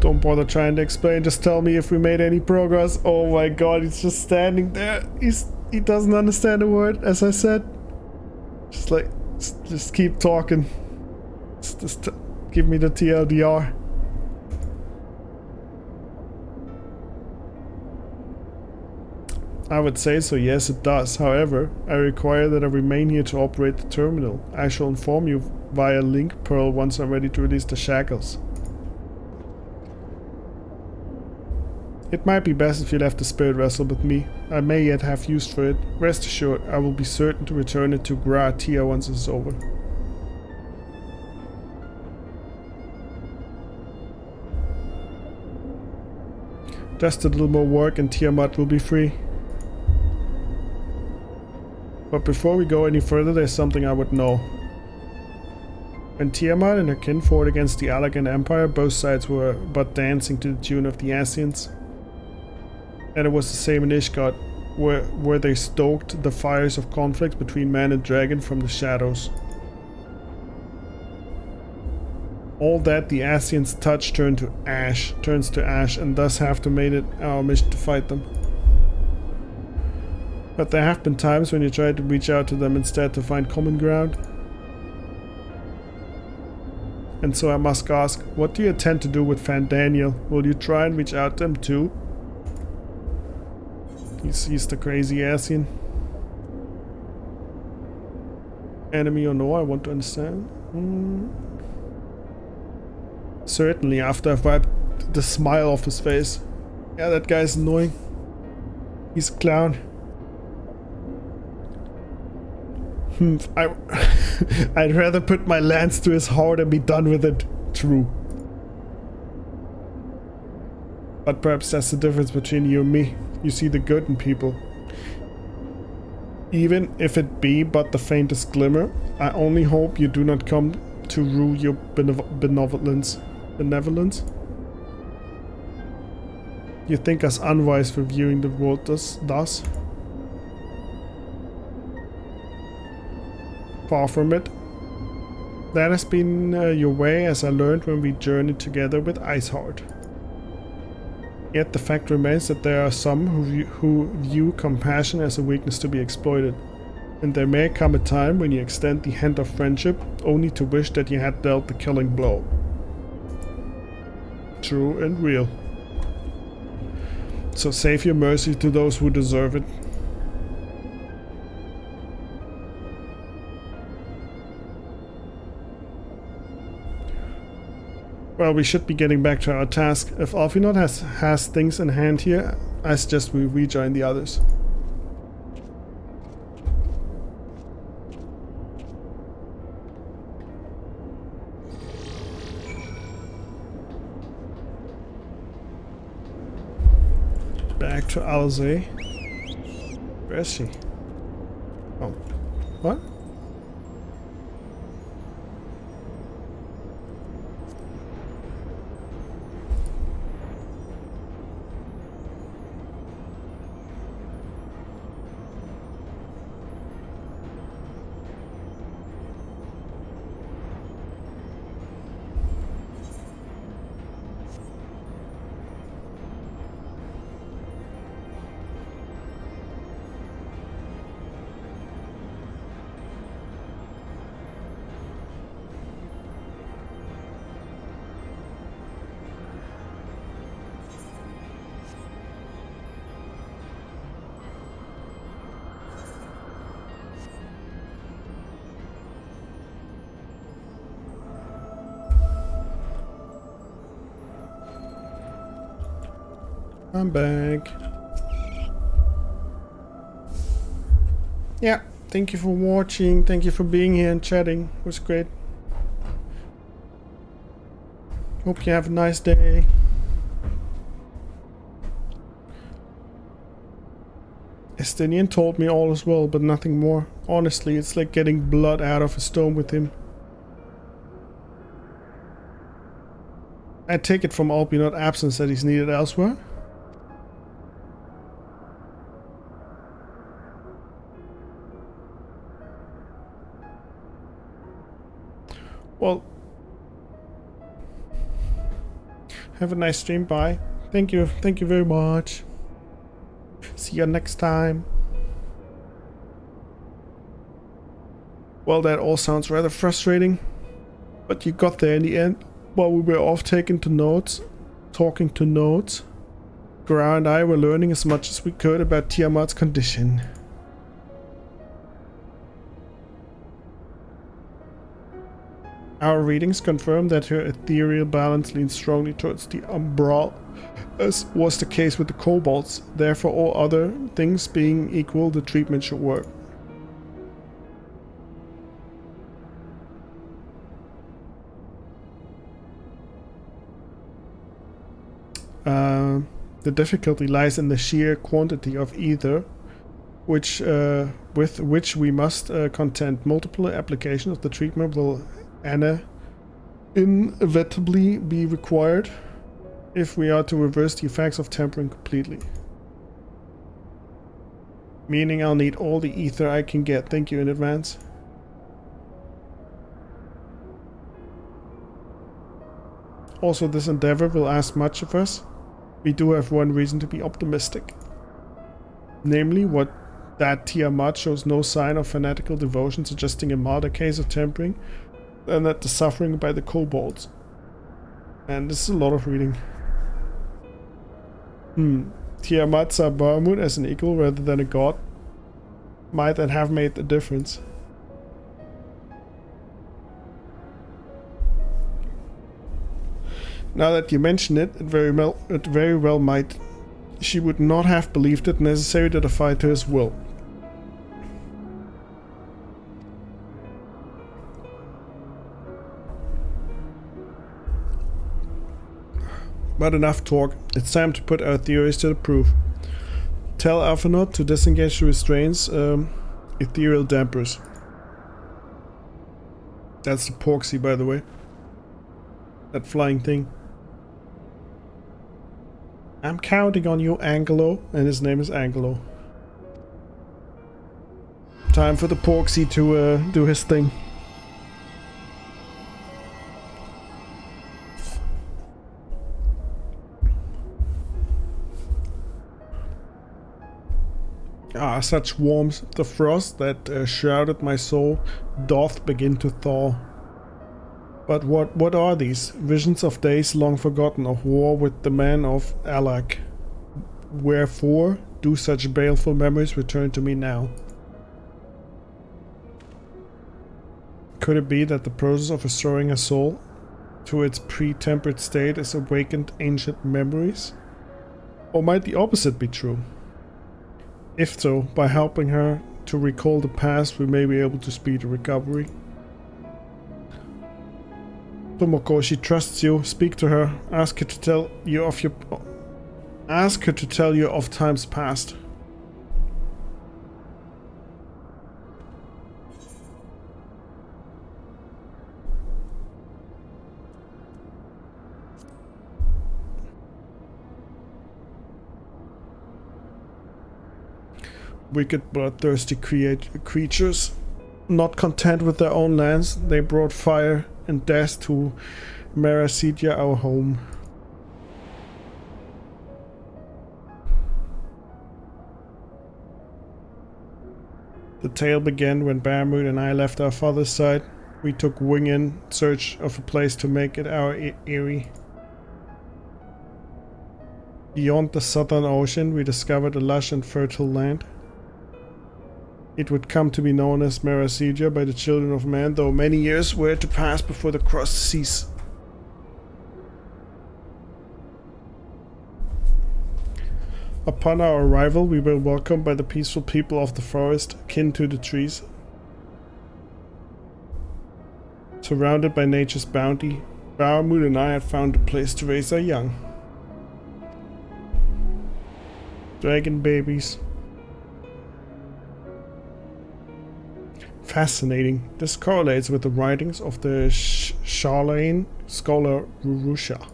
Don't bother trying to explain, just tell me if we made any progress. Oh my god, he's just standing there. He doesn't understand a word, as I said. Just keep talking. Just give me the TLDR. I would say so, yes it does. However, I require that I remain here to operate the terminal. I shall inform you via link Pearl once I'm ready to release the shackles. It might be best if you left the spirit vessel with me. I may yet have use for it. Rest assured, I will be certain to return it to Gra Tia once it's over. Just a little more work and Tiamat will be free. But before we go any further, there's something I would know. When Tiamat and her kin fought against the Allegan Empire, both sides were but dancing to the tune of the Ascians. And it was the same in Ishgard, where they stoked the fires of conflict between man and dragon from the shadows. All that the Ascians touch turns to ash, and thus have to made it our mission to fight them. But there have been times when you tried to reach out to them instead to find common ground. And so I must ask, what do you intend to do with Fandaniel? Will you try and reach out to him too? He's the crazy Ascian. Enemy or no, I want to understand. Certainly, after I've wiped the smile off his face. Yeah, that guy's annoying. He's a clown. I'd rather put my lance to his heart and be done with it. True. But perhaps that's the difference between you and me. You see the good in people. Even if it be but the faintest glimmer, I only hope you do not come to rue your benevolence. You think us unwise for viewing the world thus? Far from it. That has been your way, as I learned when we journeyed together with Iceheart. Yet the fact remains that there are some who view compassion as a weakness to be exploited. And there may come a time when you extend the hand of friendship only to wish that you had dealt the killing blow. True and real. So save your mercy to those who deserve it. Well, we should be getting back to our task. If Alfinod has things in hand here, I suggest we rejoin the others. Back to Alzey. Where is she? Oh. What? I'm back. Yeah, thank you for watching. Thank you for being here and chatting. It was great. Hope you have a nice day. Estinian told me all as well, but nothing more. Honestly, it's like getting blood out of a stone with him. I take it from Albinot absence that he's needed elsewhere. Well, have a nice stream. Bye. Thank you very much. See you next time. Well, that all sounds rather frustrating, but you got there in the end. While we were off talking to notes, Grau and I were learning as much as we could about Tiamat's condition. Our readings confirm that her ethereal balance leans strongly towards the umbral, as was the case with the kobolds. Therefore, all other things being equal, the treatment should work. The difficulty lies in the sheer quantity of ether, with which we must contend. Multiple applications of the treatment will inevitably be required if we are to reverse the effects of tempering completely. Meaning I'll need all the ether I can get. Thank you in advance. Also, this endeavor will ask much of us. We do have one reason to be optimistic. Namely, that Tiamat shows no sign of fanatical devotion, suggesting a milder case of tempering than that the suffering by the kobolds. And this is a lot of reading. Tiamat saw Bahamut as an equal rather than a god. Might that have made a difference? Now that you mention it, it very well might. She would not have believed it necessary to defy to his will. But enough talk. It's time to put our theories to the proof. Tell Alphanot to disengage the restraints, ethereal dampers. That's the Porksy, by the way. That flying thing. I'm counting on you, Angelo. And his name is Angelo. Time for the Porksy to do his thing. Ah, such warmth. The frost that shrouded my soul doth begin to thaw. But what are these? Visions of days long forgotten, of war with the men of Alak. Wherefore do such baleful memories return to me now? Could it be that the process of restoring a soul to its pre-tempered state has awakened ancient memories? Or might the opposite be true? If so, by helping her to recall the past, we may be able to speed the recovery. Tomoko, she trusts you. Speak to her. Ask her to tell you of times past. Wicked, bloodthirsty creatures, not content with their own lands, they brought fire and death to Maracidia, our home. The tale began when Bahamut and I left our father's side. We took wing in search of a place to make it our eyrie. Beyond the southern ocean, we discovered a lush and fertile land. It would come to be known as Maracidia by the children of man, though many years were to pass before the cross cease. Upon our arrival, we were welcomed by the peaceful people of the forest, akin to the trees. Surrounded by nature's bounty, Bahamut and I had found a place to raise our young. Dragon babies. Fascinating. This correlates with the writings of the Charlemagne scholar Rurusha.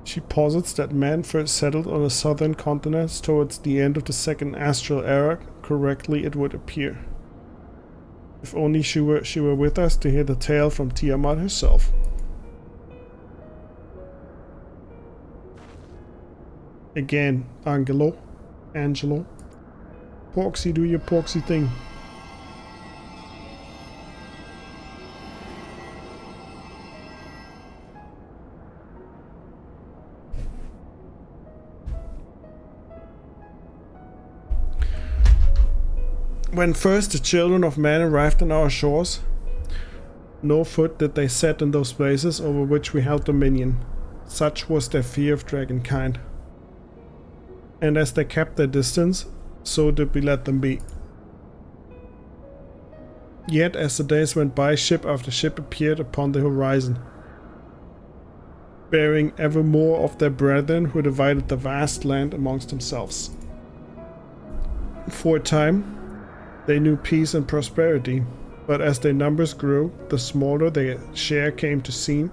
She posits that man first settled on the southern continents towards the end of the second astral era. Correctly, it would appear. If only she were with us to hear the tale from Tiamat herself. Again, Angelo. Porksy, do your porksy thing. When first the children of man arrived on our shores, no foot did they set in those places over which we held dominion. Such was their fear of dragonkind. And as they kept their distance, so did we let them be. Yet as the days went by, ship after ship appeared upon the horizon, bearing ever more of their brethren who divided the vast land amongst themselves. For a time, they knew peace and prosperity, but as their numbers grew, the smaller their share came to seem,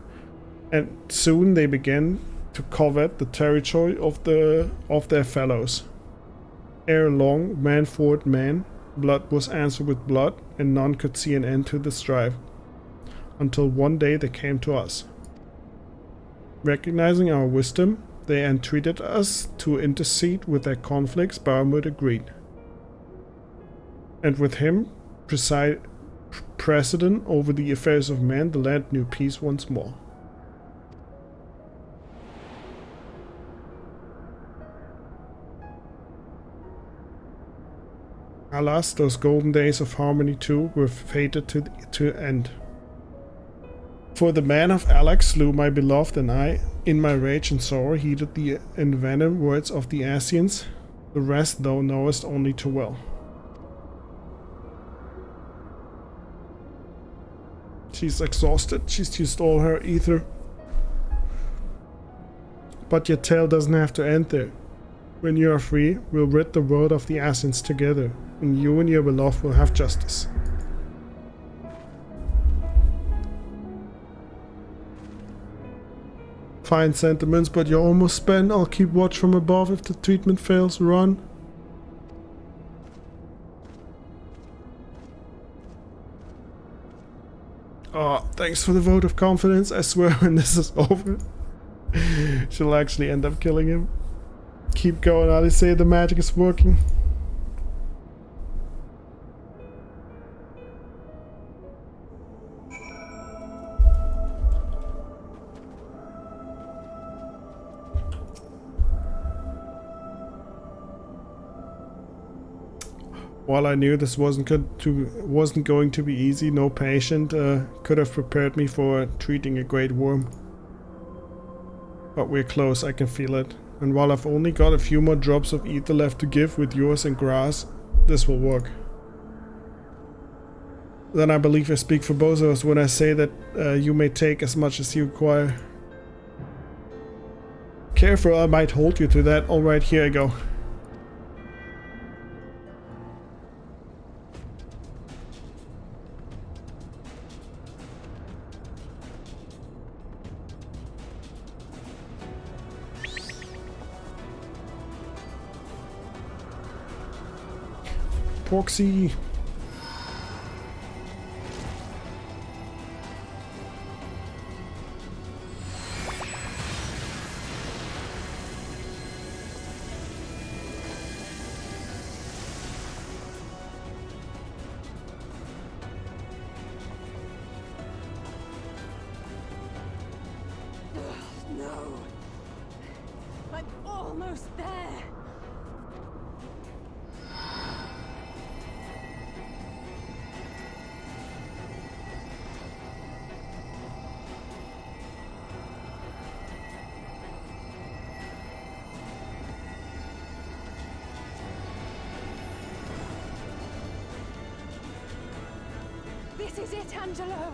and soon they began to covet the territory of their fellows. Ere long, man fought man, blood was answered with blood, and none could see an end to the strife, until one day they came to us. Recognizing our wisdom, they entreated us to intercede with their conflicts. Bahamut agreed. And with him, president over the affairs of man, the land knew peace once more. Alas, those golden days of harmony too were fated to end. For the man of Alex slew my beloved, and I, in my rage and sorrow, heeded the envenomed words of the Asians. The rest thou knowest only too well. She's exhausted. She's used all her ether. But your tale doesn't have to end there. When you are free, we'll rid the world of the Asians together, and you and your beloved will have justice. Fine sentiments, but you're almost spent. I'll keep watch from above. If the treatment fails, run. Oh, thanks for the vote of confidence. I swear when this is over, she'll actually end up killing him. Keep going, Ali. Say the magic is working. While I knew this wasn't going to be easy, no patient could have prepared me for treating a great worm. But we're close, I can feel it. And while I've only got a few more drops of ether left to give with yours and grass, this will work. Then I believe I speak for both of us when I say that you may take as much as you require. Careful, I might hold you to that. Alright, here I go. Proxy.
No. I'm almost there. This is it, Angelo!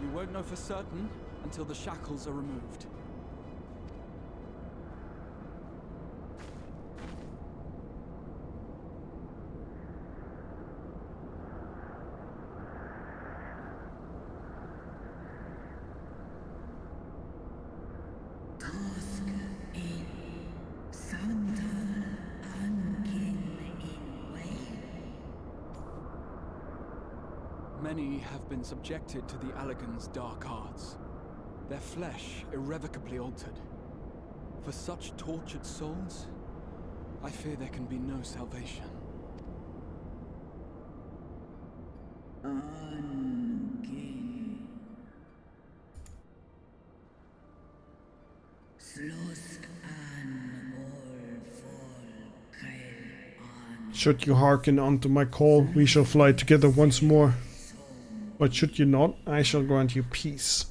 You won't know for certain until the shackles are removed. Many have been subjected to the Allagan's dark arts, their flesh irrevocably altered. For such tortured souls, I fear there can be no salvation.
Should you hearken unto my call, we shall fly together once more. But should you not, I shall grant you peace.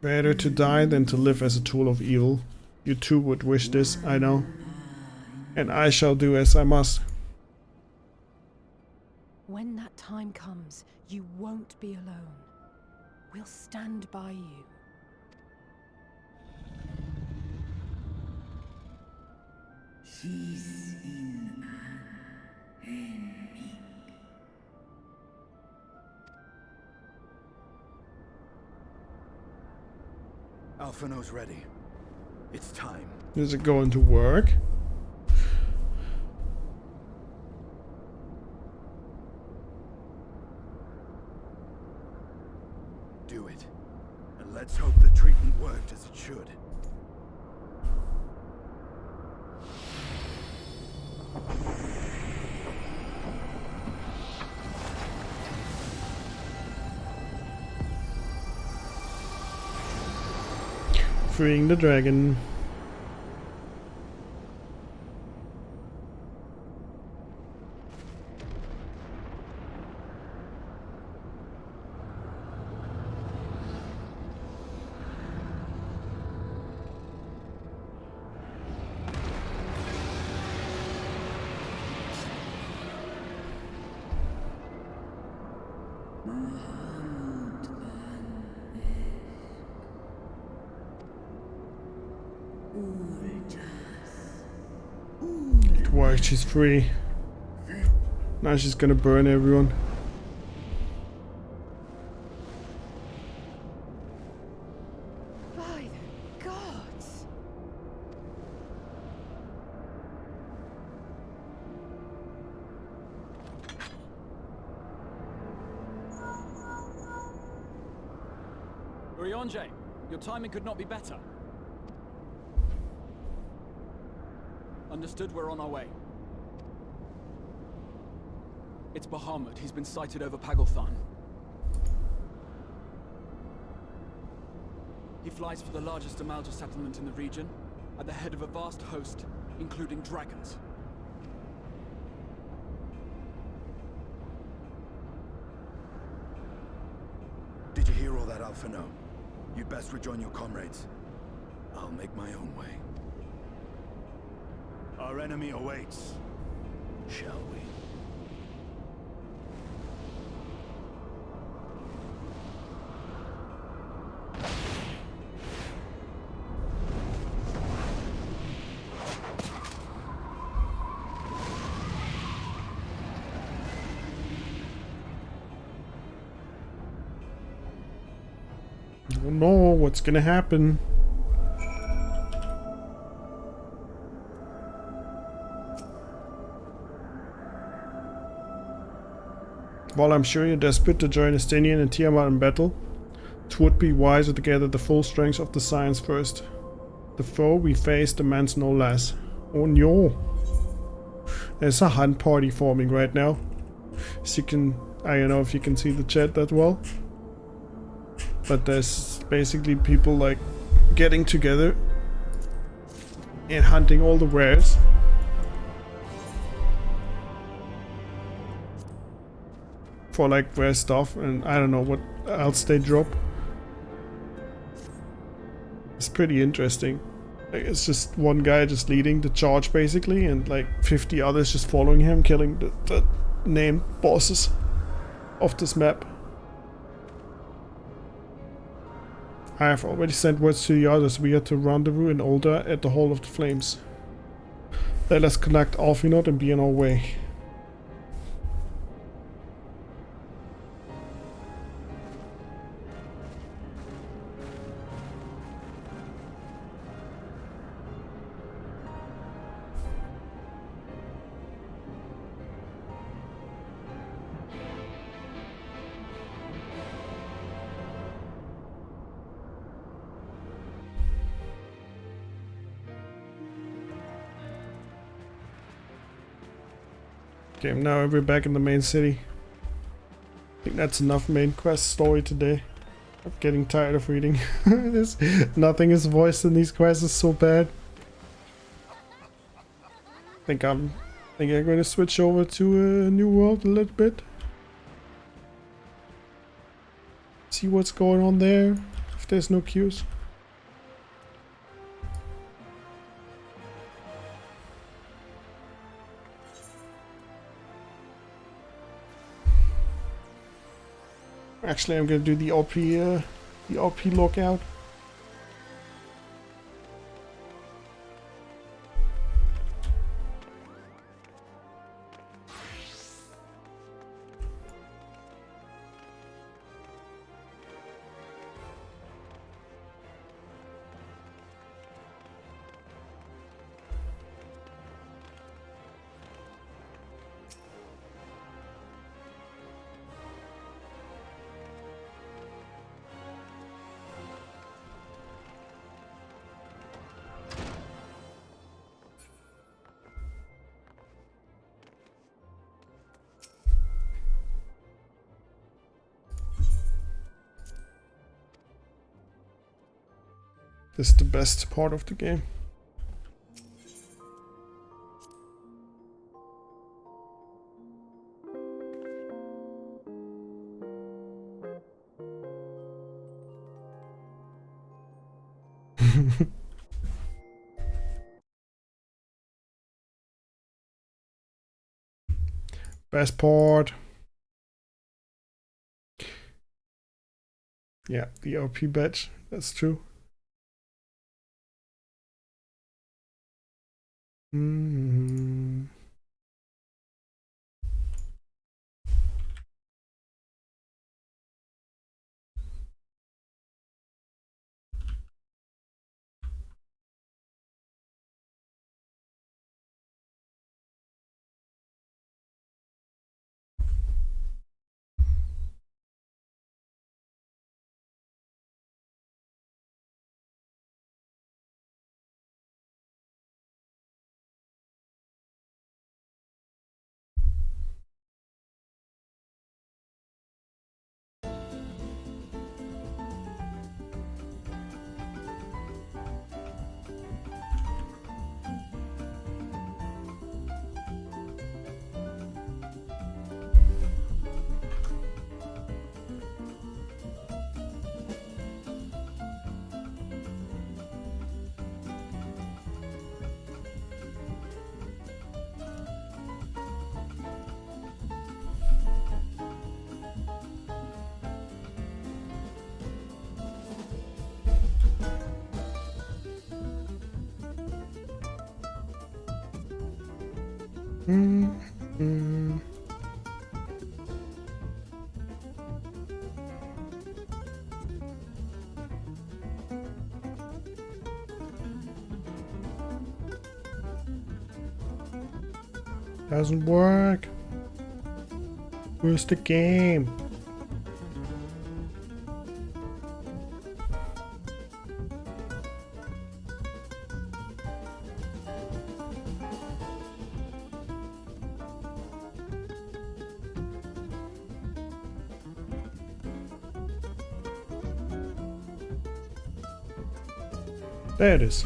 Better to die than to live as a tool of evil. You too would wish this, I know. And I shall do as I must.
When that time comes, you won't be alone. We'll stand by you.
Alphino's ready. It's time.
Is it going to work?
Do it. And let's hope the treatment worked as it should.
Freeing the dragon. Why she's free. Now she's gonna burn everyone.
By the gods!
Urianger, your timing could not be better. Understood, we're on our way. It's Bahamut. He's been sighted over Pagalthan. He flies for the largest Amalja settlement in the region, at the head of a vast host, including dragons.
Did you hear all that, Alphino? You'd best rejoin your comrades. I'll make my own way. Our enemy awaits. Shall we?
Oh no, what's gonna happen? While I'm sure you're desperate to join Estinian and Tiamat in battle, it would be wiser to gather the full strength of the science first. The foe we face demands no less. Oh no. There's a hunt party forming right now. As you can, I don't know if you can see the chat that well. But there's basically people like getting together and hunting all the wares. For like rare stuff, and I don't know what else they drop. It's pretty interesting. Like, it's just one guy just leading the charge basically, and like 50 others just following him, killing the named bosses of this map. I have already sent words to the others. We are to rendezvous in Older at the Hall of the Flames. Let us collect Alfinot and be on our way. Okay, now we're back in the main city. I think that's enough main quest story today. I'm getting tired of reading. Nothing is voiced in these quests, is so bad. I think I'm going to switch over to a new world a little bit. See what's going on there, if there's no queues. Actually, I'm gonna do the OP lockout. This is the best part of the game. Best part. Yeah, the OP badge, that's true. Doesn't work. Where's the game? There it is.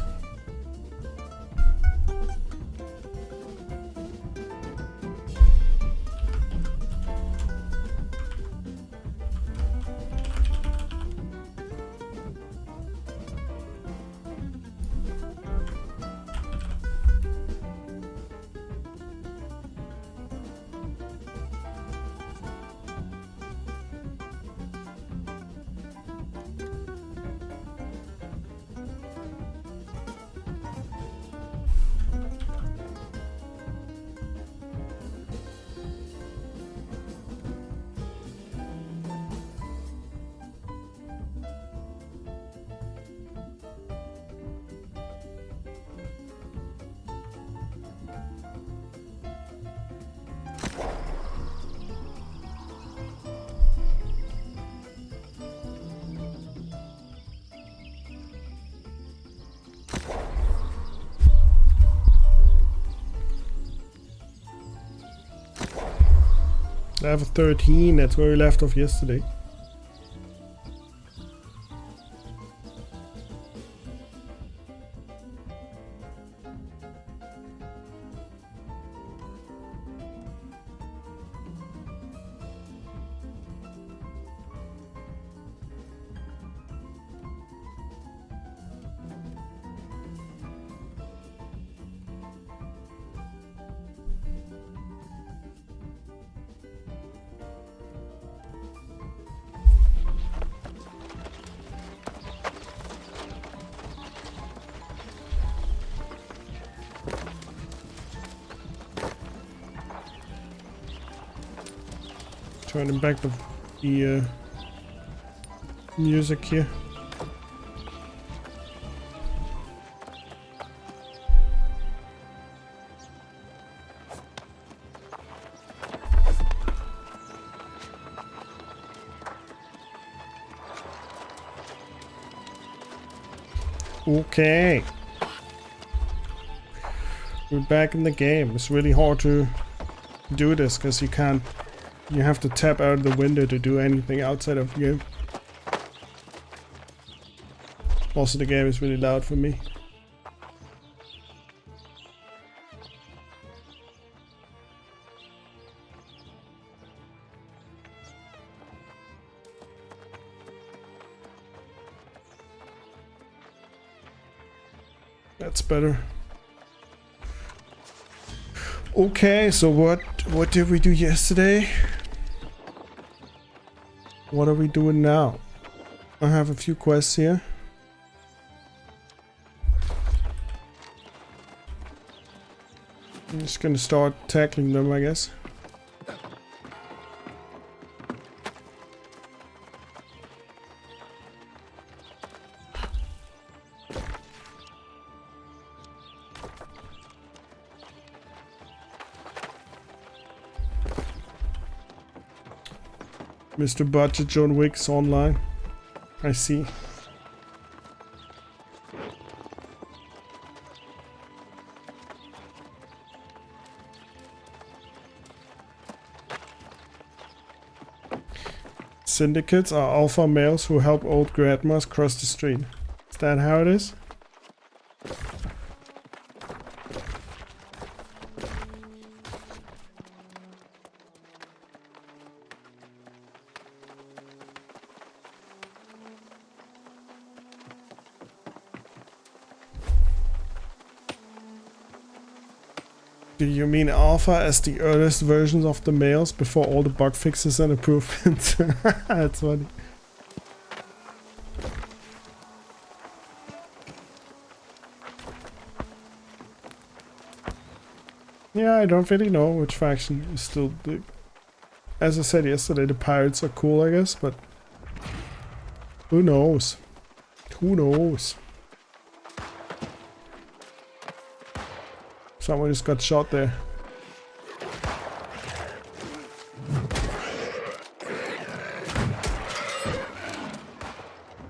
Level 13, that's where we left off yesterday. Turning back the music here. Okay. We're back in the game. It's really hard to do this because you can't. You have to tap out of the window to do anything outside of the game. Also, the game is really loud for me. That's better. Okay, so what did we do yesterday? What are we doing now? I have a few quests here. I'm just gonna start tackling them, I guess. Mr. Budget John Wick's online. I see. Syndicates are alpha males who help old grandmas cross the street. Is that how it is? Do you mean alpha as the earliest versions of the males before all the bug fixes and improvements? That's funny. Yeah, I don't really know which faction is still the... As I said yesterday, the pirates are cool, I guess, but... Who knows? Who knows? Someone just got shot there.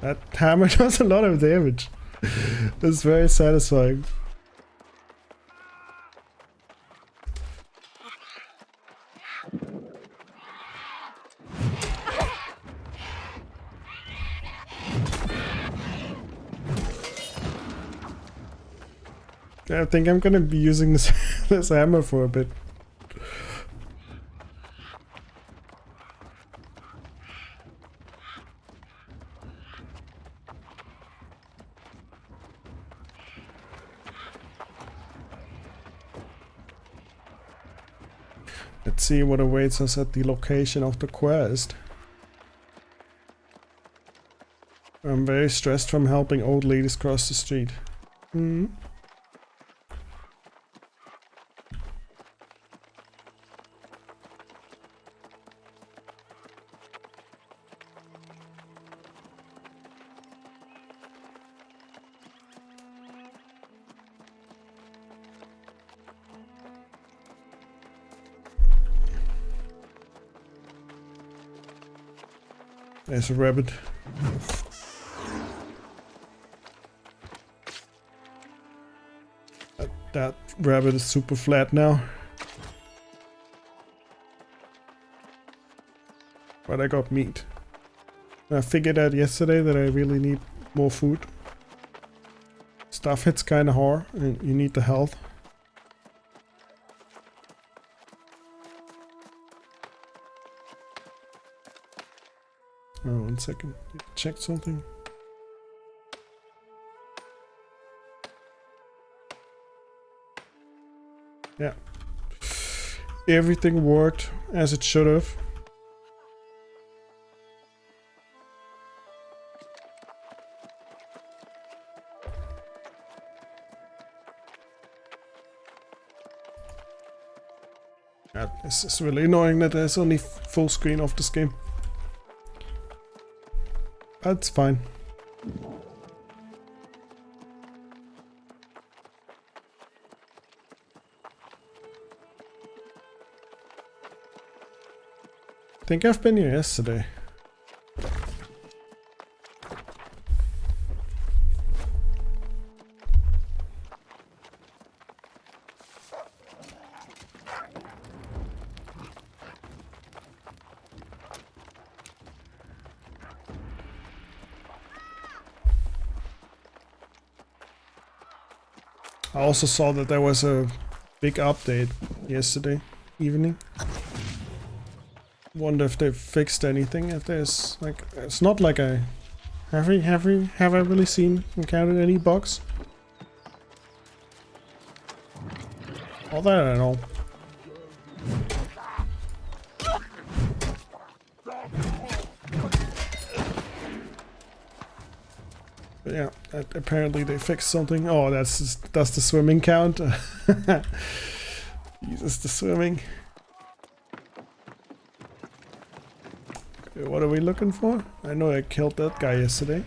That hammer does a lot of damage. It's very satisfying. I think I'm gonna be using this, this hammer for a bit. Let's see what awaits us at the location of the quest. I'm very stressed from helping old ladies cross the street. Hmm. There's a rabbit. That rabbit is super flat now. But I got meat. I figured out yesterday that I really need more food. Stuff hits kinda hard and you need the health. Oh, 1 second. Check something. Yeah. Everything worked as it should have. Yeah, this is really annoying that there's only full screen of this game. That's fine. I think I've been here yesterday. I also saw that there was a big update yesterday evening. Wonder if they've fixed anything. If there's like, it's not like I have I really encountered any bugs? All that I don't know. But yeah, apparently they fixed something. Oh, that's the swimming count. Jesus, the swimming. Okay, what are we looking for? I know I killed that guy yesterday.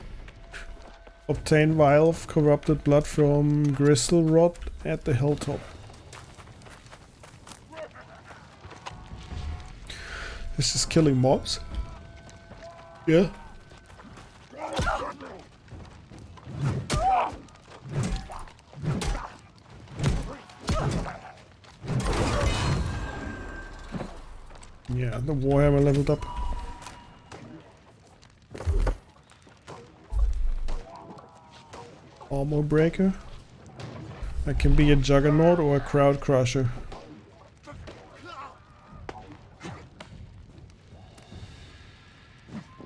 Obtain vial of corrupted blood from Gristle Rod at the hilltop. This is killing mobs. Yeah. Yeah, the Warhammer leveled up. Armor breaker. I can be a juggernaut or a crowd crusher.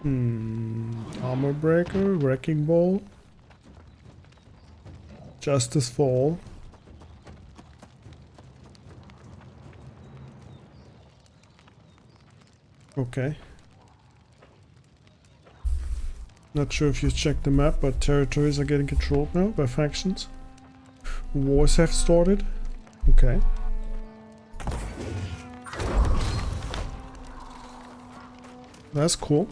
Armor breaker, wrecking ball. Justice fall. Okay. Not sure if you checked the map, but territories are getting controlled now by factions. Wars have started. Okay. That's cool.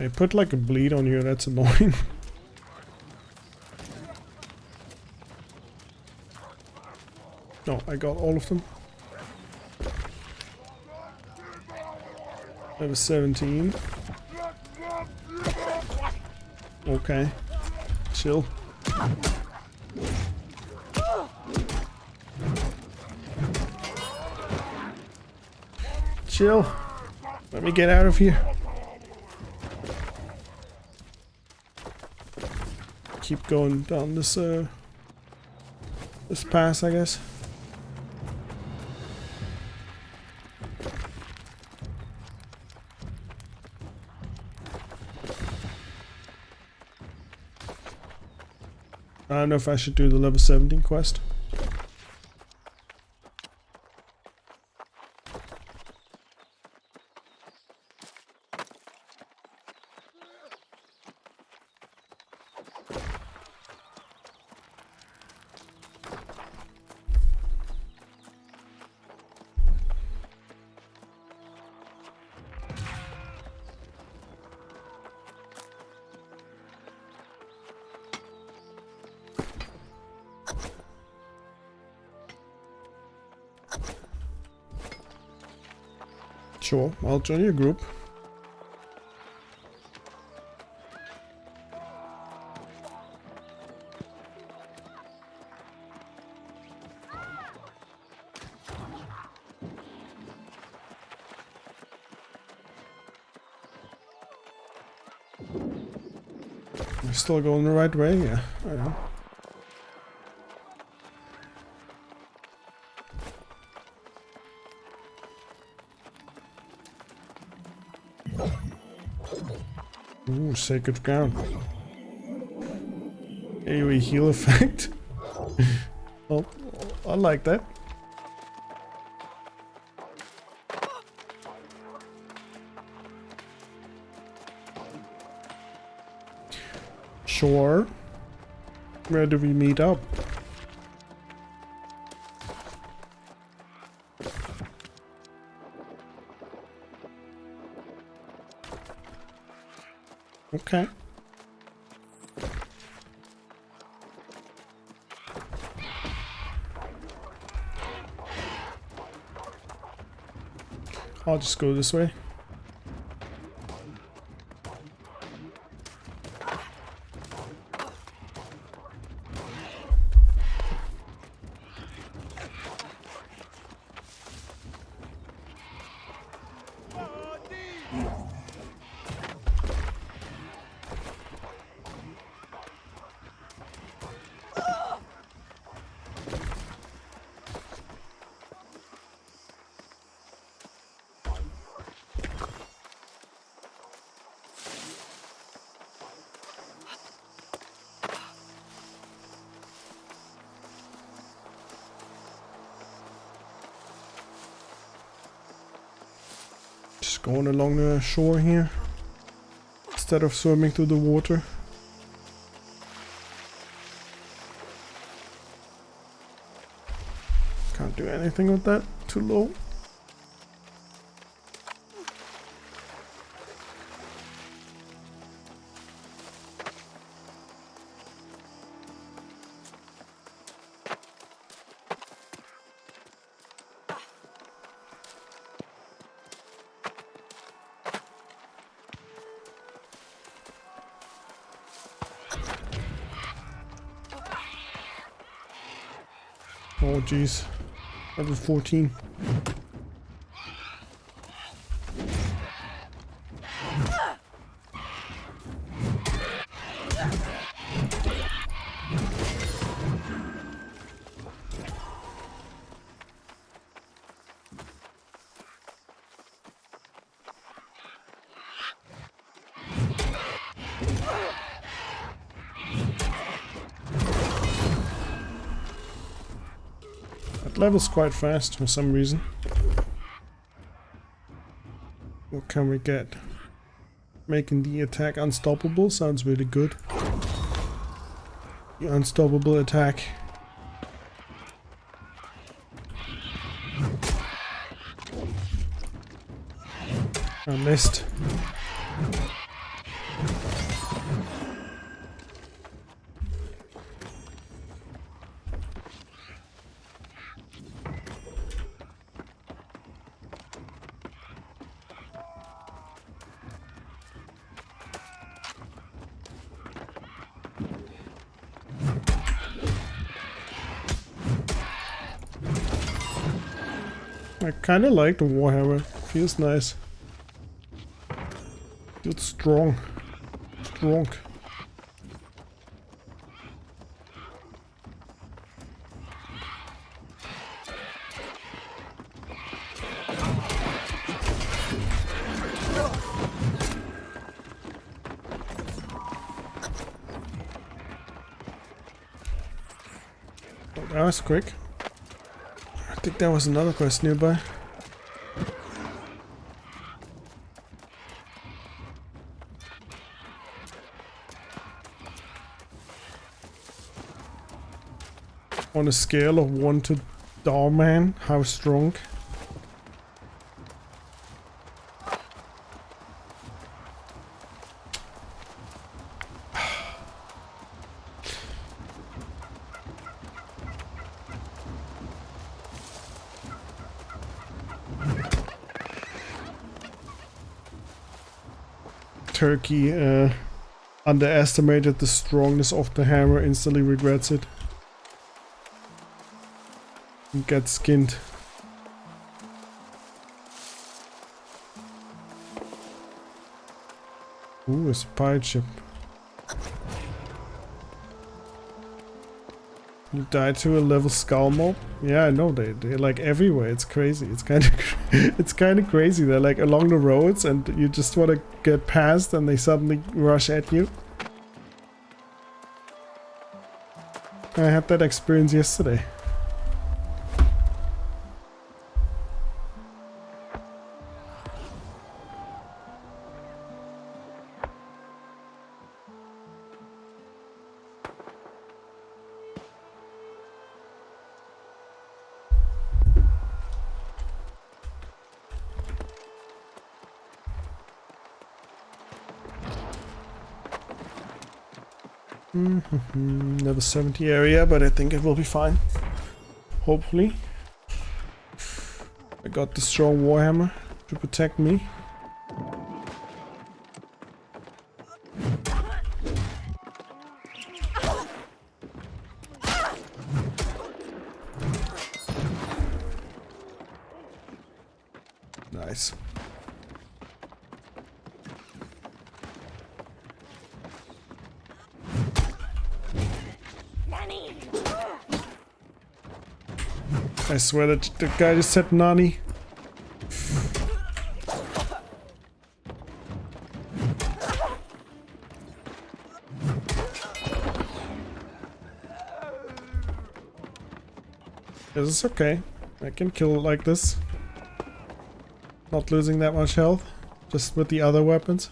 They put like a bleed on you, that's annoying. No, I got all of them. Level 17. Okay. Chill. Chill. Let me get out of here. Keep going down this this pass, I guess. I don't know if I should do the level 17 quest. Sure, I'll join your group. We're still going the right way, yeah, I know. Ooh, sacred ground. AoE heal effect. Oh, I like that. Sure. Where do we meet up? Okay. I'll just go this way. Just going along the shore here instead of swimming through the water. Can't do anything with that, too low. Oh jeez, level 14. Level's quite fast for some reason. What can we get? Making the attack unstoppable sounds really good. The unstoppable attack. I missed. I kinda like the Warhammer. Feels nice. Feels strong. Strong. Oh, that was quick. I think there was another quest nearby. On a scale of 1 to Doorman, how strong? Turkey underestimated the strongness of the hammer, instantly regrets it. And gets skinned. Ooh, it's a pirate ship. You die to a level skull mob? Yeah, I know, they're like everywhere. It's crazy. It's kind of it's kind of crazy. They're like along the roads and you just want to get past and they suddenly rush at you. I had that experience yesterday. Level 70 area, but I think it will be fine. Hopefully. I got the strong Warhammer to protect me. Nice. I swear that the guy just said Nani. This is okay. I can kill it like this. Not losing that much health. Just with the other weapons.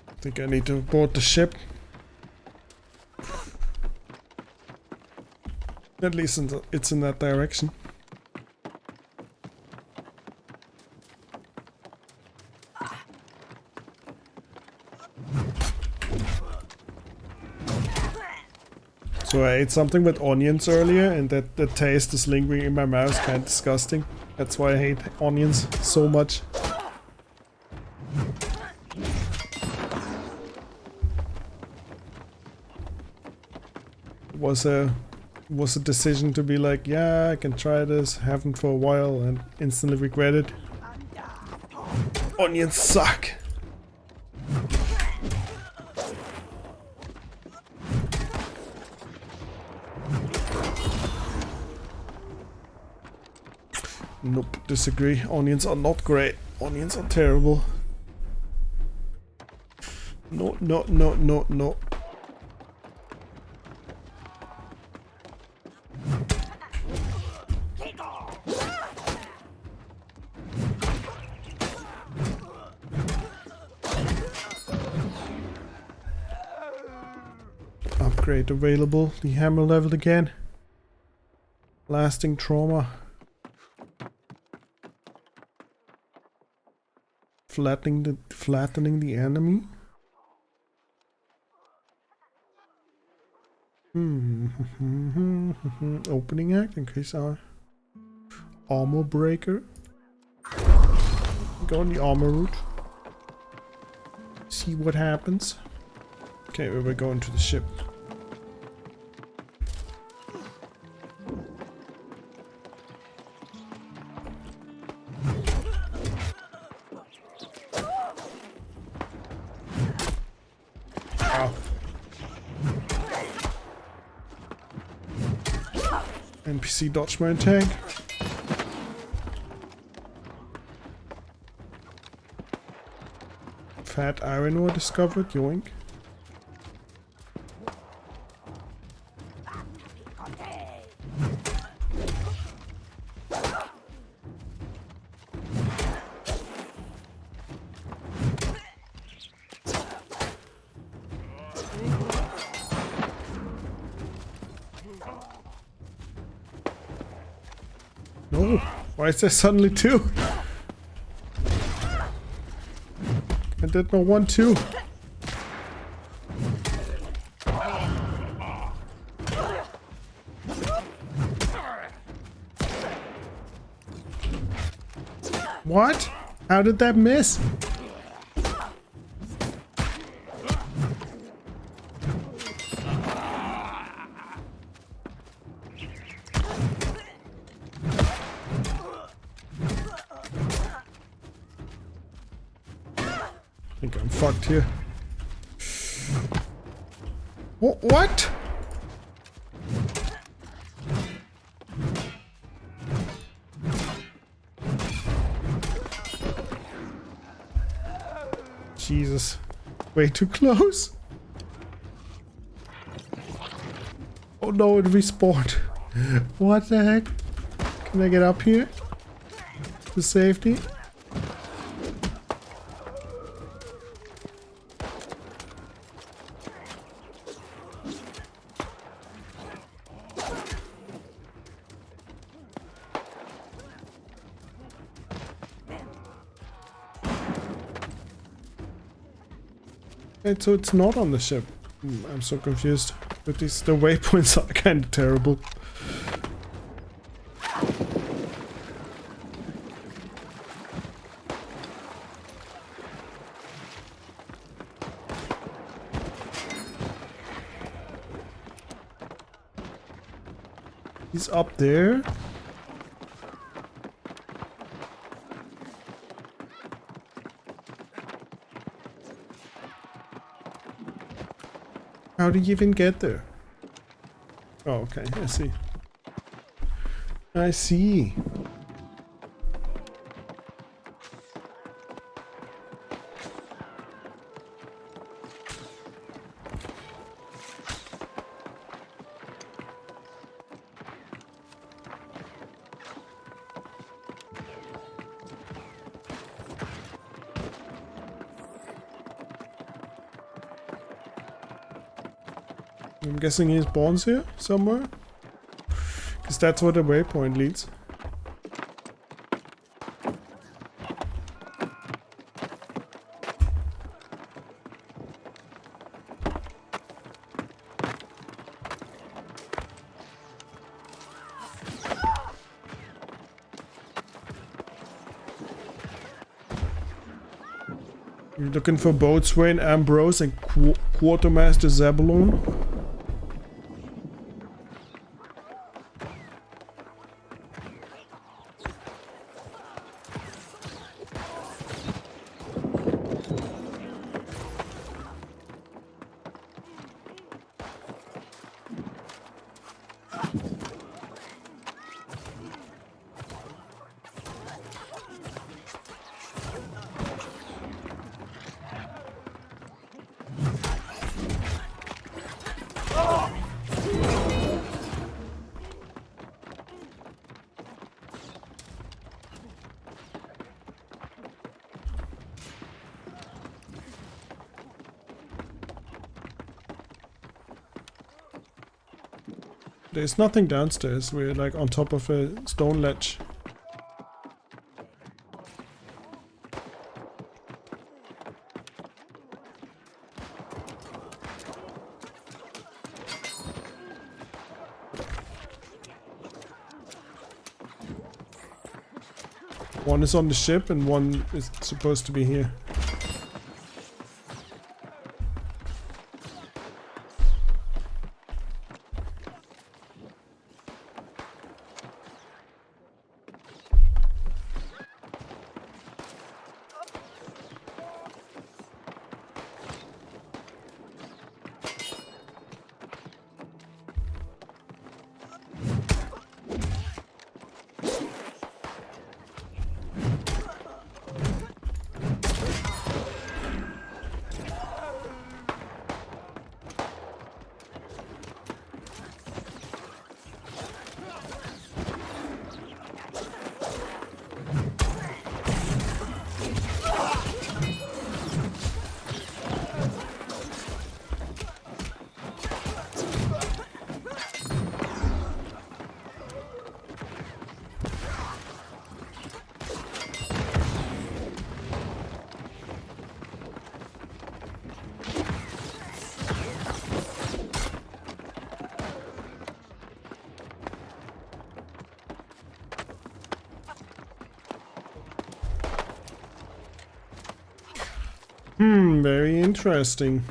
I think I need to board the ship. At least it's in that direction. So I ate something with onions earlier and that the taste is lingering in my mouth. It's kind of disgusting. That's why I hate onions so much. Was a decision to be like, yeah, I can try this, haven't for a while, and instantly regret it. Onions suck. Nope, disagree. Onions are not great. Onions are terrible. No, no, no, no, no. Upgrade available. The hammer leveled again. Lasting trauma. Flattening the enemy. Opening act, increase our armor breaker. Go on the armor route. See what happens. Okay, we're going to the ship. Ow. NPC dodge my attack. Fat iron ore discovered, yoink. No, why is there suddenly two? I did not want to. What? How did that miss? I think I'm fucked here. What? Jesus. Way too close. Oh no, it respawned. What the heck? Can I get up here? To safety? So it's not on the ship. I'm so confused. But the waypoints are kind of terrible. He's up there. How did you even get there? Oh, okay, I see. I see. I'm guessing he spawns here somewhere, because that's where the waypoint leads. You're looking for Boatswain Ambrose and Quartermaster Zebulon. There's nothing downstairs. We're like on top of a stone ledge. One is on the ship and one is supposed to be here. Very interesting.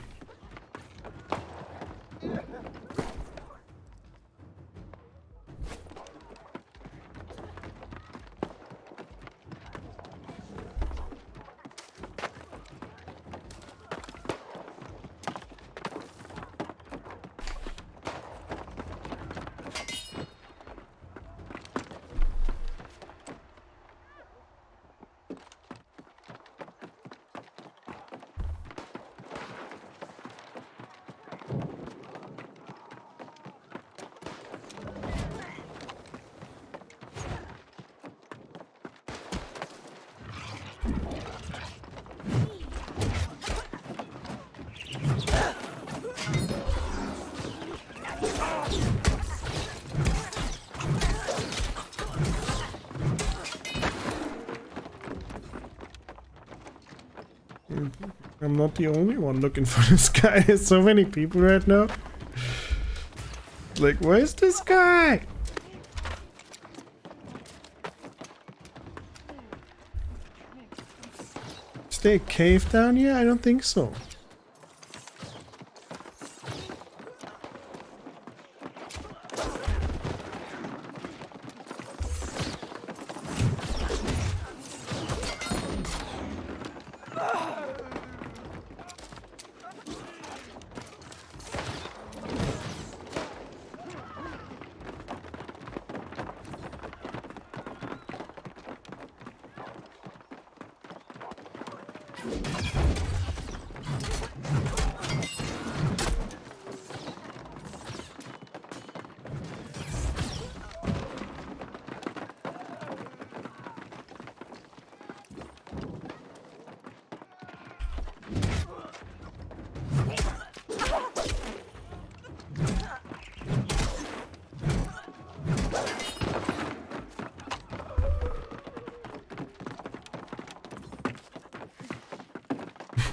I'm not the only one looking for this guy. There's so many people right now. Like, where's this guy? Is there a cave down here? I don't think so.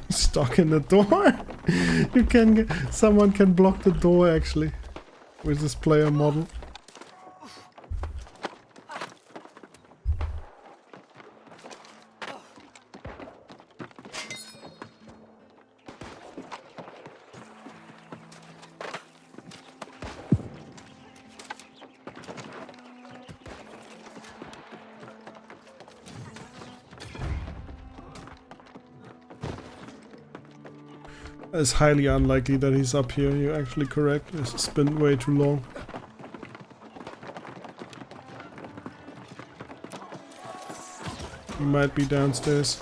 Stuck in the door. You can get, someone can block the door actually with this player model. It's highly unlikely that he's up here. You're actually correct. It's been way too long. He might be downstairs.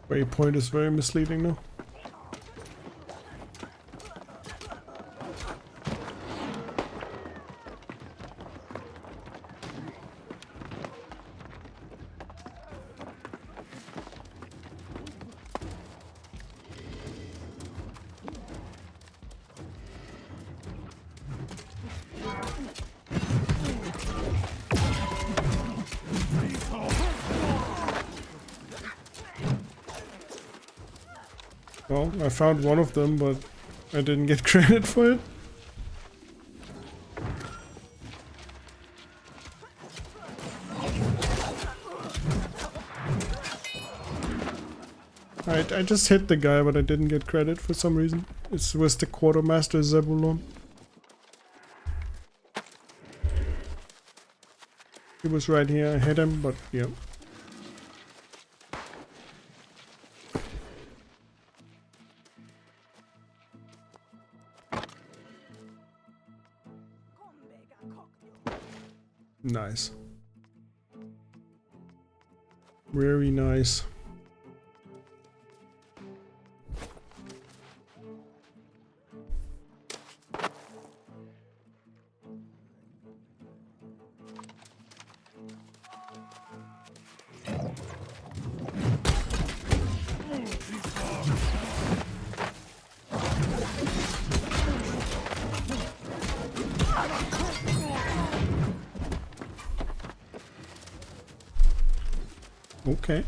Waypoint is very misleading now. Well, I found one of them, but I didn't get credit for it. I just hit the guy, but I didn't get credit for some reason. It was the quartermaster Zebulon. He was right here. I hit him, but yeah. Nice. Very nice. Okay,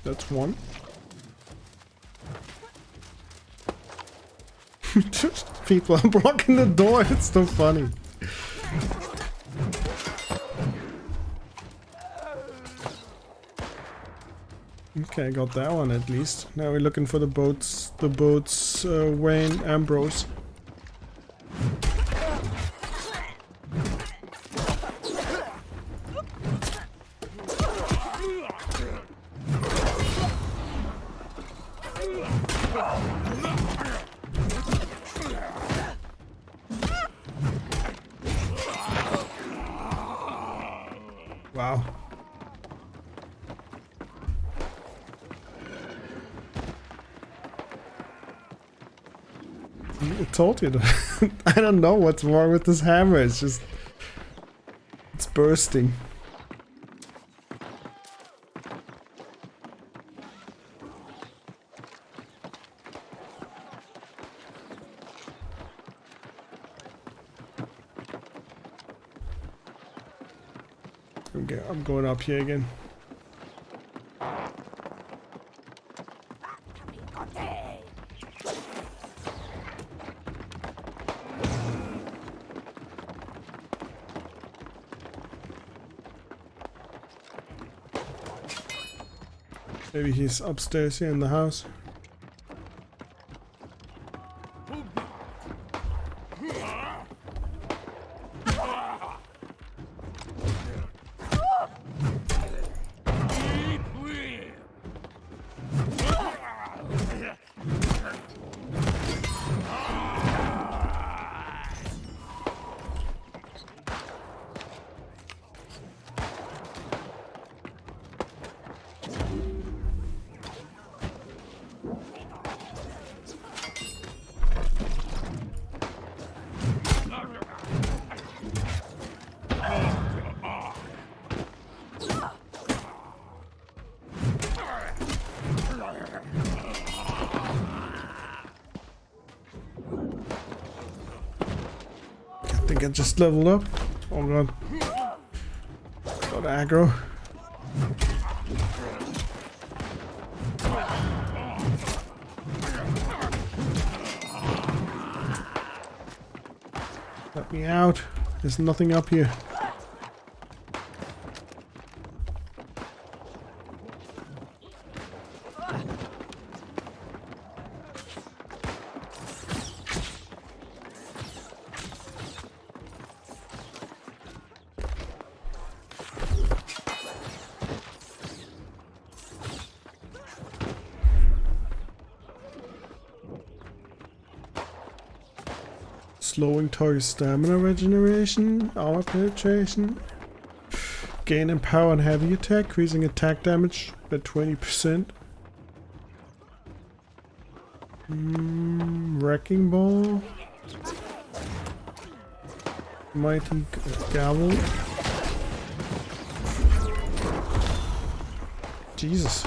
that's one. People are blocking the door, it's so funny. Okay, I got that one at least. Now we're looking for the boats, Wayne, Ambrose. Wow. I told you that. I don't know what's wrong with this hammer. It's just... it's bursting. Okay, I'm going up here again. Maybe he's upstairs here in the house. I think I just leveled up. Oh god. Got aggro. Let me out. There's nothing up here. Slowing target stamina regeneration, armor penetration, gain in power and heavy attack, increasing attack damage by 20%. Wrecking ball, mighty gavel. Jesus.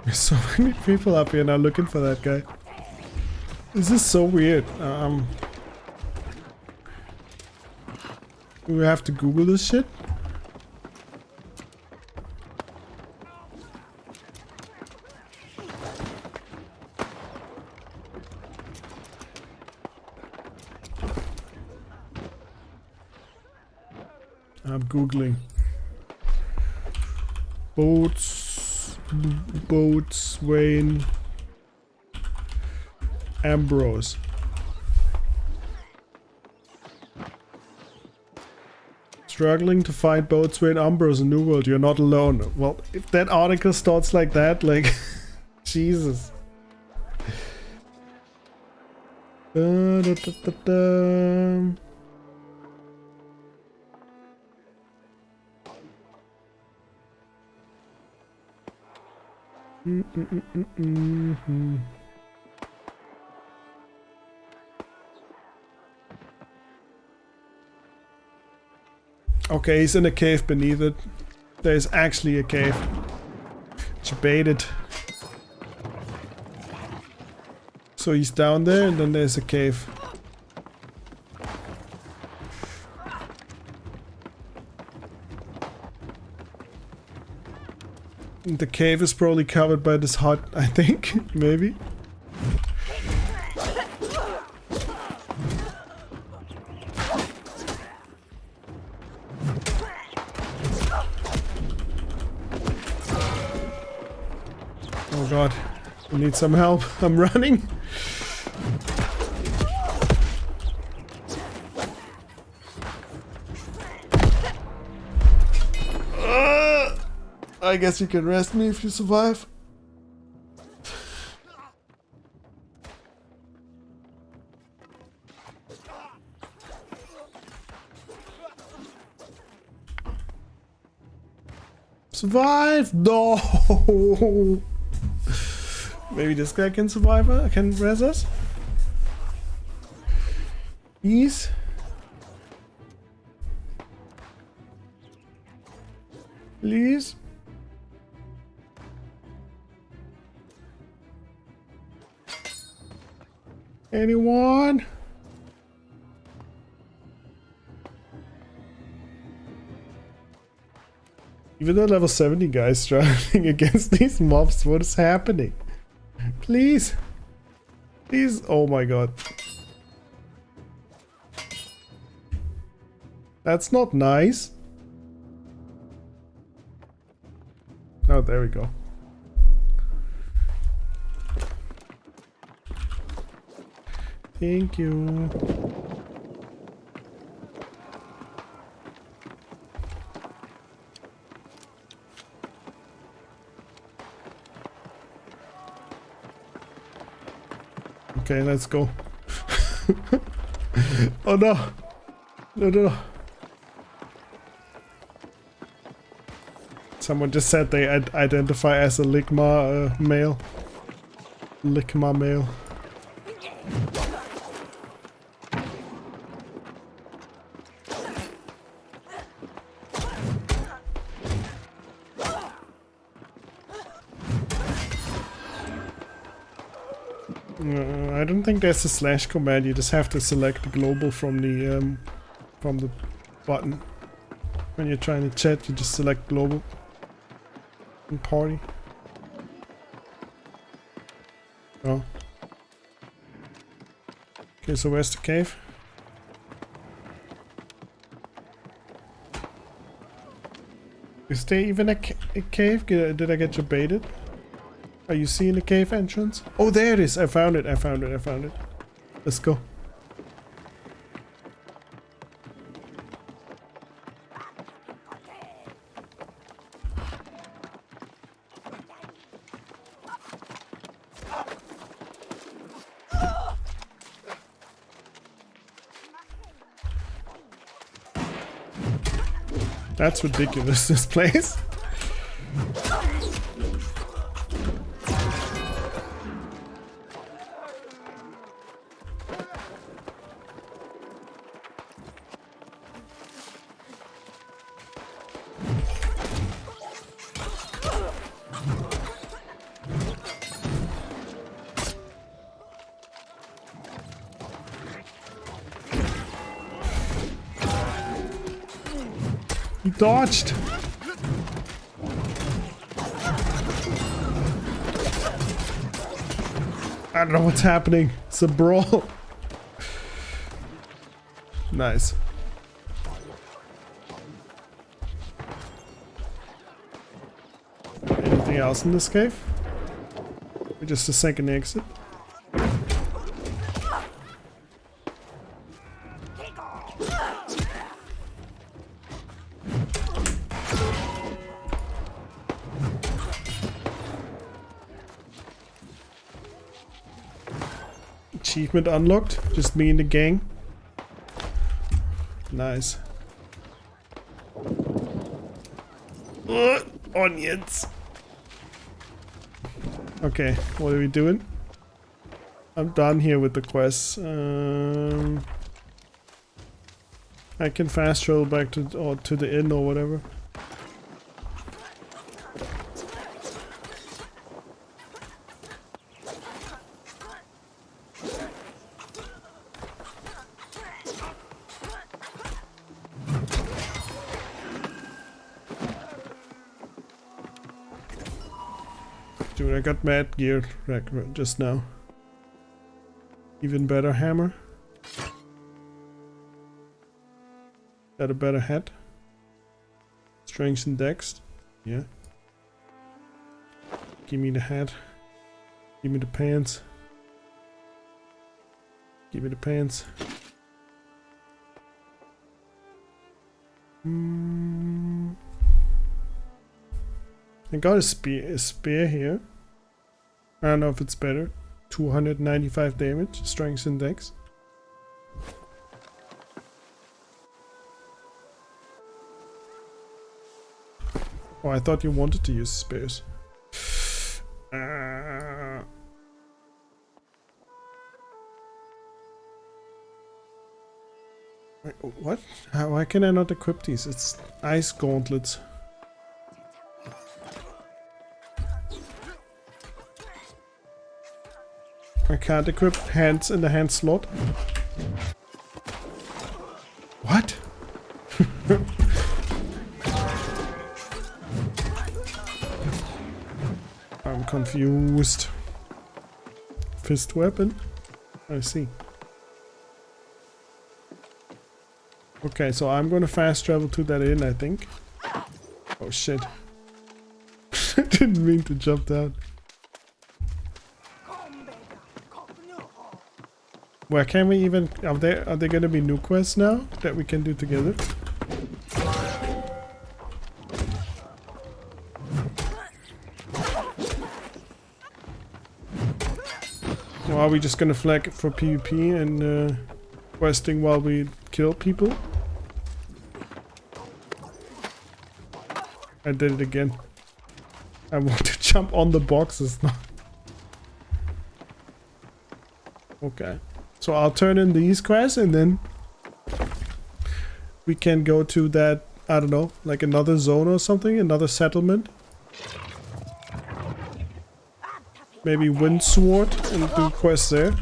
There's so many people up here now looking for that guy. This is so weird. We have to Google this shit. I'm Googling. Boatswain Ambrose. Struggling to find Boatswain Ambrose in New World. You're not alone. Well, if that article starts like that, like, Jesus. Okay, he's in a cave beneath it. There's actually a cave. She baited. So he's down there and then there's a cave. The cave is probably covered by this hut, I think. Maybe. Oh god. I need some help. I'm running. I guess you can rest me if you survive. Survive! No! Maybe this guy can survive, can res us? Please? Please? Anyone? Even though level 70 guys struggling against these mobs, what is happening? Please. Please. Oh my god. That's not nice. Oh, there we go. Thank you. Okay, let's go. Oh no! No, no. Someone just said they identify as a Ligma male. Ligma male. I don't think there's a slash command. You just have to select the global from the button. When you're trying to chat, you just select global and party. Oh. Okay, so where's the cave? Is there even a cave? Did I get you baited? Are you seeing the cave entrance? Oh, there it is. I found it. I found it. I found it. Let's go. That's ridiculous, this place. dodged. I don't know what's happening. It's a brawl. Nice. Anything else in this cave? Or just a second exit? Achievement unlocked. Just me and the gang. Nice. Onions. Okay, what are we doing? I'm done here with the quests. I can fast travel back to the inn or whatever. Dude, I got mad gear just now. Even better hammer. Got a better hat. Strength and dex. Yeah. Give me the hat. Give me the pants. Give me the pants. I got a spear here. I don't know if it's better. 295 damage, strength and dex. Oh, I thought you wanted to use spears. Wait, what? Why can I not equip these? It's ice gauntlets. I can't equip hands in the hand slot. What? I'm confused. Fist weapon? I see. Okay, so I'm gonna fast travel to that inn, I think. Oh shit. I didn't mean to jump down. Where can we even... Are there gonna be new quests now that we can do together? Or are we just gonna flag it for PvP and questing while we kill people? I did it again. I want to jump on the boxes now. Okay. So I'll turn in these quests and then we can go to that, I don't know, like another zone or something, another settlement. Maybe Windsword and do quests there.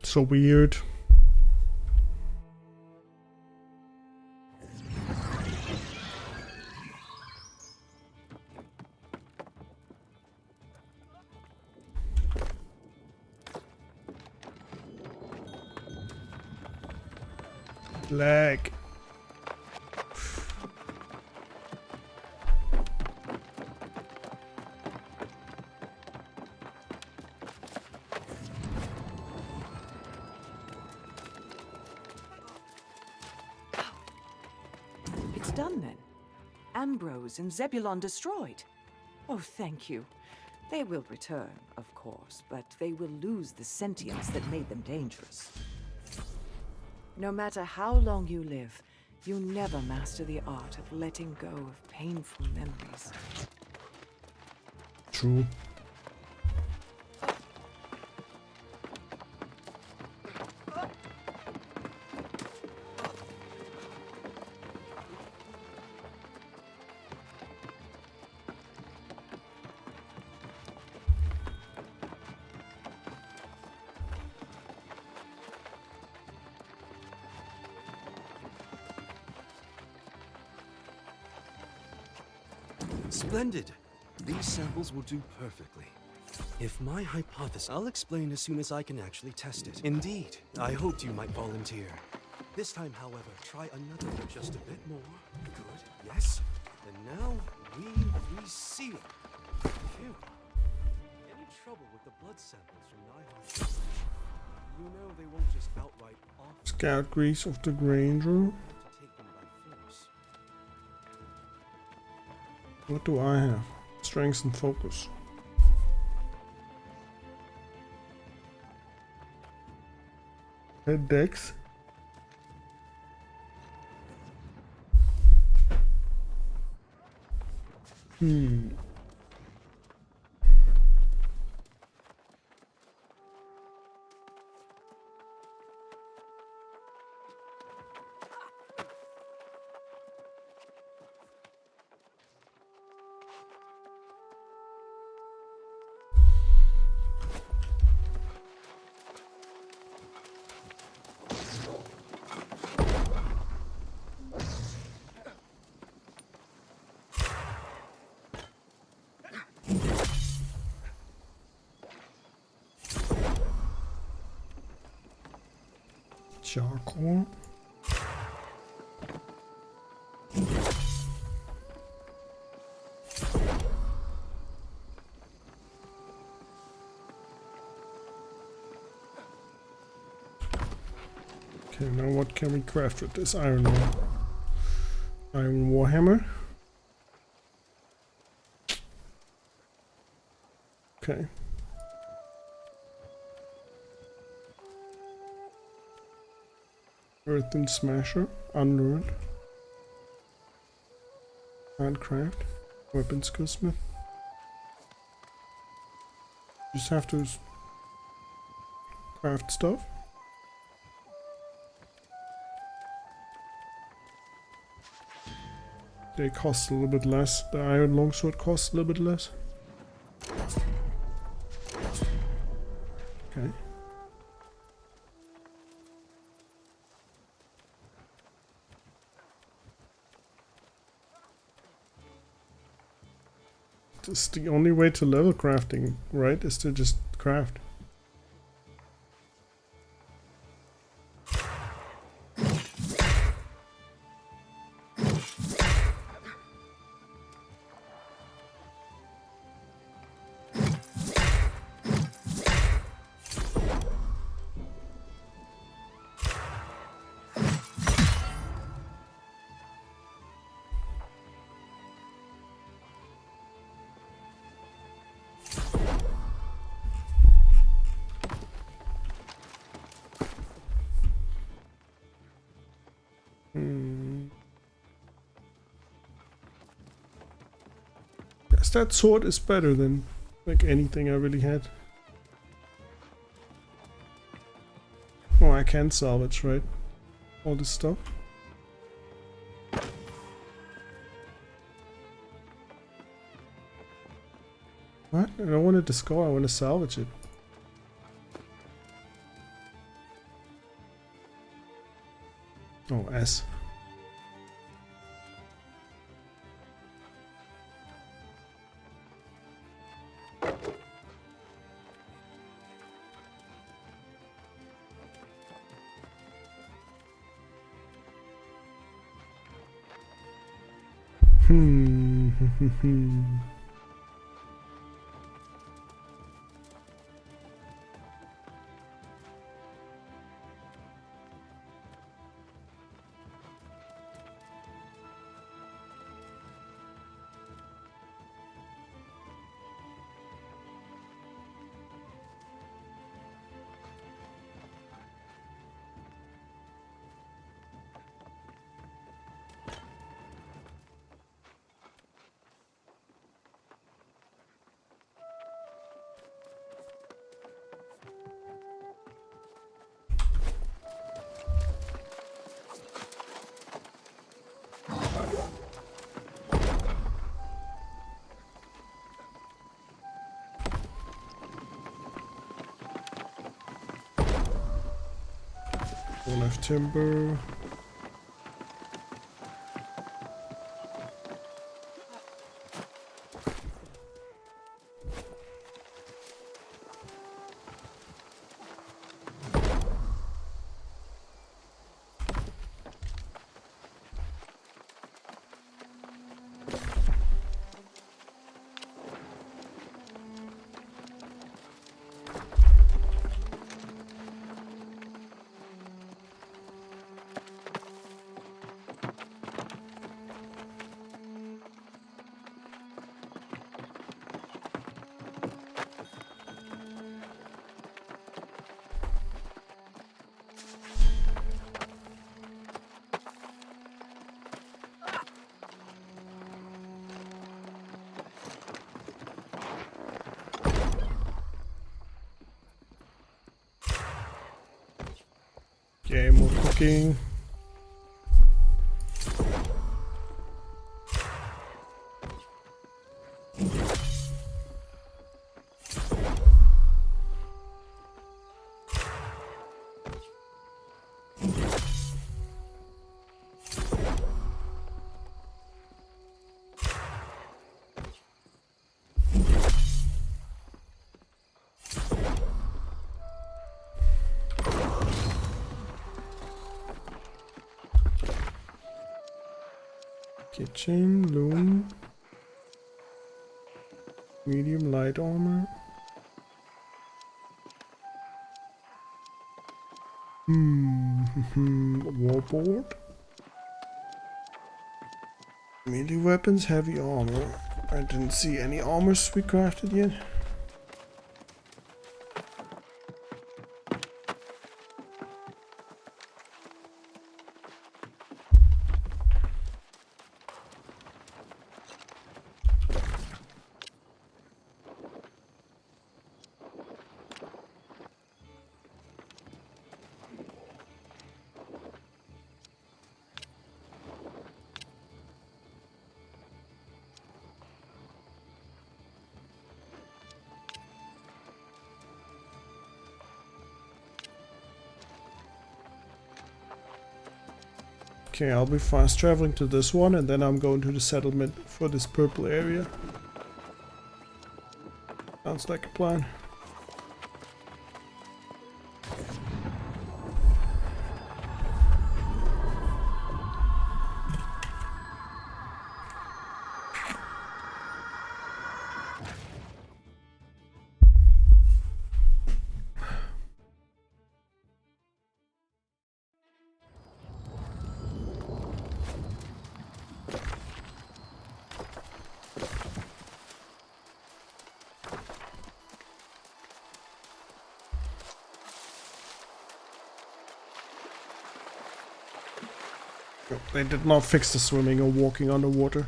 So weird. Lag.
done then? Ambrose and Zebulon destroyed? Oh, thank you. They will return, of course, but they will lose the sentience that made them dangerous. No matter how long you live, you never master the art of letting go of painful memories.
True.
Splendid! These samples will do perfectly. If my hypothesis... I'll explain as soon as I can actually test it. Indeed, I hoped you might volunteer. This time, however, try another just a bit more. Good, yes. And now, we reseal. Phew. Any trouble with the blood samples from Nihon? You know they won't just outright off...
Scout grease of the Granger. What do I have? Strength and focus. Head dex. Charcoal. Okay, now what can we craft with this iron ore? Iron warhammer. Okay. Earthen Smasher, unlearned. Handcraft, weapons gunsmith. Just have to craft stuff. They cost a little bit less. The iron longsword costs a little bit less. Okay. It's the only way to level crafting, right? Is to just craft. Guess that sword is better than like anything I really had. Oh, I can salvage, right? All this stuff. What? I don't want to discard, I want to salvage it. Oh, S. 5 timber. Okay, more cooking. Kitchen, loom, medium light armor. Warboard. Melee weapons, heavy armor. I didn't see any armors we crafted yet. Okay, I'll be fast traveling to this one and then I'm going to the settlement for this purple area. Sounds like a plan. They did not fix the swimming or walking underwater.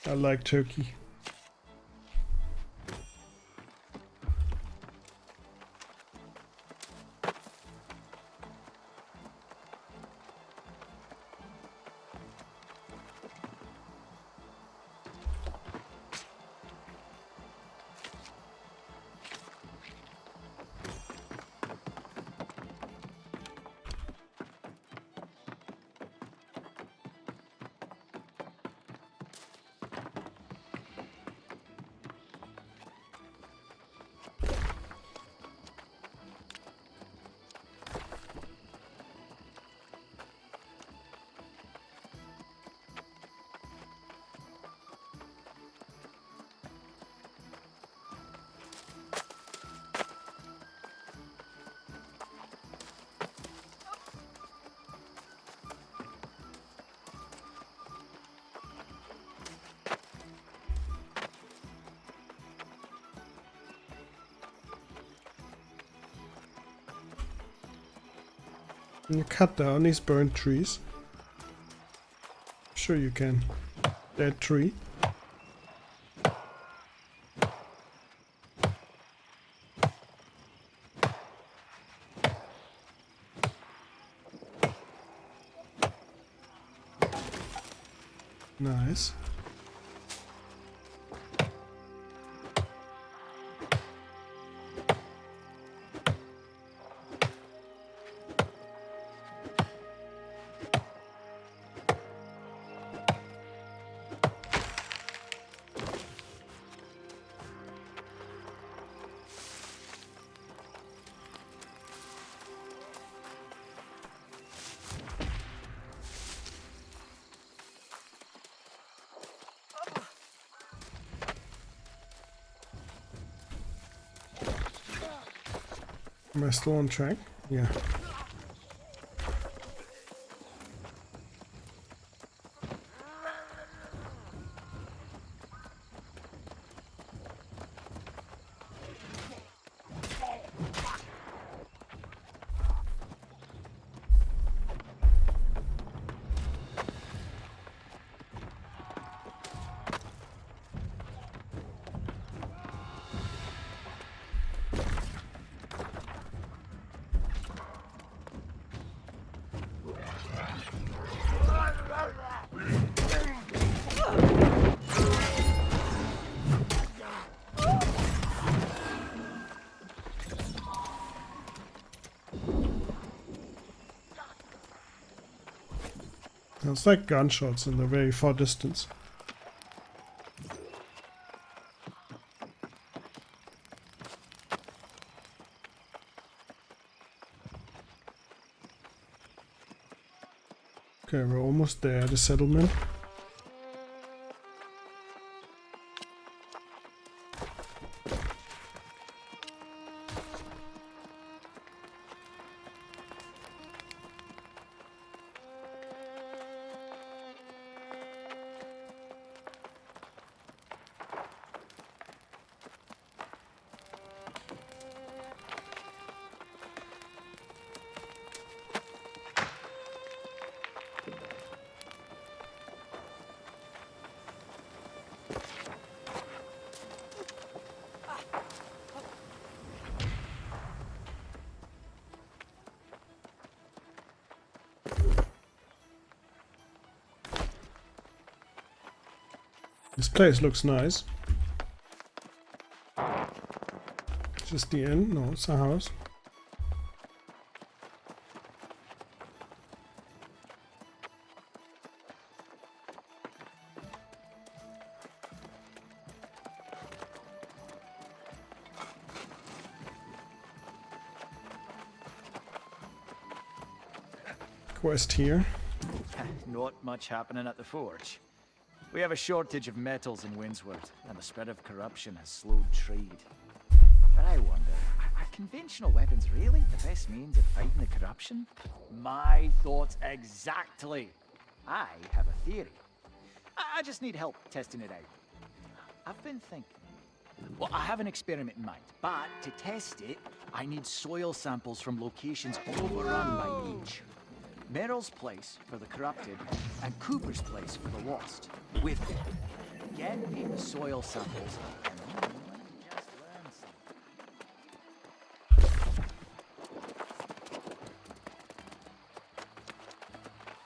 I like turkey. You cut down these burnt trees. Sure you can. Dead tree. Nice. Am I still on track? Yeah. It's like gunshots in the very far distance. Okay, we're almost there, the settlement. This place looks nice. Is this the inn? No, it's a house. Quest here.
Not much happening at the forge. We have a shortage of metals in Windsward, and the spread of corruption has slowed trade. But I wonder, are conventional weapons really the best means of fighting the corruption? My thoughts exactly. I have a theory. I just need help testing it out. I've been thinking. Well, I have an experiment in mind, but to test it, I need soil samples from locations overrun by each. Merrill's place for the corrupted, and Cooper's place for the lost. With it. Get me the soil samples, and you just learn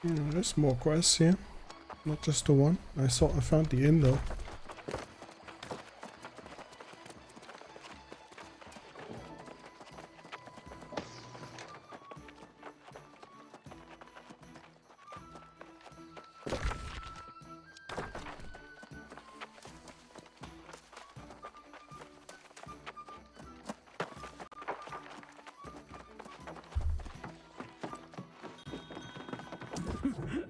something.
There's more quests here. Not just the one. I found the inn though.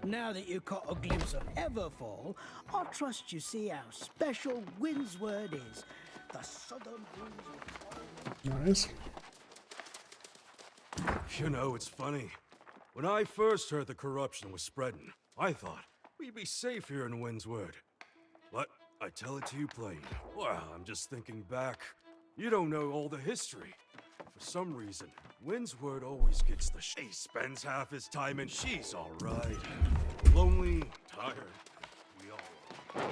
Now that you caught a glimpse of Everfall, I trust you see how special Windsward is. The southern Windsward.
Nice.
You know, it's funny. When I first heard the corruption was spreading, I thought we'd be safe here in Windsward. But I tell it to you plain. Well, I'm just thinking back. You don't know all the history. For some reason, Windsward always gets the He spends half his time and she's alright. Lonely,
tired. We all are.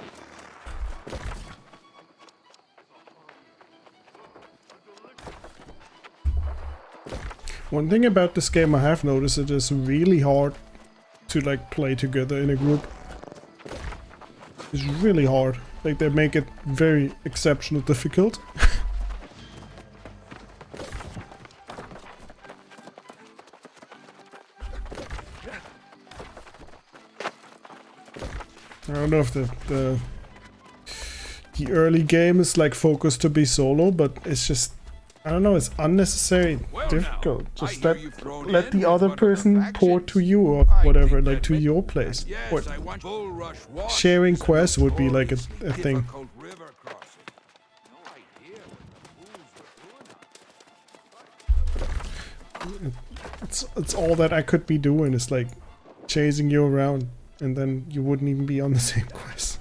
One thing about this game I have noticed, it is really hard to like play together in a group. It's really hard. Like they make it very exceptional difficult. I don't know if the early game is like focused to be solo, but it's just, I don't know, it's unnecessary difficult. Just let the other person port to you or whatever, like to your place. Or sharing quests would be like a thing. It's all that I could be doing is like chasing you around, and then you wouldn't even be on the same quest.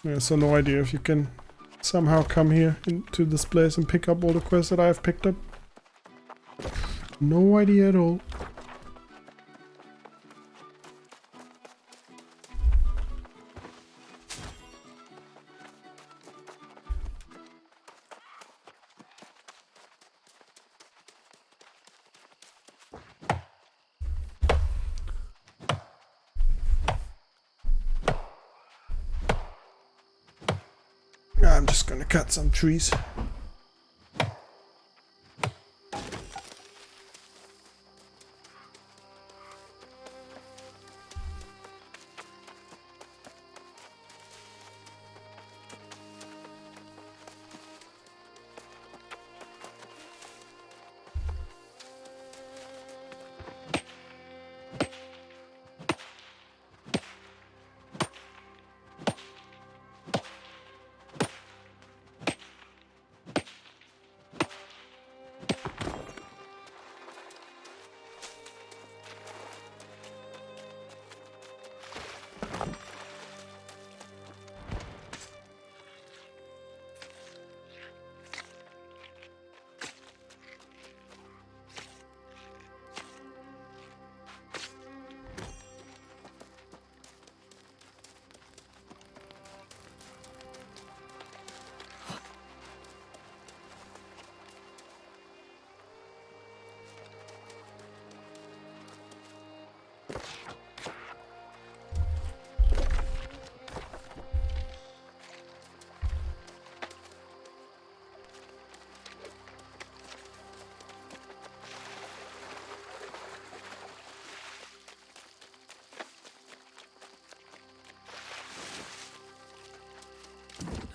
Yeah, so no idea if you can somehow come here into this place and pick up all the quests that I've picked up. No idea at all. I'm just gonna cut some trees.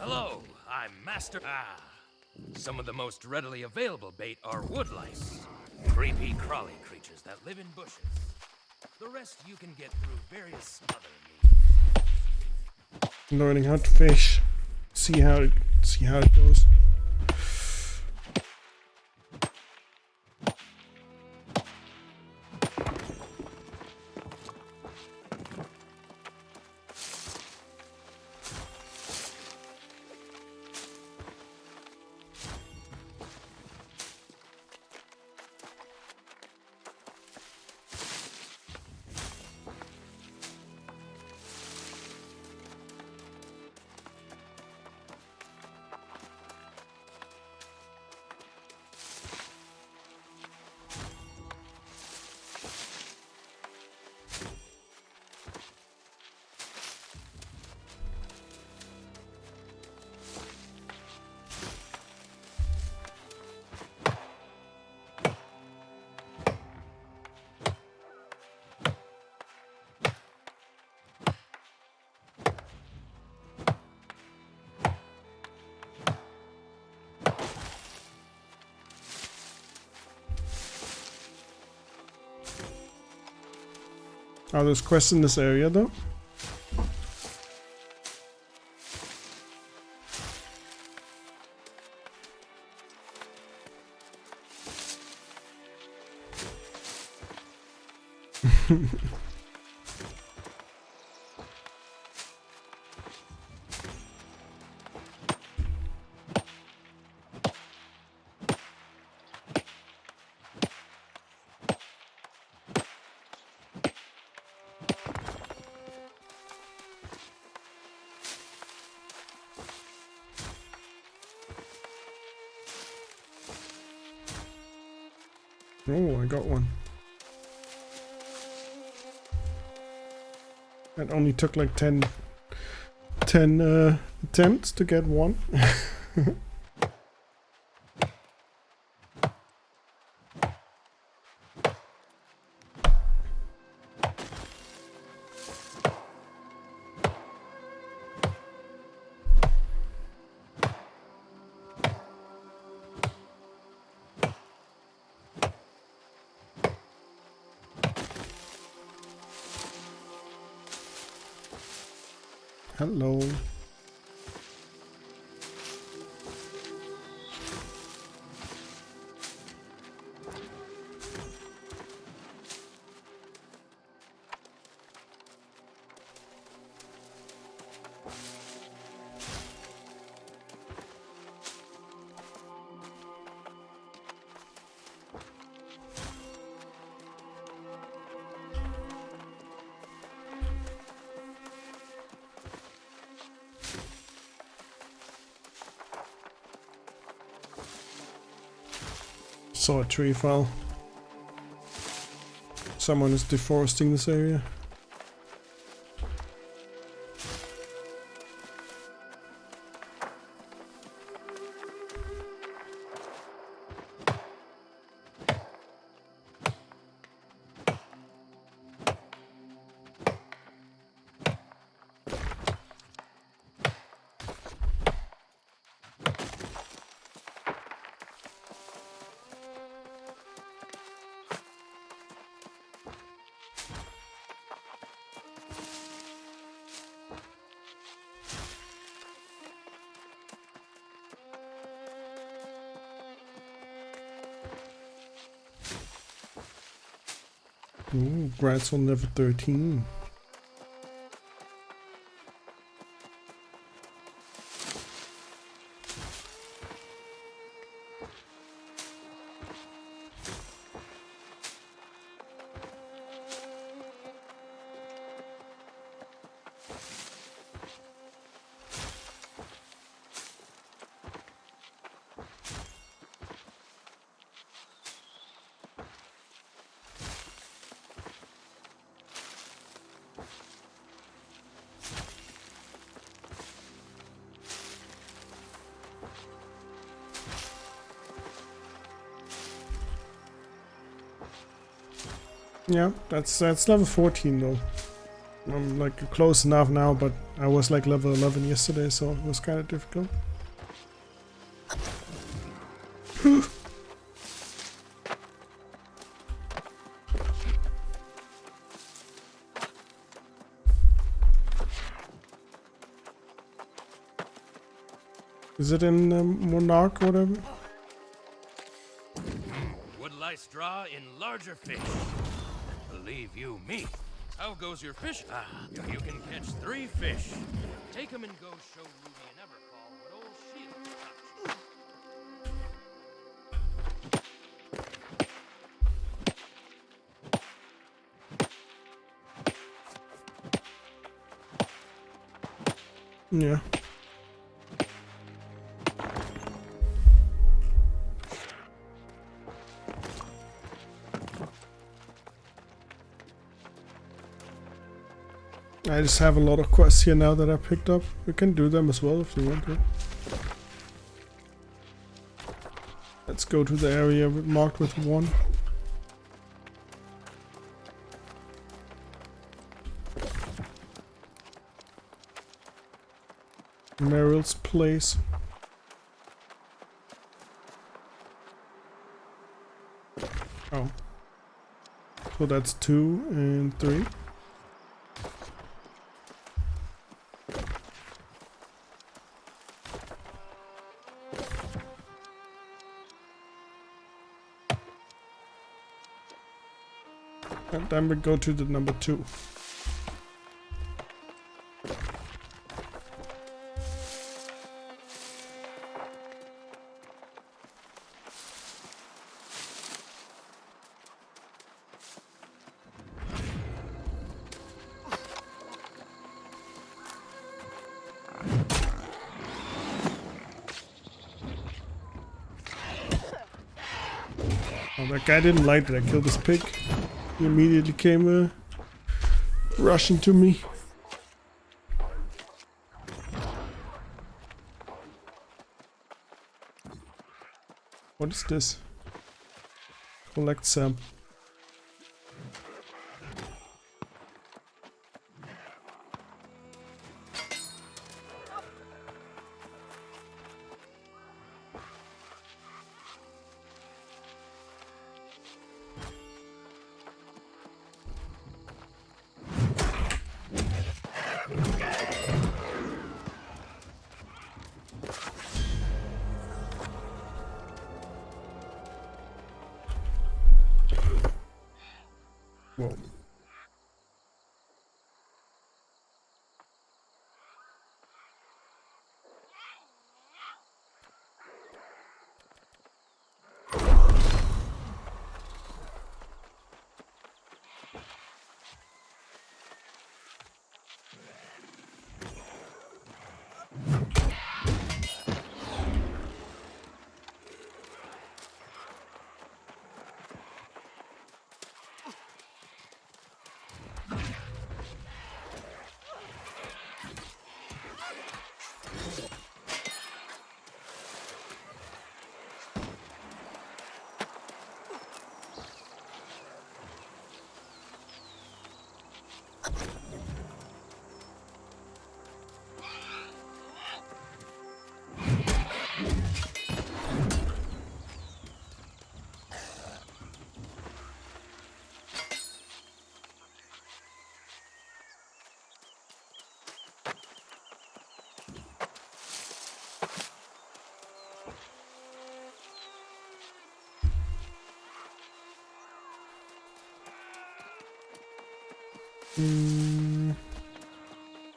Hello, I'm Master... Some of the most readily available bait are woodlice. Creepy, crawly creatures that live in bushes. The rest you can get through various other means.
Learning how to fish. See how it goes. Are there quests in this area though? Oh, I got one. It only took like 10 attempts to get one. Hello. Saw a tree fall. Someone is deforesting this area. Ooh, Grats on level 13. Yeah, that's level 14 though. I'm like close enough now, but I was like level 11 yesterday, so it was kind of difficult. Is it in Monarch or whatever?
Would lice draw in larger fish? Believe you me. How goes your fish? You can catch 3 fish. Take 'em and go show Ruby and Everfall what old Sheila taught you.
Yeah. I just have a lot of quests here now that I picked up. You can do them as well if you want to. Let's go to the area marked with 1. Meryl's place. Oh. So that's 2 and 3. And then we go to the number 2. Oh, that guy didn't like that I killed his pig. He immediately came rushing to me. What is this? Collect some. Whoa.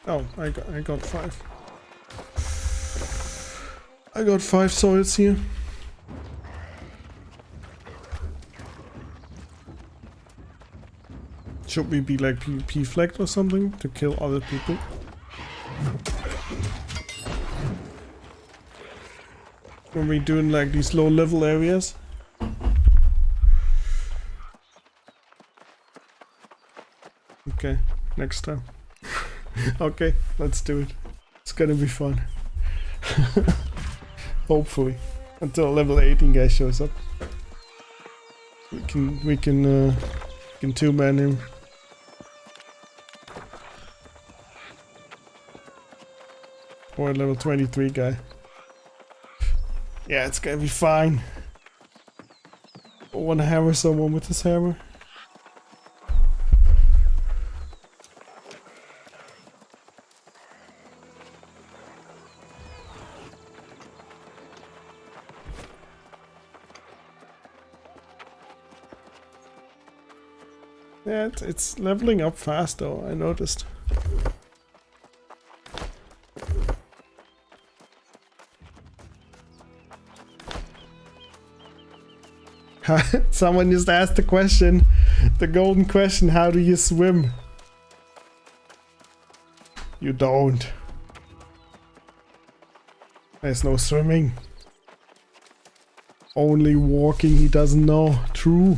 Oh, I got 5. I got 5 swords here. Should we be like PvP flagged or something to kill other people? When we doing like these low level areas? Okay, next time. Okay, let's do it. It's gonna be fun. Hopefully, until level 18 guy shows up, we can 2-man him. Or a level 23 guy. Yeah, it's gonna be fine. I wanna hammer someone with this hammer. Yeah, it's leveling up fast though, I noticed. Someone just asked the question, the golden question, how do you swim? You don't. There's no swimming. Only walking, he doesn't know. True.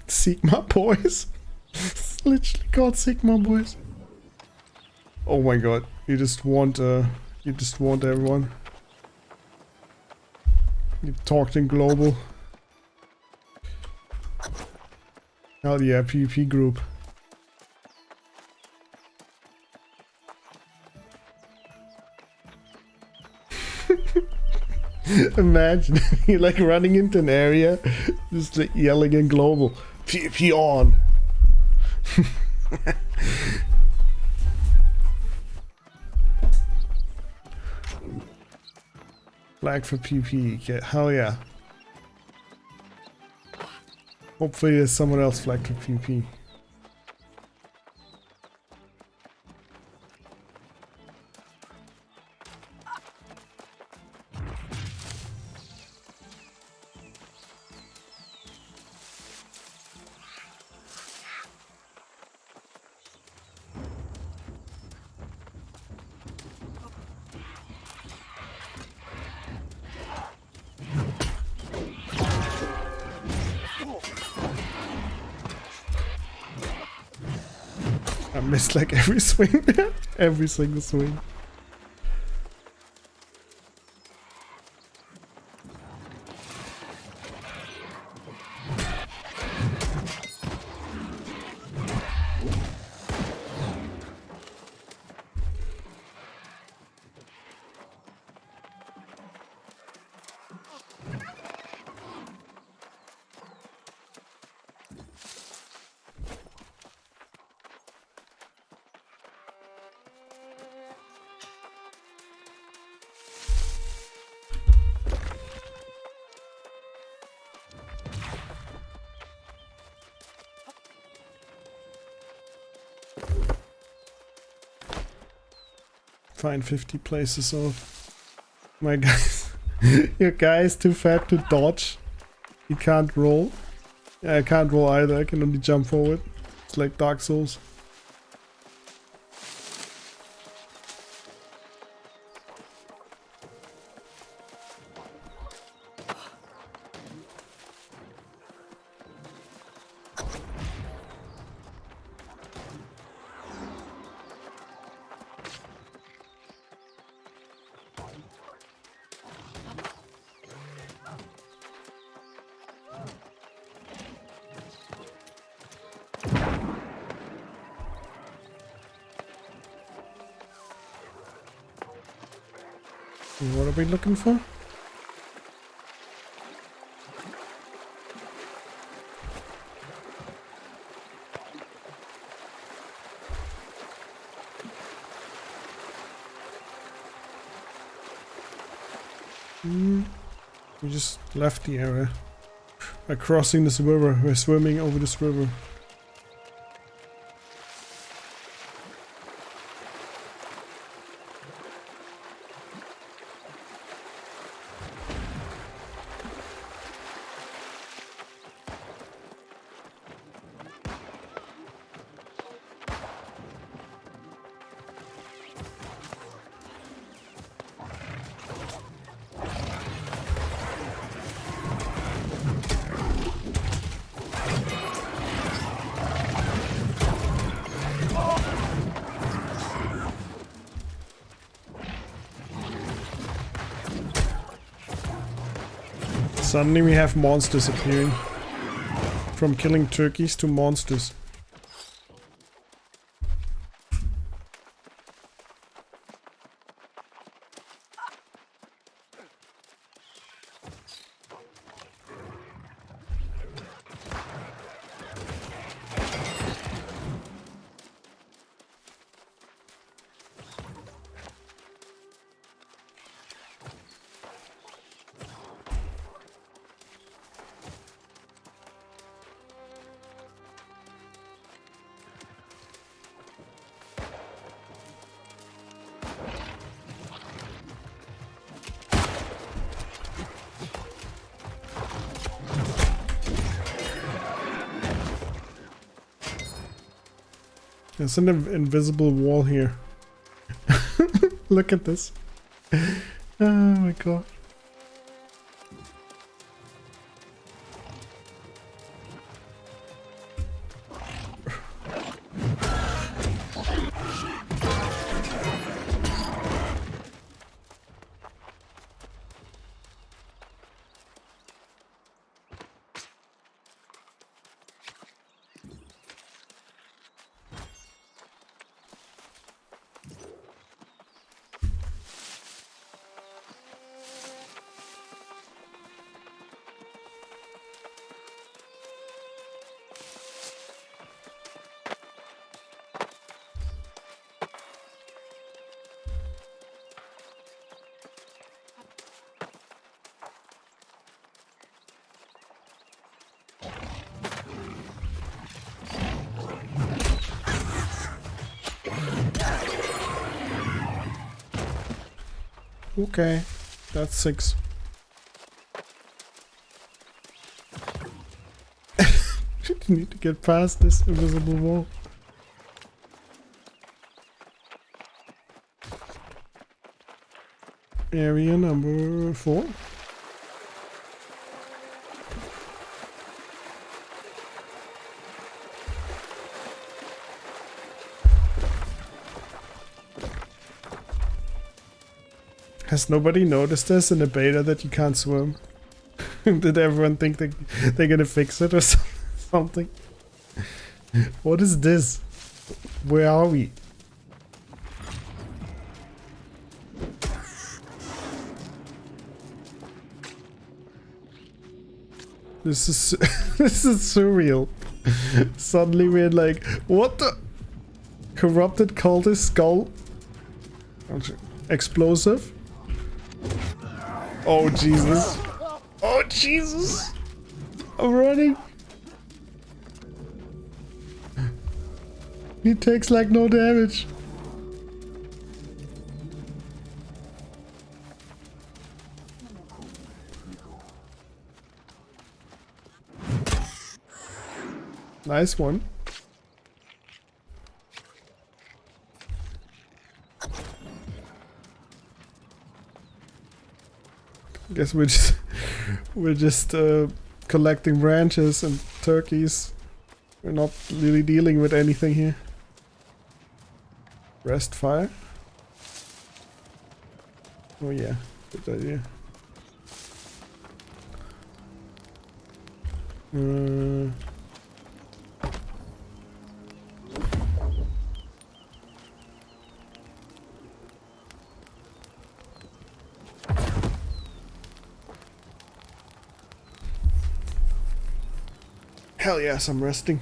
Sigma boys. It's literally called Sigma boys. Oh my god, you just want everyone. You talked in global. Hell yeah, PvP group. Imagine you like running into an area, just like yelling in global, PvP on. Flag for PvP, yeah, hell yeah. Hopefully there's someone else flagged for PvP. I missed like every swing, every single swing. Find 50 places of my guys. Your guy is too fat to dodge. He can't roll. Yeah, I can't roll either. I can only jump forward. It's like Dark Souls. What are we looking for? We just left the area. We're crossing this river. We're swimming over this river. Suddenly we have monsters appearing. From killing turkeys to monsters. There's an invisible wall here. Look at this. Oh my god. Okay, that's 6. You need to get past this invisible wall. Area number 4. Has nobody noticed this in the beta that you can't swim? Did everyone think they're gonna fix it or something? What is this? Where are we? This is this is surreal. Suddenly we're like, what the? Corrupted cultist skull? Explosive? Oh Jesus. Oh Jesus. I'm running. He takes like no damage. Nice one. Guess we're just collecting branches and turkeys. We're not really dealing with anything here. Rest fire. Oh yeah, good idea. Hell yes, I'm resting.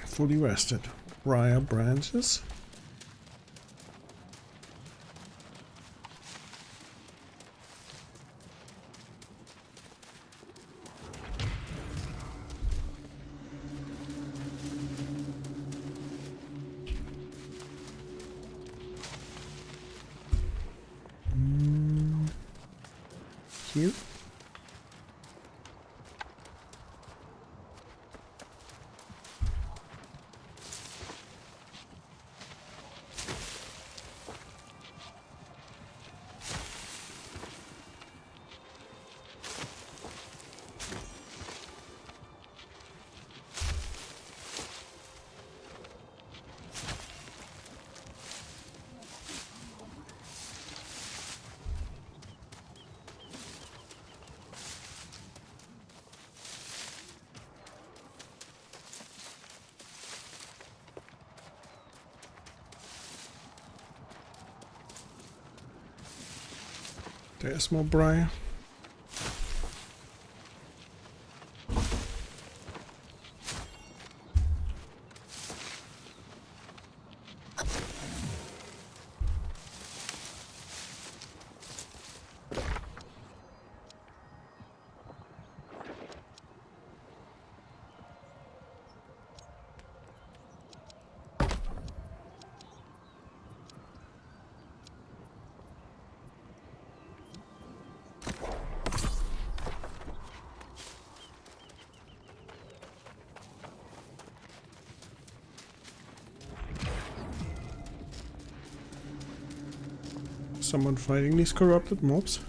Fully rested. Briar branches. Here. There's more briar. Someone fighting these corrupted mobs?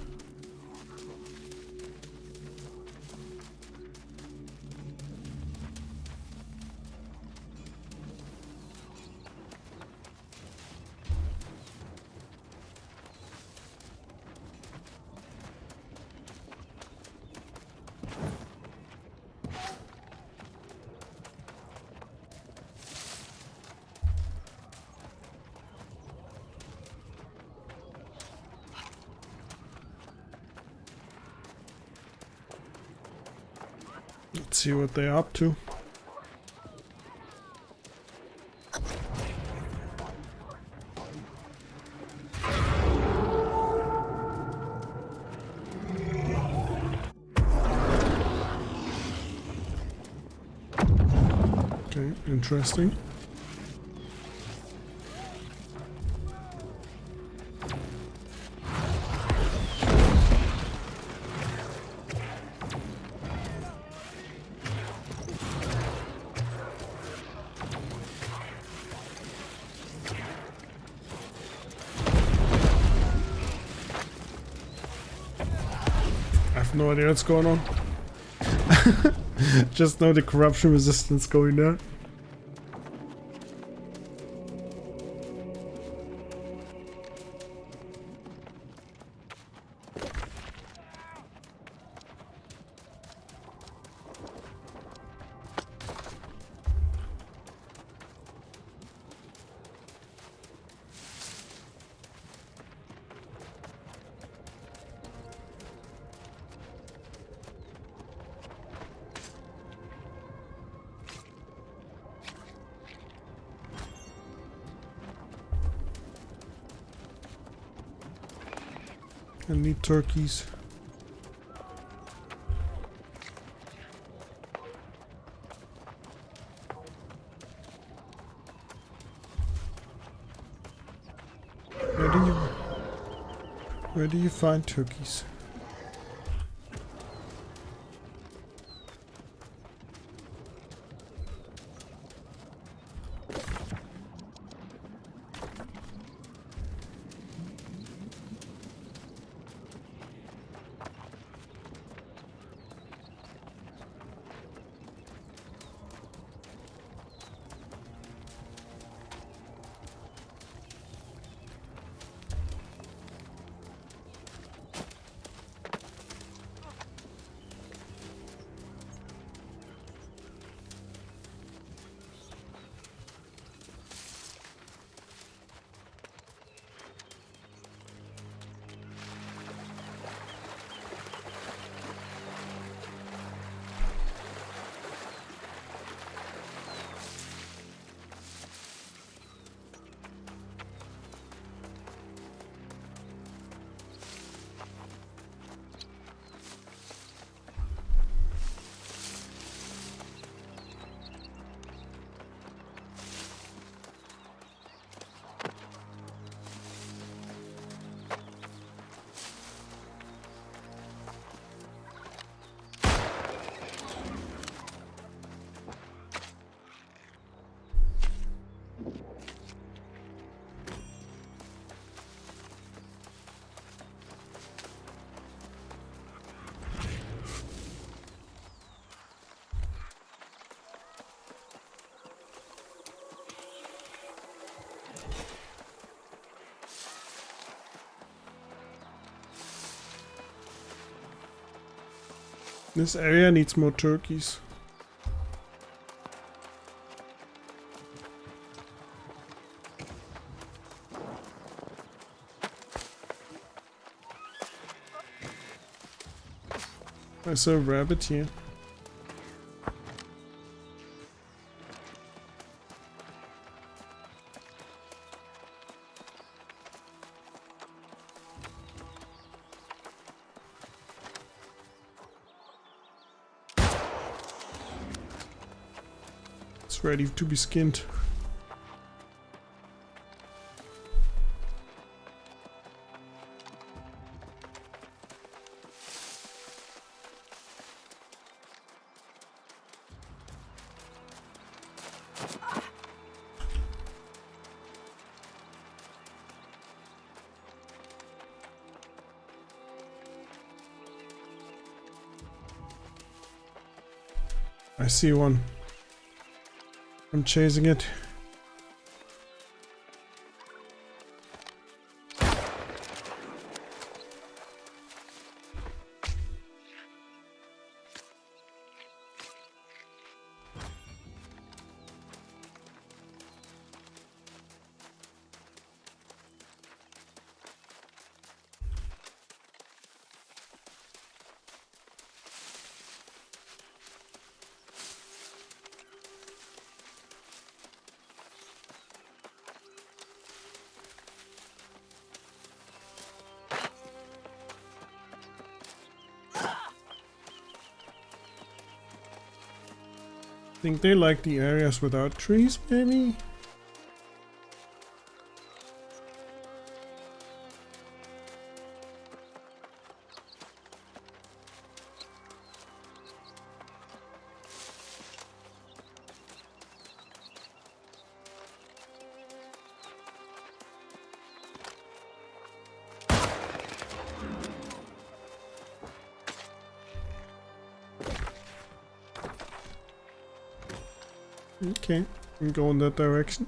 Let's see what they're up to. Okay, interesting. I have no idea what's going on. Just know the corruption resistance going down. I need turkeys. Where do you find turkeys? This area needs more turkeys. I saw a rabbit here. It's ready to be skinned. I see one. I'm chasing it. Think they like the areas without trees, maybe? Okay, I'm going that direction.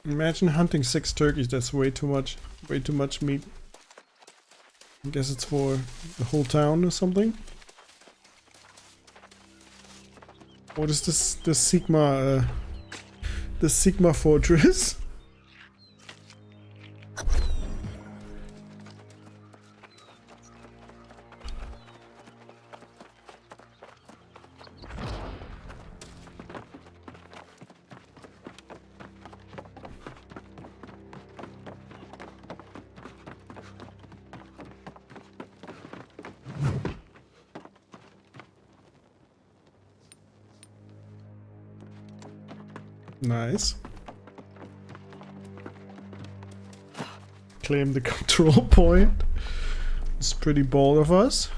Imagine hunting 6 turkeys, that's way too much. Way too much meat. I guess it's for the whole town or something. What is this? The Sigma fortress? Nice. Claim the control point. It's pretty bold of us.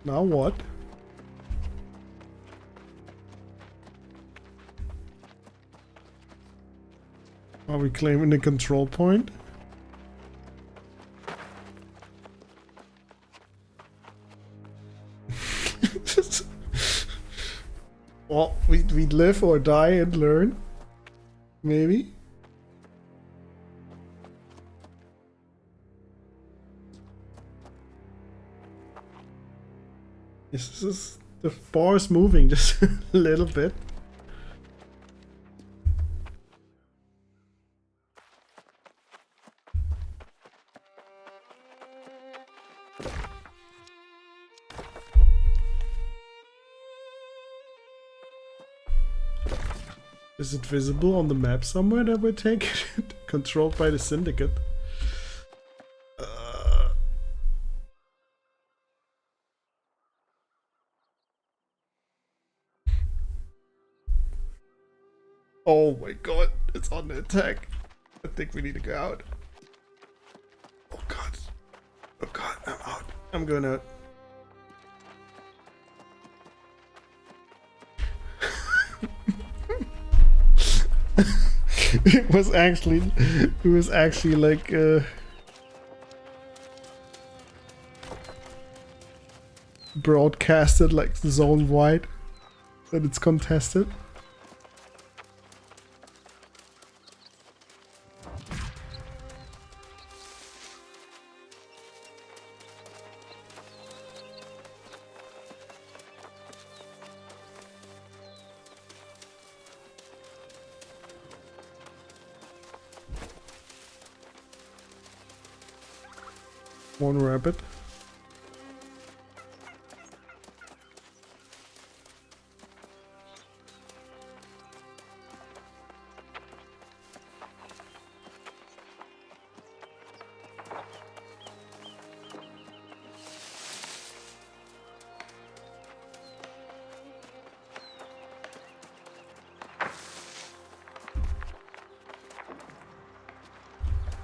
Now what? Are we claiming the control point? Well, we'd live or die and learn. Maybe. This is the bar is moving just a little bit. Is it visible on the map somewhere that we're taking it? Controlled by the Syndicate. Oh my god, it's on the attack. I think we need to go out. Oh god. Oh god, I'm out. I'm going out. It was actually like broadcasted like zone wide that it's contested. One rabbit.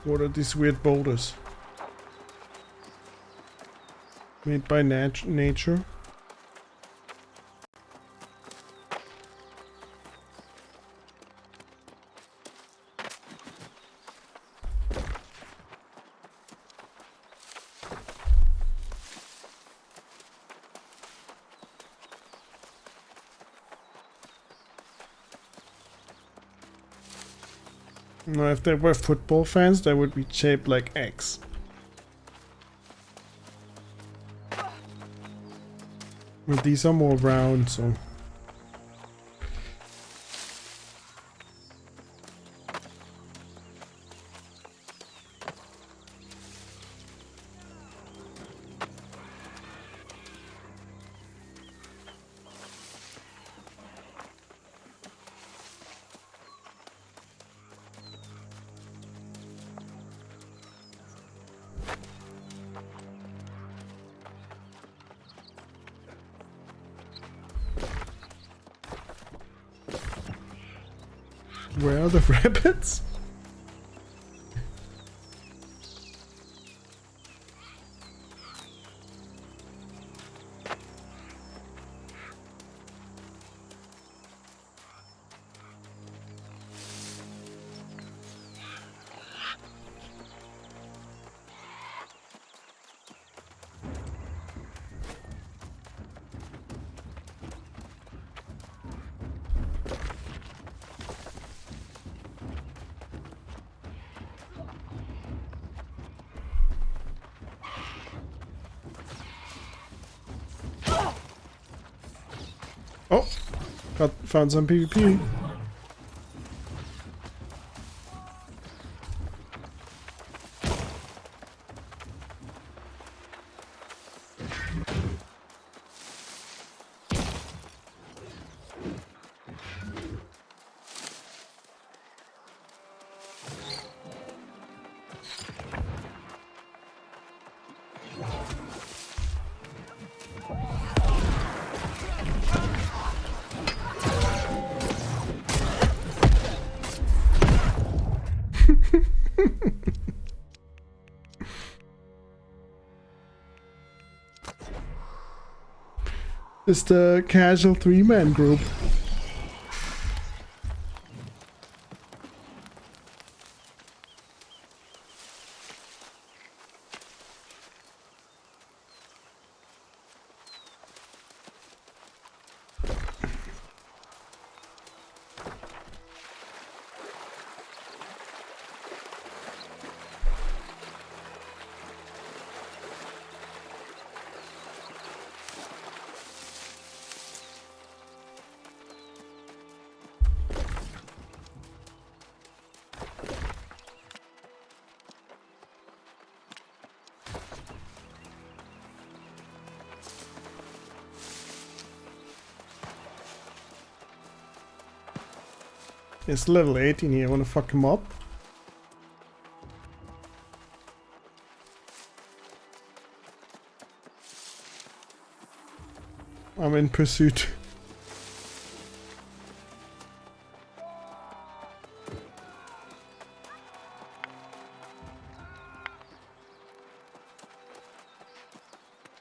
What are these weird boulders? Made by nature. No, if they were football fans, they would be shaped like X. But these are more round, so... Where are the rabbits? Oh, found some PvP. It's the casual 3-man group. It's level 18 here, wanna fuck him up? I'm in pursuit.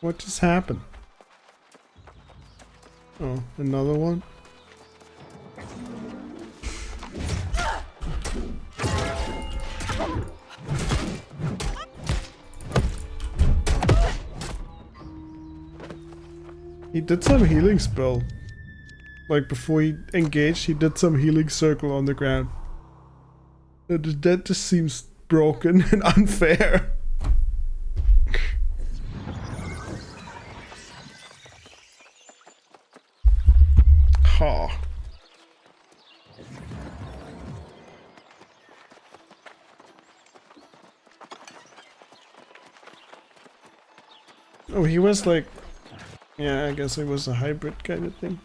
What just happened? Oh, another one? He did some healing spell. Like before he engaged, he did some healing circle on the ground. That just seems broken and unfair. Ha. Oh, he was like... Yeah, I guess it was a hybrid kind of thing.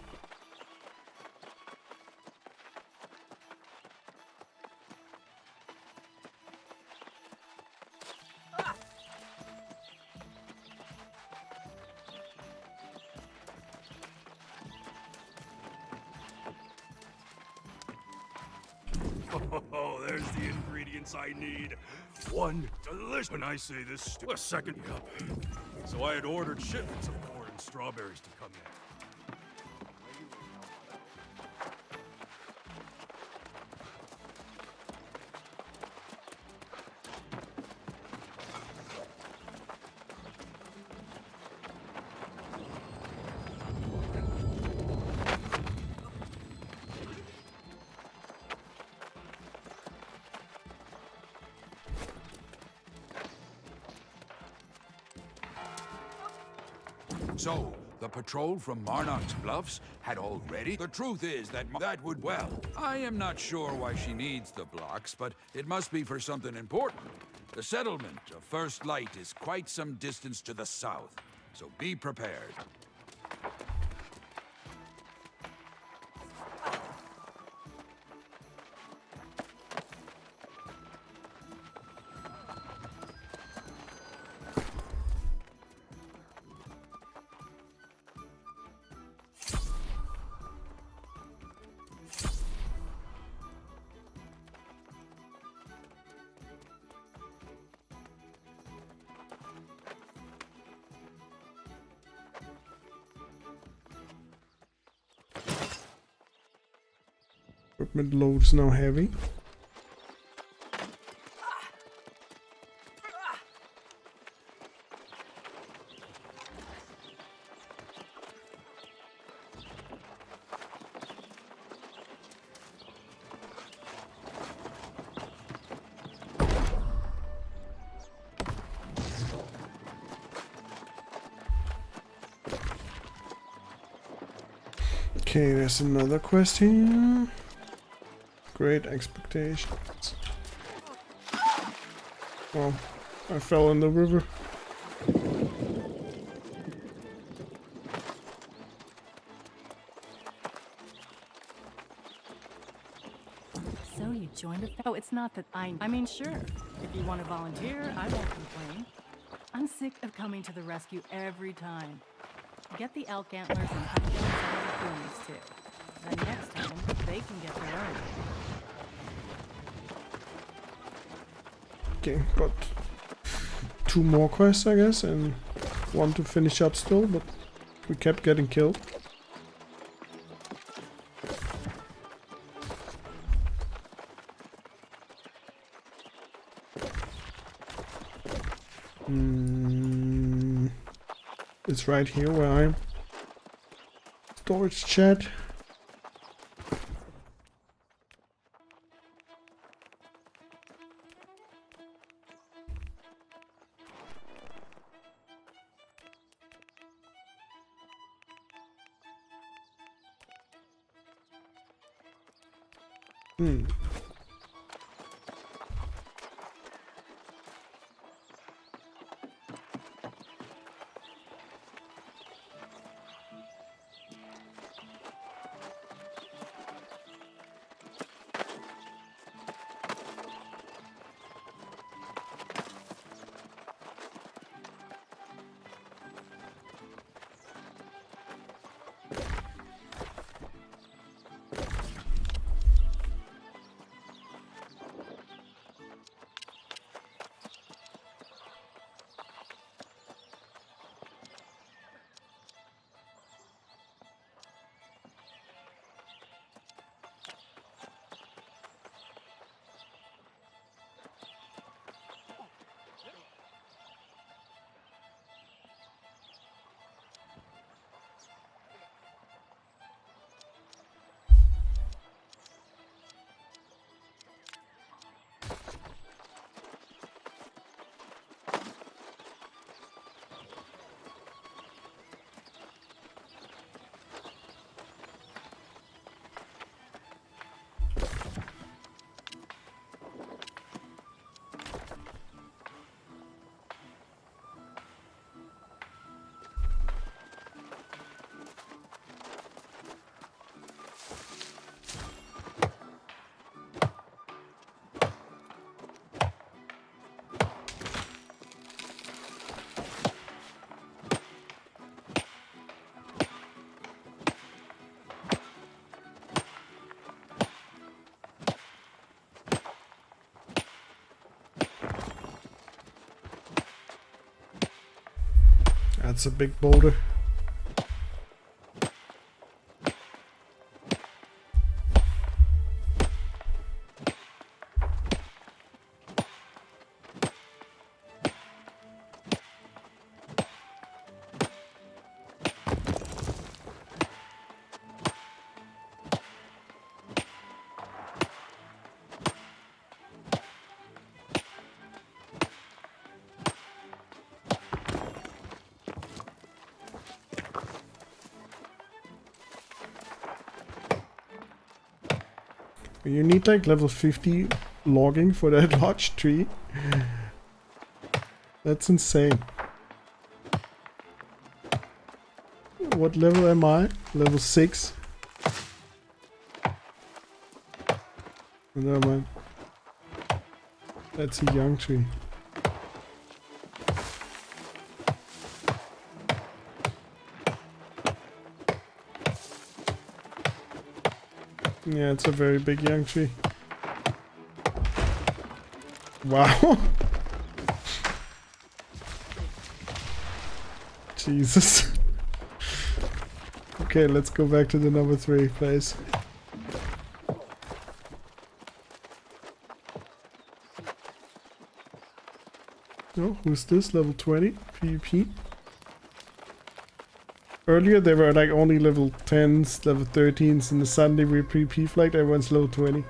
Oh, there's the ingredients I need. One delicious. When I say this, a second cup. So I had ordered shipments of corn and strawberries to come in.
So, the patrol from Marnock's Bluffs had already? The truth is that would, well, I am not sure why she needs the blocks, but it must be for something important. The settlement of First Light is quite some distance to the south, so be prepared.
Equipment load is now heavy. Okay, there's another quest here. Great expectations. Oh, I fell in the river.
So you joined a... Oh, it's not that I mean, sure. If you want to volunteer, I won't complain. I'm sick of coming to the rescue every time. Get the elk antlers and hunt down some of the goonies, too. Then next time, they can get their own.
Okay, got 2 more quests, I guess, and 1 to finish up still, but we kept getting killed. It's right here where I'm. Storage chat. That's a big boulder. You need like level 50 logging for that large tree. That's insane. What level am I? Level 6. Never mind. That's a young tree. Yeah, it's a very big young tree. Wow. Jesus. Okay, let's go back to the number 3 place. Oh, who's this? Level 20? PvP? Earlier there were like only level 10s, level 13s in the Sunday we PvP flight, everyone's level 20.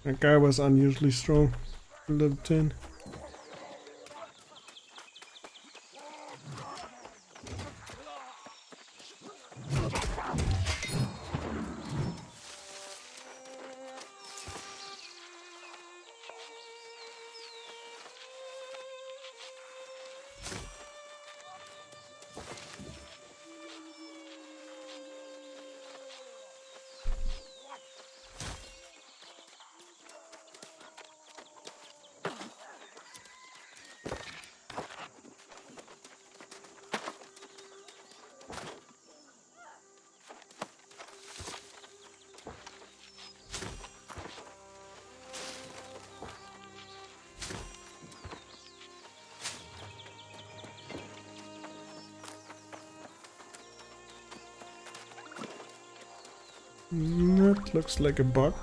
That guy was unusually strong. Level 10. That looks like a bug.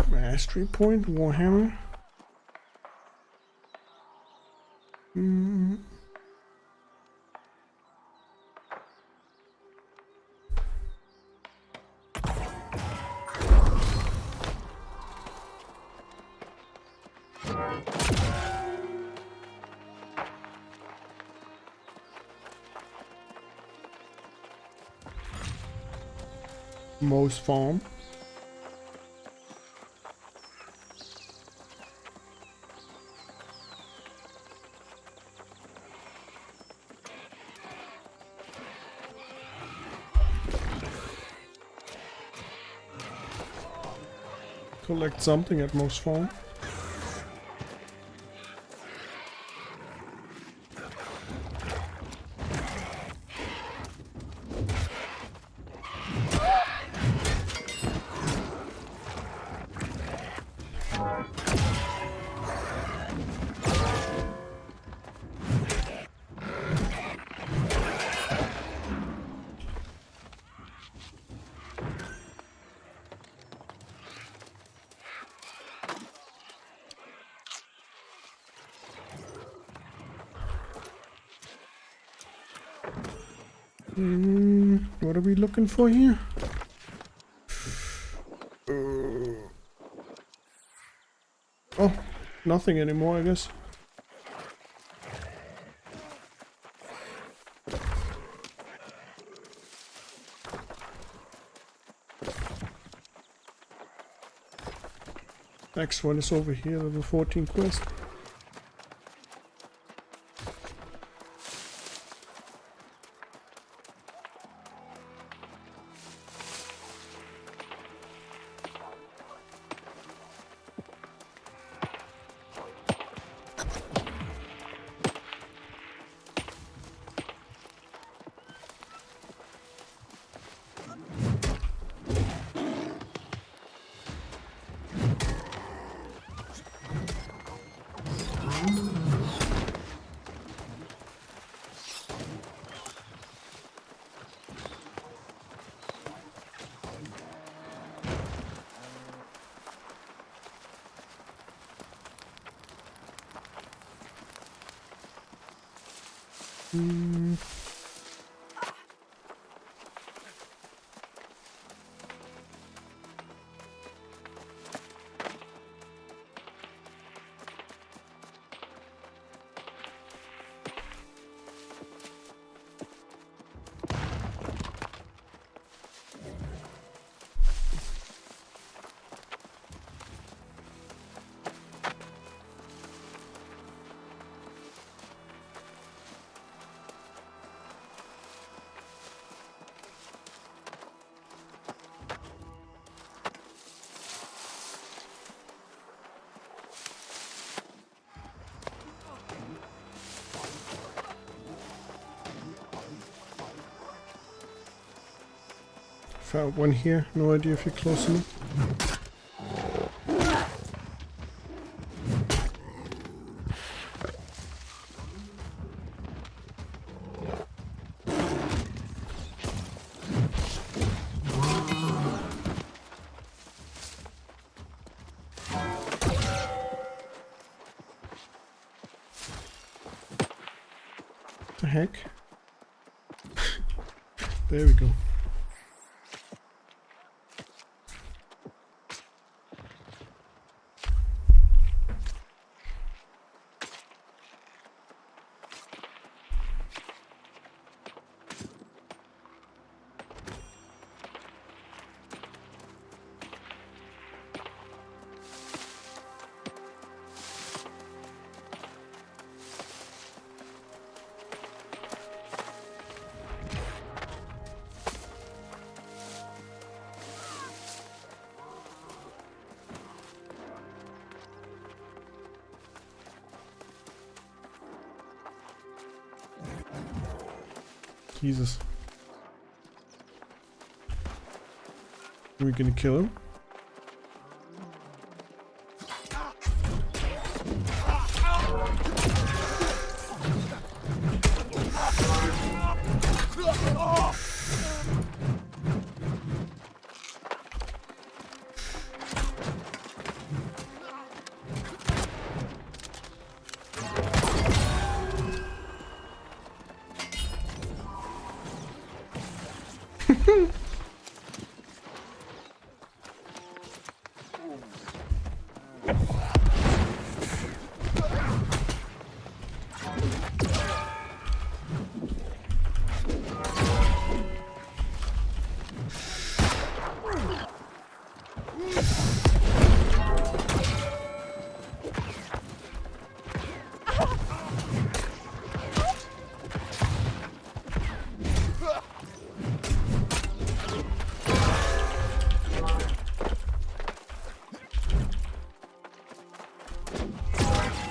Mastery point, Warhammer. Moe's farm. Collect something at Moe's farm. What are we looking for here? Oh, nothing anymore, I guess. Next one is over here, level 14 quest. Found one here, no idea if you're close enough. What the heck? There we go. Jesus. Are we gonna kill him?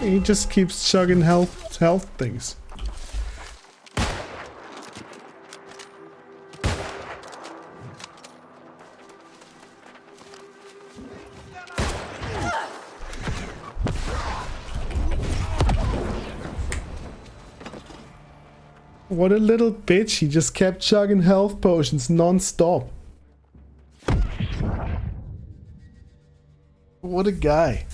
He just keeps chugging health things. What a little bitch, he just kept chugging health potions non-stop. What a guy.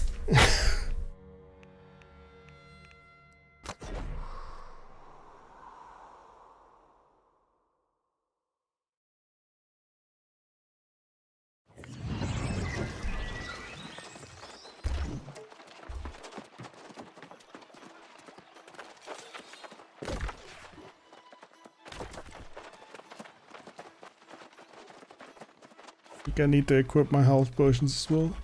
I think I need to equip my health potions as well.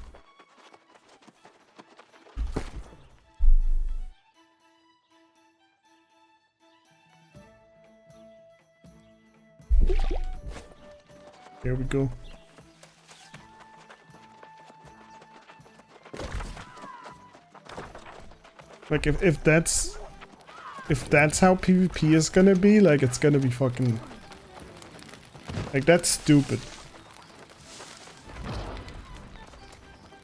Here we go. Like if that's how PvP is gonna be, like it's gonna be fucking like that's stupid.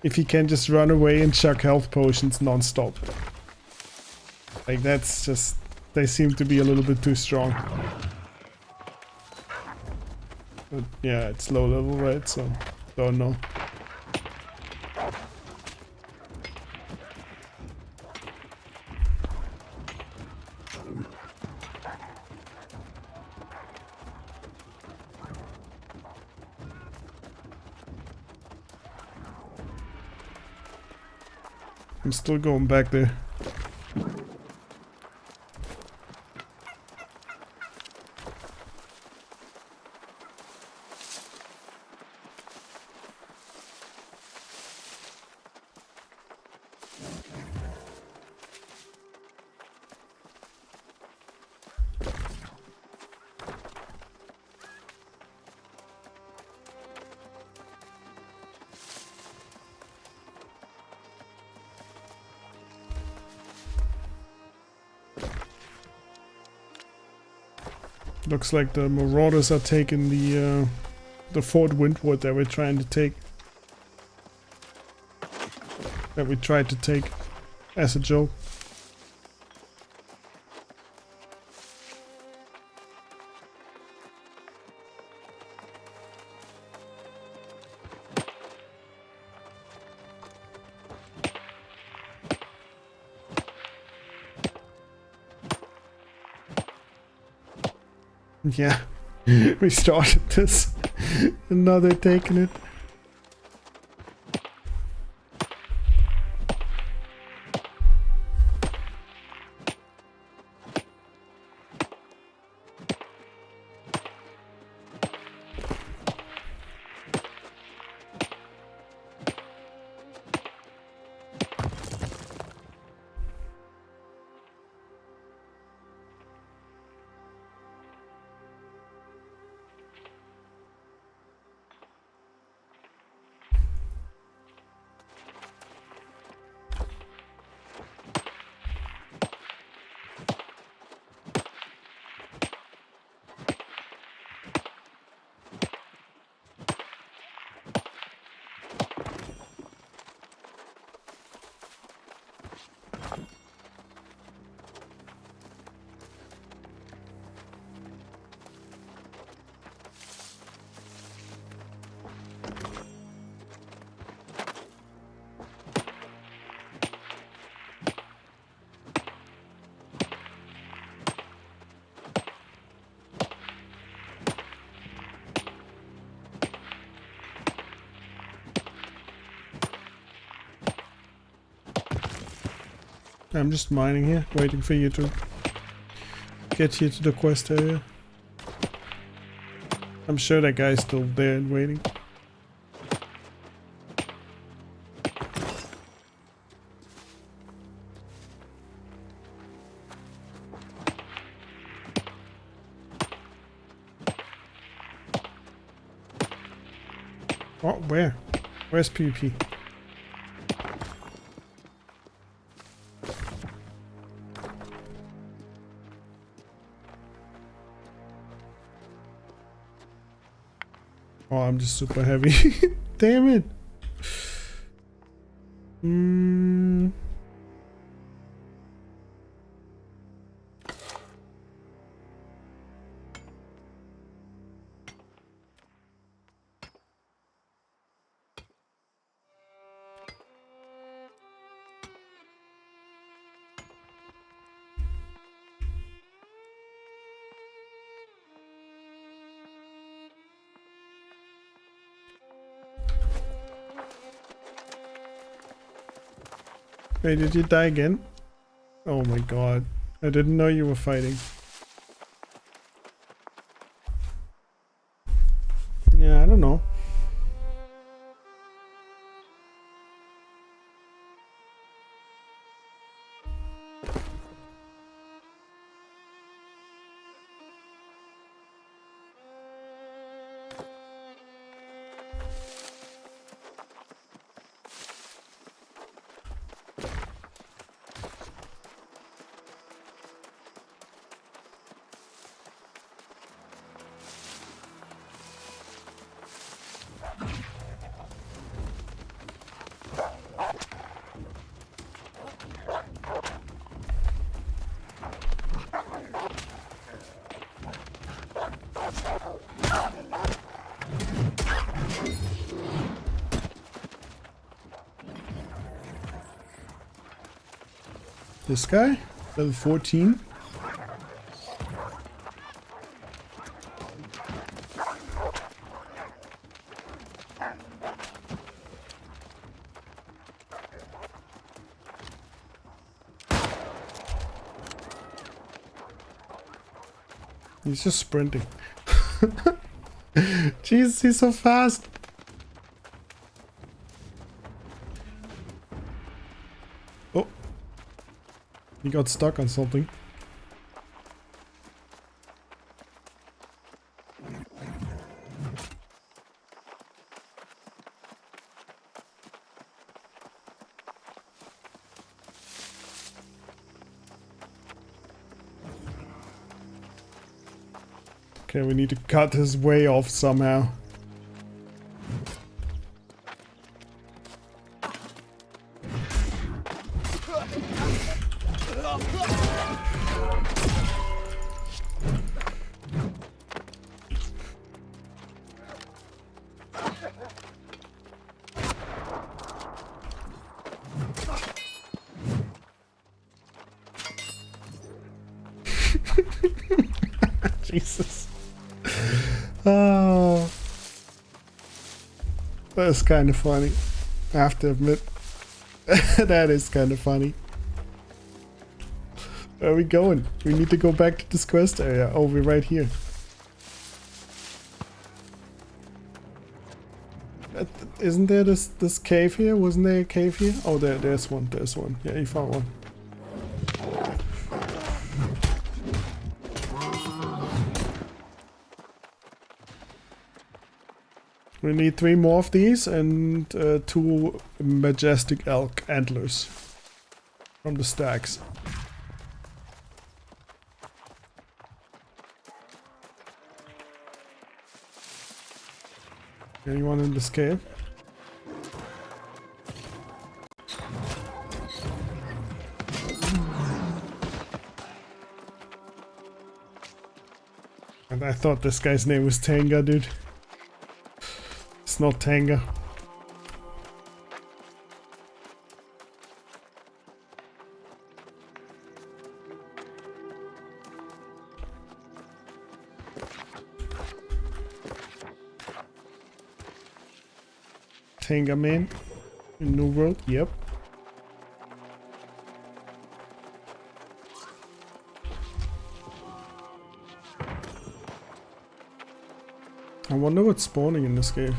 If he can just run away and chuck health potions non-stop. Like that's just, they seem to be a little bit too strong. But yeah, it's low level, right? So don't know. I'm still going back there. Looks like the Marauders are taking the Fort Windward that we're trying to take. That we tried to take as a joke. Yeah, we started this, and now they're taking it. I'm just mining here, waiting for you to get here to the quest area. I'm sure that guy's still there and waiting. Oh, where? Where's PvP? Oh, I'm just super heavy. Damn it. Wait, did you die again? Oh my god. I didn't know you were fighting. Yeah, I don't know. This guy? Level 14? He's just sprinting. Jesus, he's so fast. Oh. He got stuck on something. Okay, we need to cut his way off somehow. Jesus. Oh. That's kind of funny. I have to admit. That is kind of funny. Where are we going? We need to go back to this quest area. Oh, we're right here. Isn't there this cave here? Wasn't there a cave here? Oh, there's one. There's one. Yeah, you found one. We need 3 more of these and 2 majestic elk antlers from the stacks. Anyone in this cave? And I thought this guy's name was Tenga, dude. It's not Tenga. Tenga man in New World, yep. I wonder what's spawning in this cave.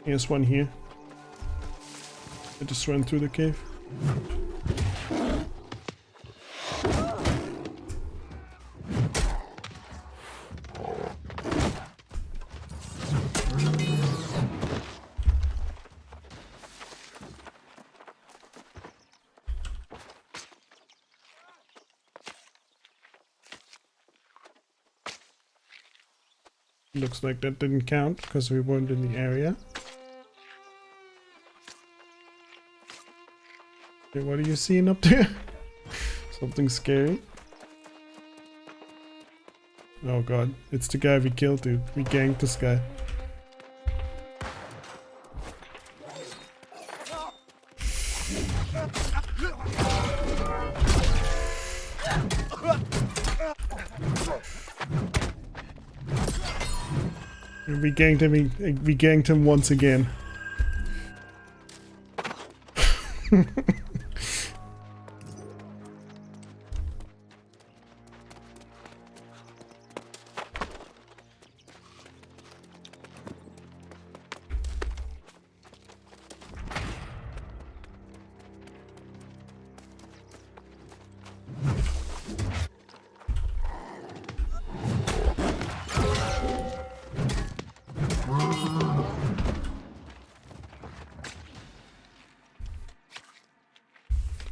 Here's one here. I just ran through the cave. Looks like that didn't count because we weren't in the area. Okay, what are you seeing up there? Something scary. Oh god, it's the guy we killed, dude. We ganked this guy. We ganked him once again.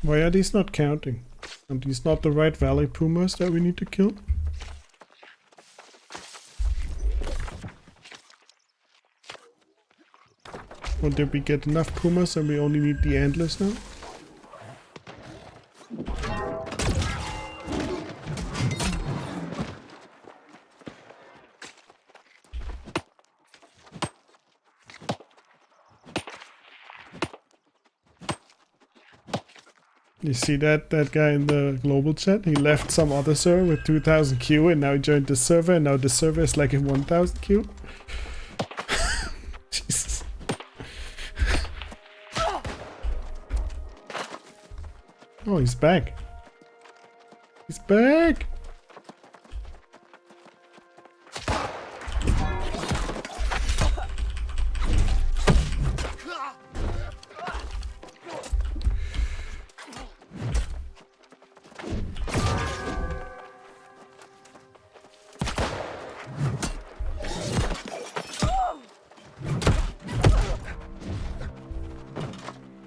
Why are these not counting? Are these not the right valley pumas that we need to kill? Or did we get enough pumas and we only need the antlers now? You see that guy in the global chat? He left some other server with 2000 Q and now he joined the server and now the server is like in 1000 Q. Jesus. Oh, he's back. He's back.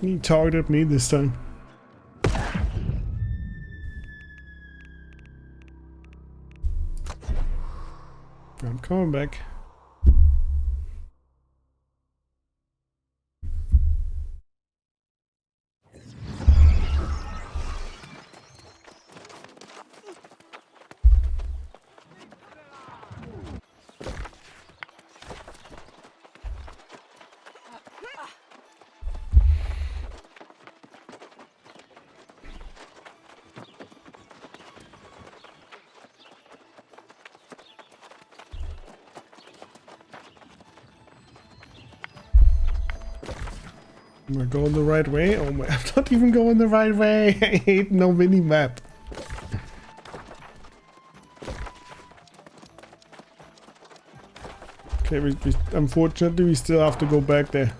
He targeted me this time. I'm coming back. Am I going the right way? Oh my, I'm not even going the right way. I hate no mini-map. Okay, unfortunately we still have to go back there.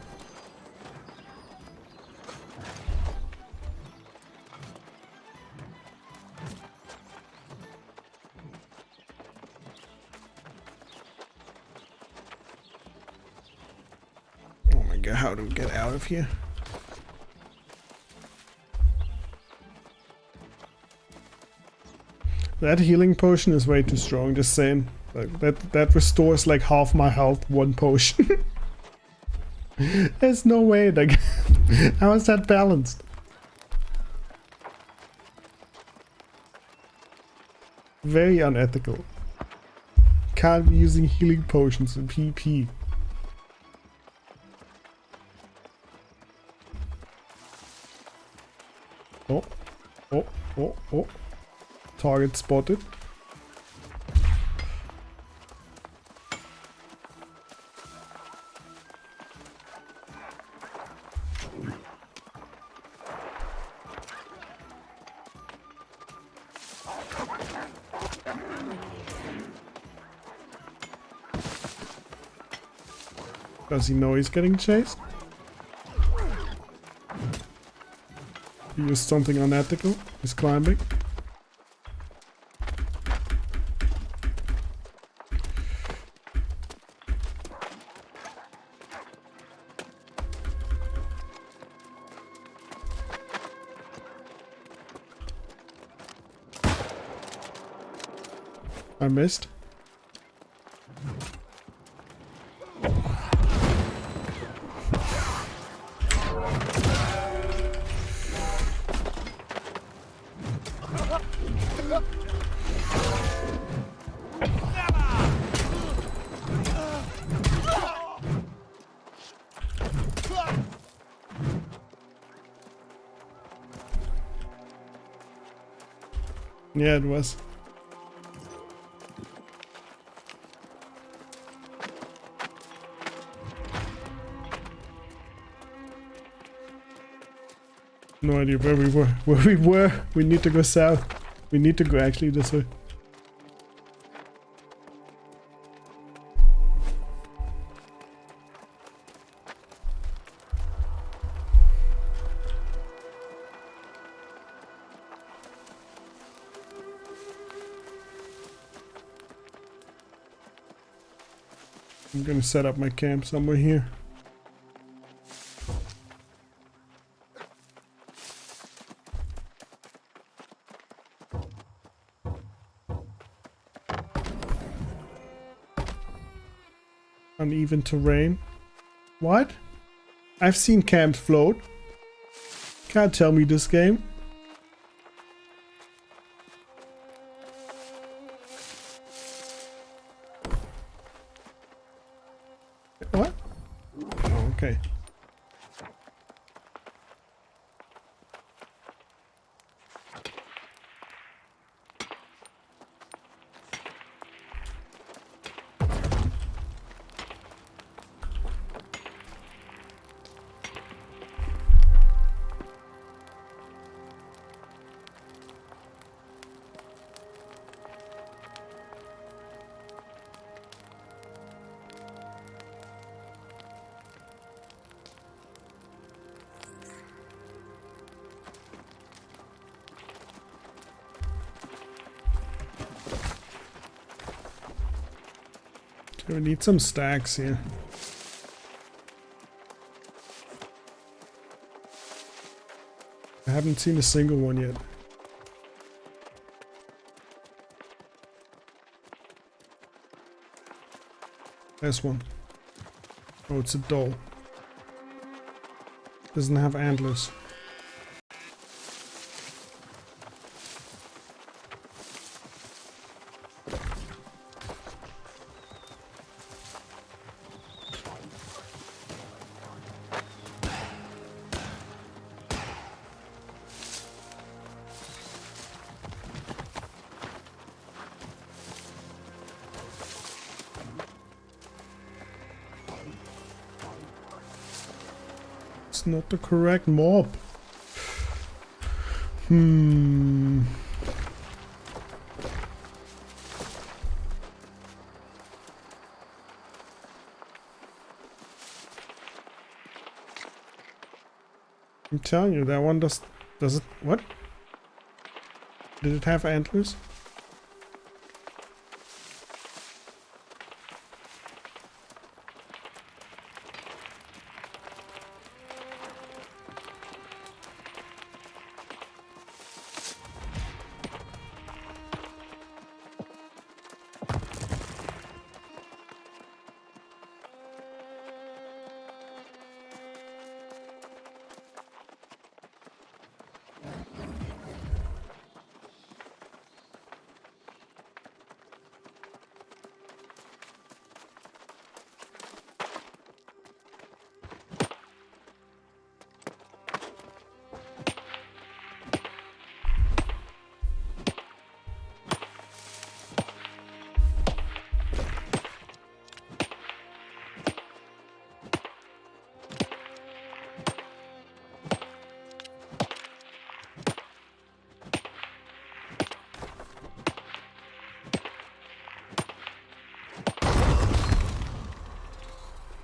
Oh my god, how do we get out of here? That healing potion is way too strong, just saying. Like, that restores like half my health, one potion. There's no way, like, how is that balanced? Very unethical. Can't be using healing potions in PP. Oh. Target spotted. Does he know he's getting chased? He used something unethical. He's climbing. I missed. Yeah, it was. No idea where we were. We need to go south. We need to go actually this way. I'm gonna set up my camp somewhere here. Uneven terrain. What? I've seen camps float. Can't tell me this game. What? Oh, okay. We need some stacks here. I haven't seen a single one yet. There's one. Oh, it's a doll. Doesn't have antlers. Not the correct mob. I'm telling you, that one does it? What? Did it have antlers?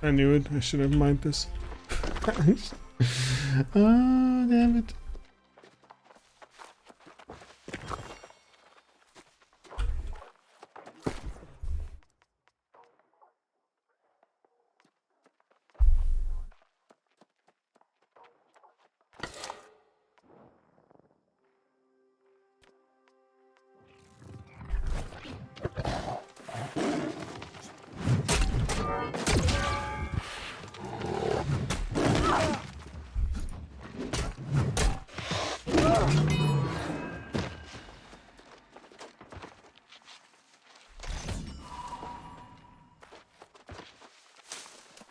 I knew it. I should have minded this. Oh, damn it.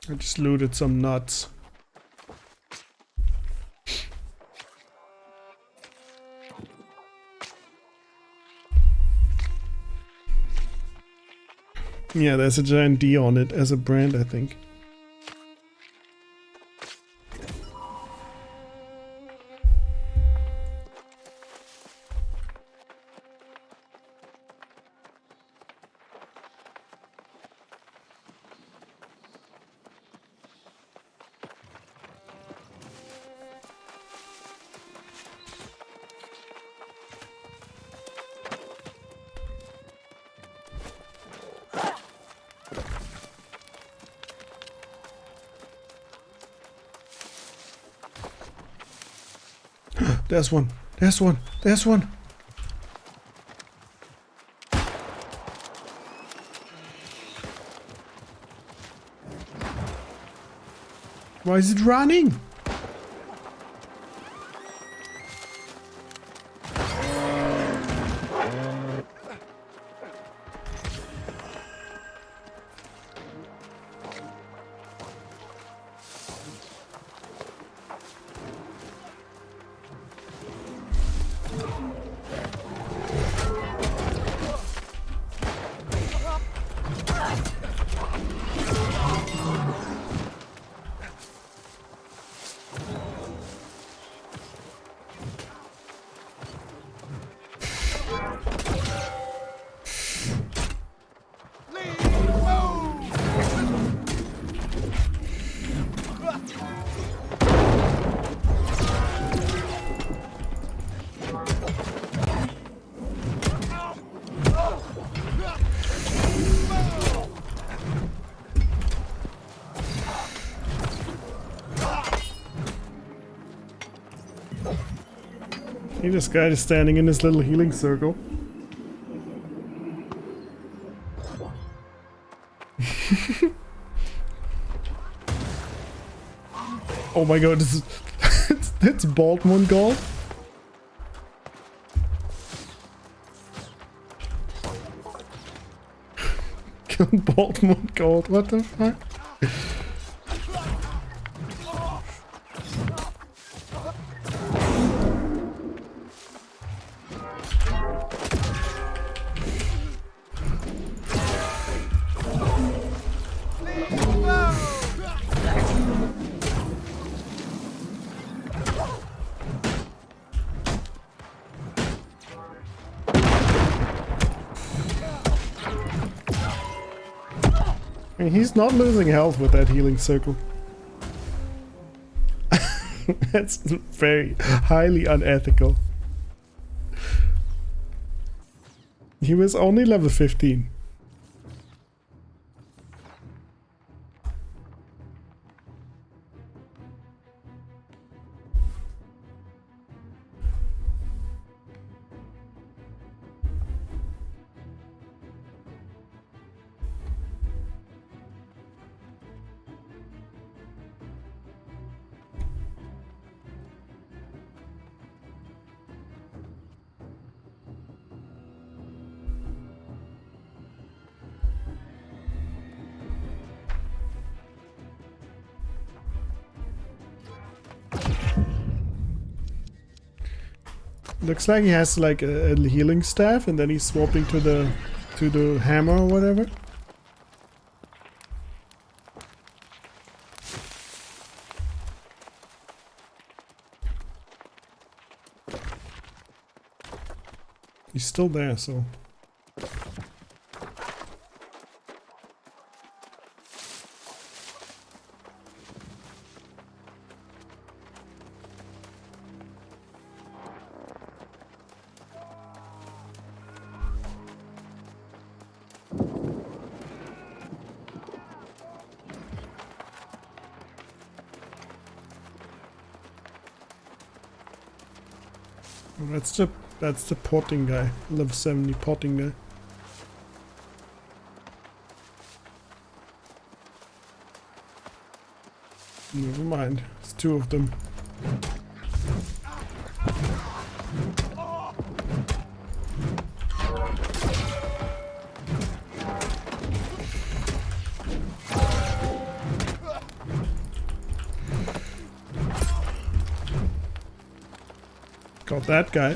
I just looted some nuts. Yeah, there's a giant D on it as a brand, I think. There's one. There's one. There's one. Why is it running? Hey, this guy is standing in his little healing circle. Oh my god, this is that's Baltmund gold. Baltmund gold, what the fuck? I mean, he's not losing health with that healing circle. That's very highly unethical. He was only level 15. Looks like he has like a healing staff, and then he's swapping to the hammer or whatever. He's still there, so. That's the potting guy, level 70 potting guy. Never mind, it's two of them. Got that guy.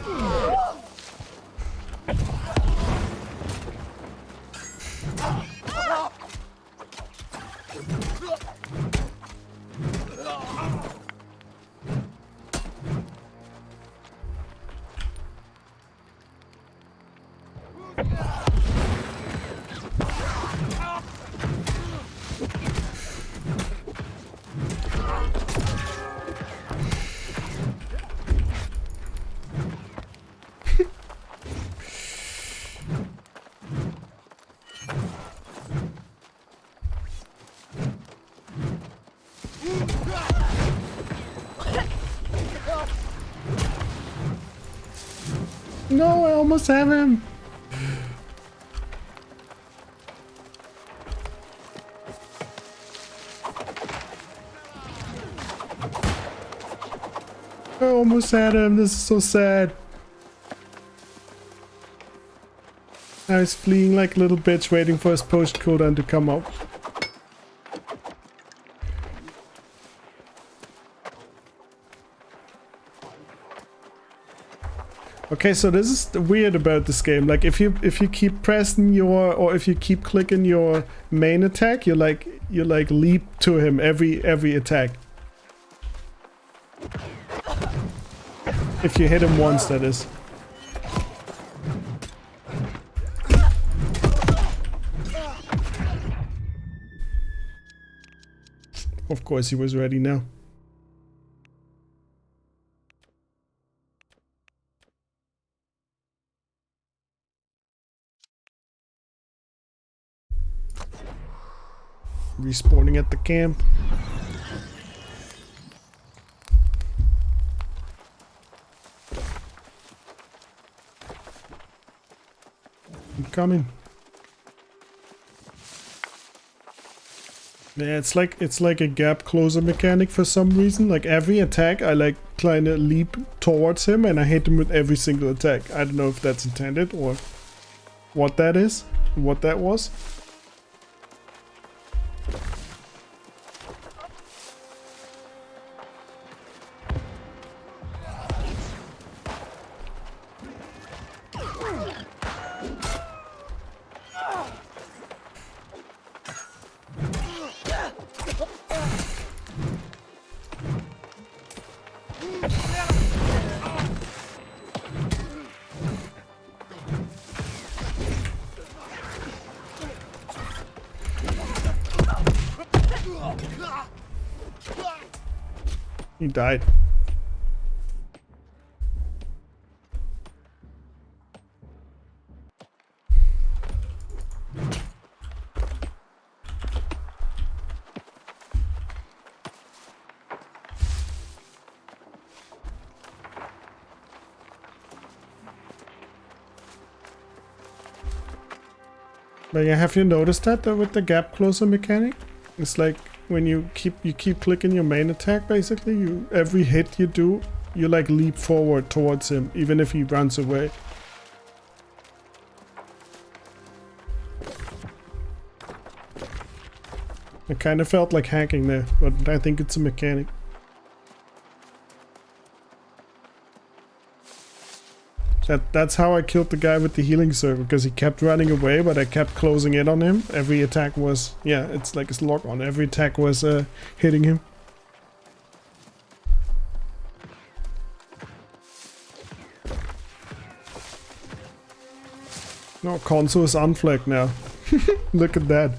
No, I almost have him. I almost had him. This is so sad. Now he's fleeing like a little bitch, waiting for his post cooldown to come up. Okay, so this is weird about this game. Like if you keep pressing your, or if you keep clicking your main attack, you like leap to him every attack. If you hit him once, that is. Of course he was ready now. Respawning at the camp. I'm coming. Yeah, it's like a gap closer mechanic for some reason. Like every attack I like kind of leap towards him and I hit him with every single attack. I don't know if that's intended or what that is, what that was. He died. But yeah, have you noticed that with the gap closer mechanic? It's like when you keep clicking your main attack, basically, every hit you do, you like leap forward towards him, even if he runs away. It kind of felt like hacking there, but I think it's a mechanic. That's how I killed the guy with the healing circle, because he kept running away, but I kept closing in on him. Every attack was, yeah, it's like a lock on. Every attack was hitting him. No, console is unflagged now. Look at that.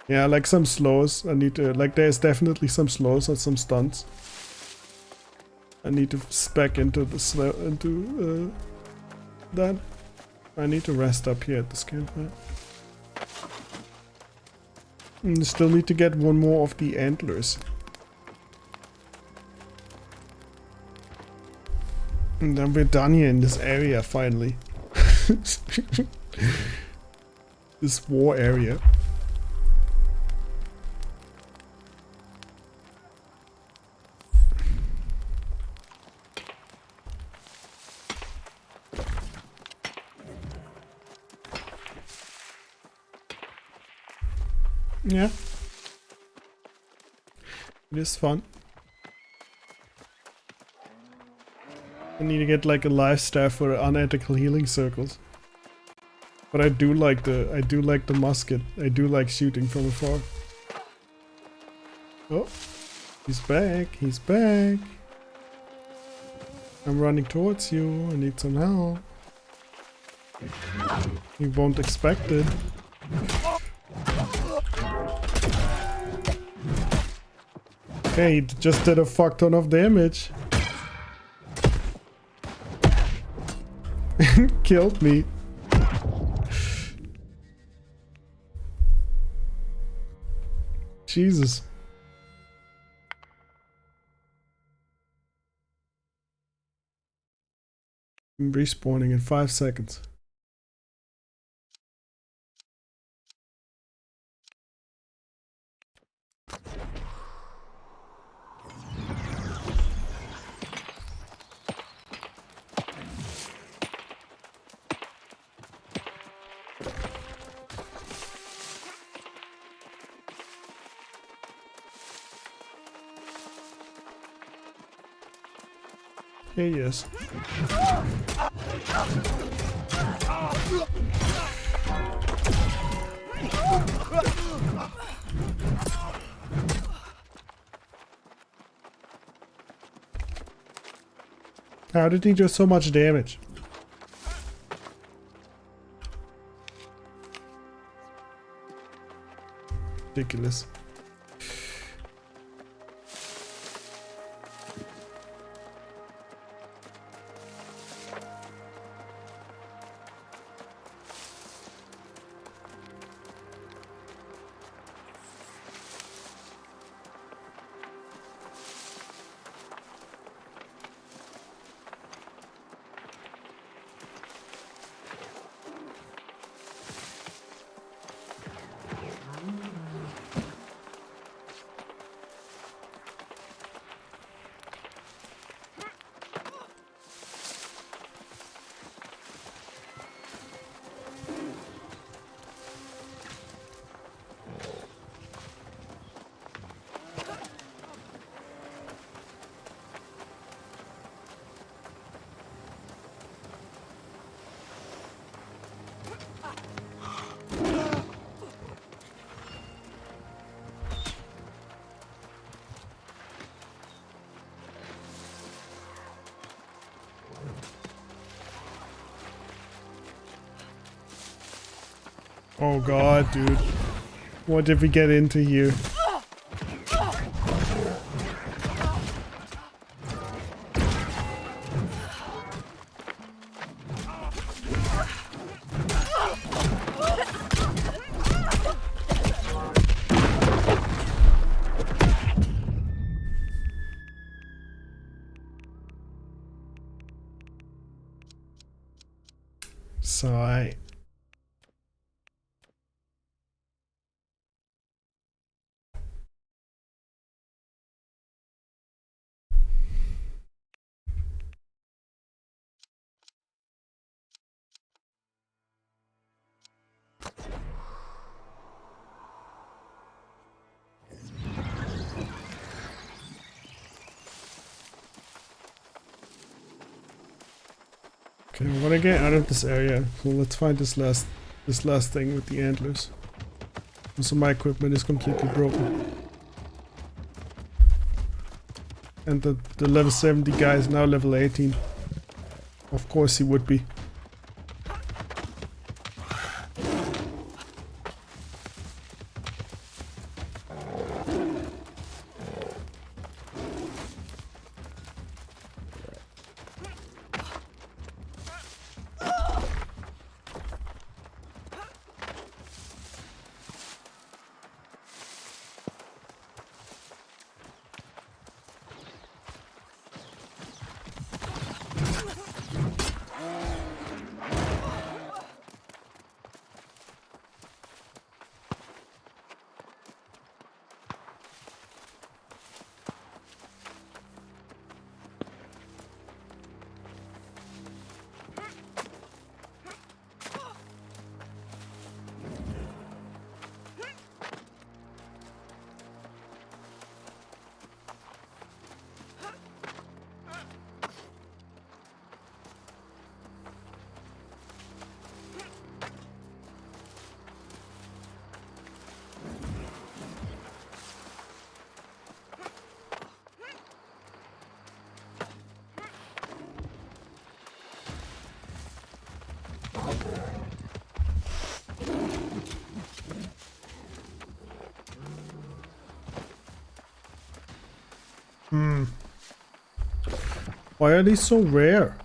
Yeah, like some slows. I need to, like, there's definitely some slows or some stunts. I need to spec into the that. I need to rest up here at this campfire. And still need to get one more of the antlers. And then we're done here in this area finally. This war area. Yeah. It is fun. I need to get like a life staff for unethical healing circles. But I do like the musket. I do like shooting from afar. Oh, he's back. He's back. I'm running towards you. I need some help. You won't expect it. Okay, he just did a fuck ton of damage. Killed me. Jesus. I'm respawning in 5 seconds. Here he is. How did he do so much damage? Ridiculous. Oh god, dude. What did we get into here? Sigh. Okay, I want to get out of this area, so let's find this last thing with the antlers. Also, my equipment is completely broken. And the level 70 guy is now level 18. Of course he would be. Why are these so rare?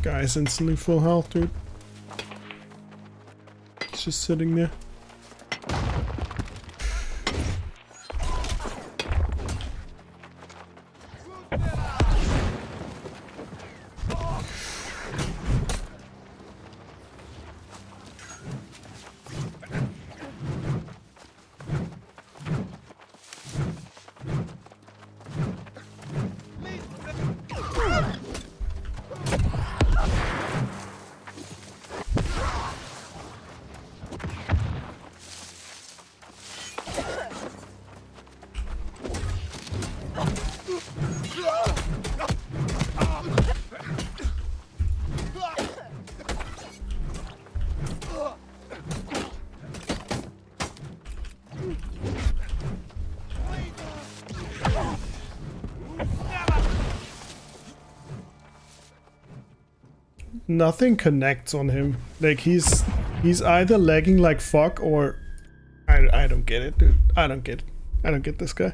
Guy's instantly full health, dude. It's just sitting there. Nothing connects on him. Like he's either lagging like fuck or I don't get it, dude. I don't get this guy.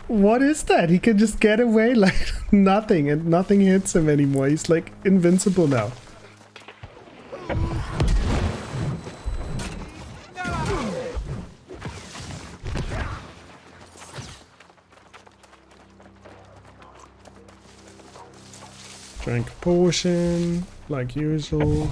What is that? He can just get away like nothing, and nothing hits him anymore. He's like invincible now. Drank a potion, like usual.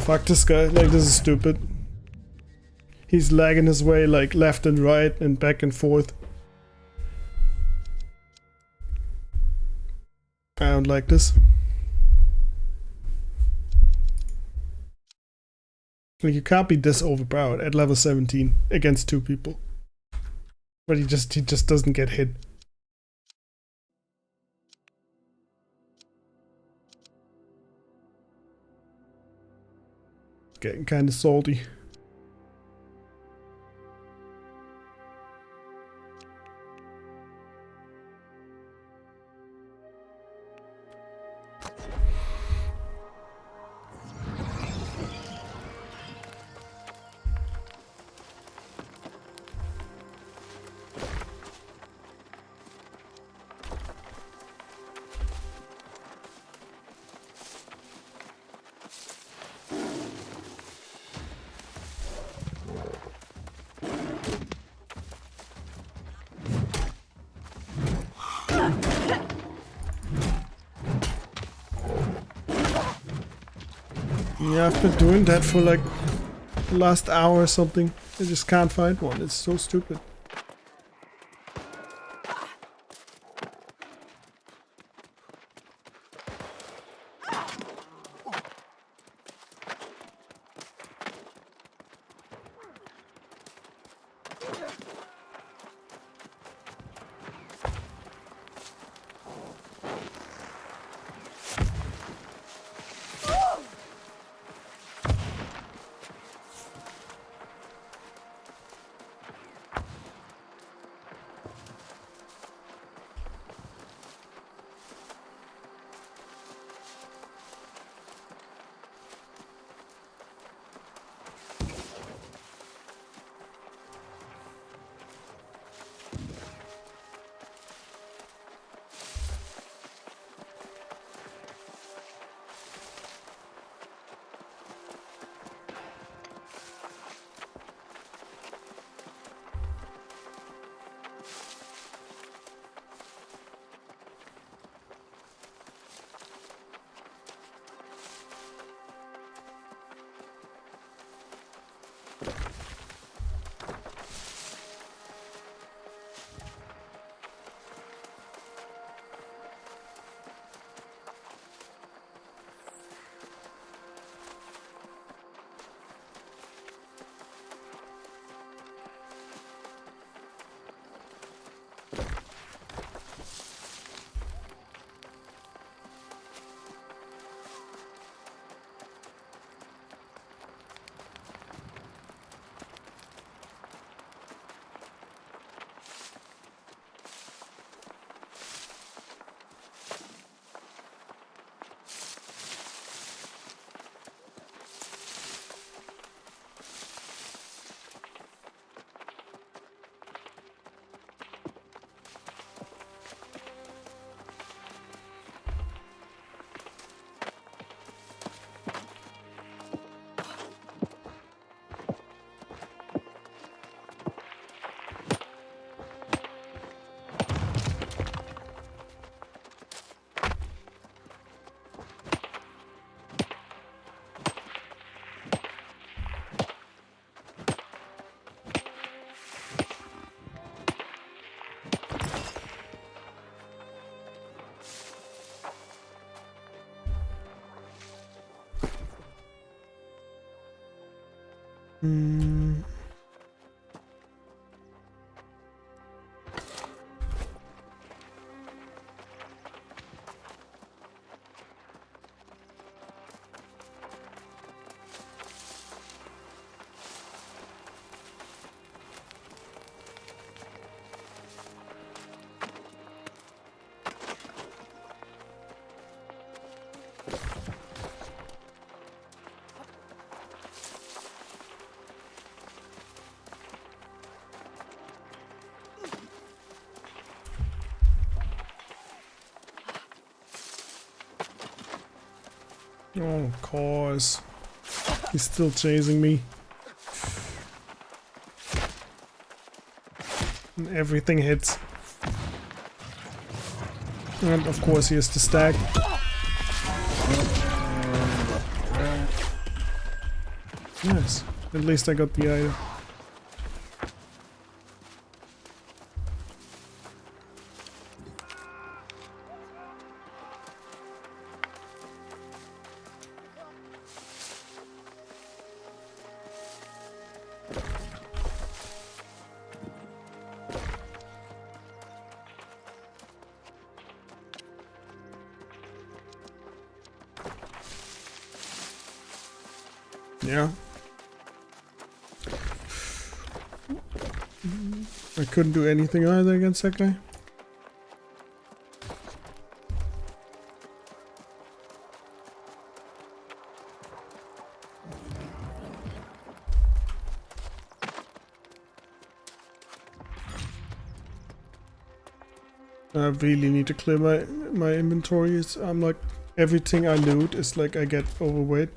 Fuck this guy, like this is stupid. He's lagging his way like left and right and back and forth. I don't like this. Like, you can't be this overpowered at level 17 against 2 people. But he just doesn't get hit. Getting kinda salty. Yeah, I've been doing that for like the last hour or something. I just can't find one. It's so stupid. Oh, of course. He's still chasing me. And everything hits. And of course he has to stack. Nice. At least I got the item. Yeah. I couldn't do anything either against that guy. I really need to clear my inventory. I'm like, everything I loot is like I get overweight.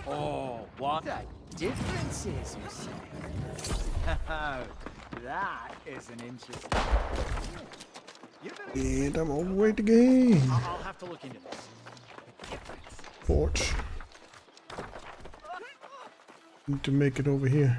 Oh, what a differences, you say? That is an interesting.
And I'm overweight again.
I'll have to look into this.
Porch. Need to make it over here.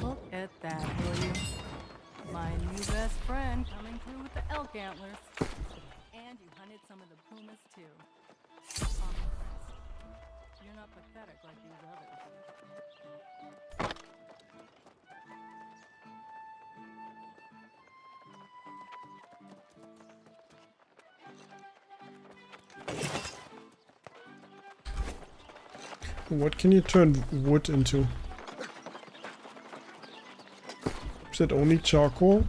Look at that, will you? My new best friend coming through with the elk antlers. And you hunted some of the pumas, too. I'm impressed. You're not pathetic like these others.
What can you turn wood into? Is it only charcoal?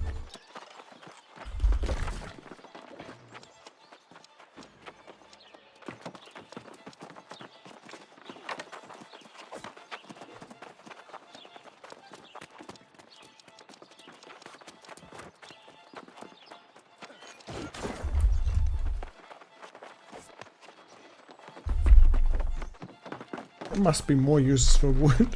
There must be more uses for wood.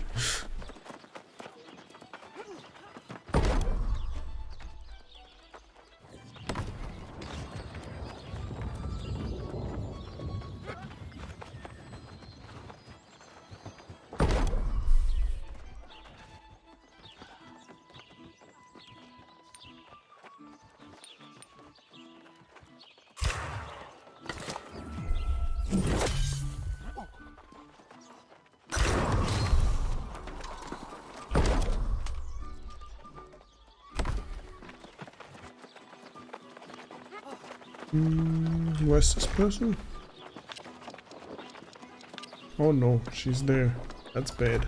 Where's this person? Oh no, she's there. That's bad.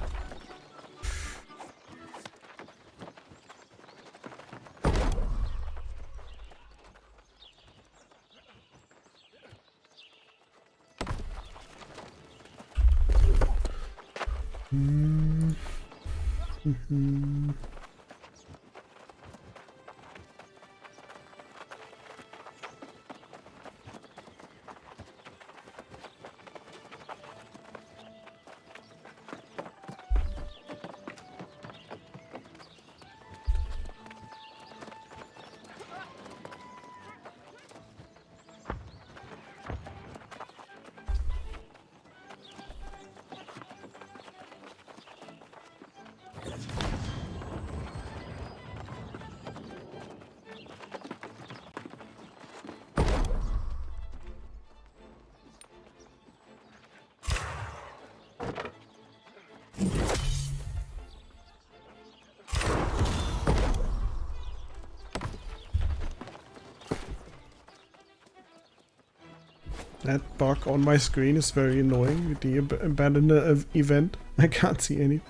That bug on my screen is very annoying with the abandoned event. I can't see anything.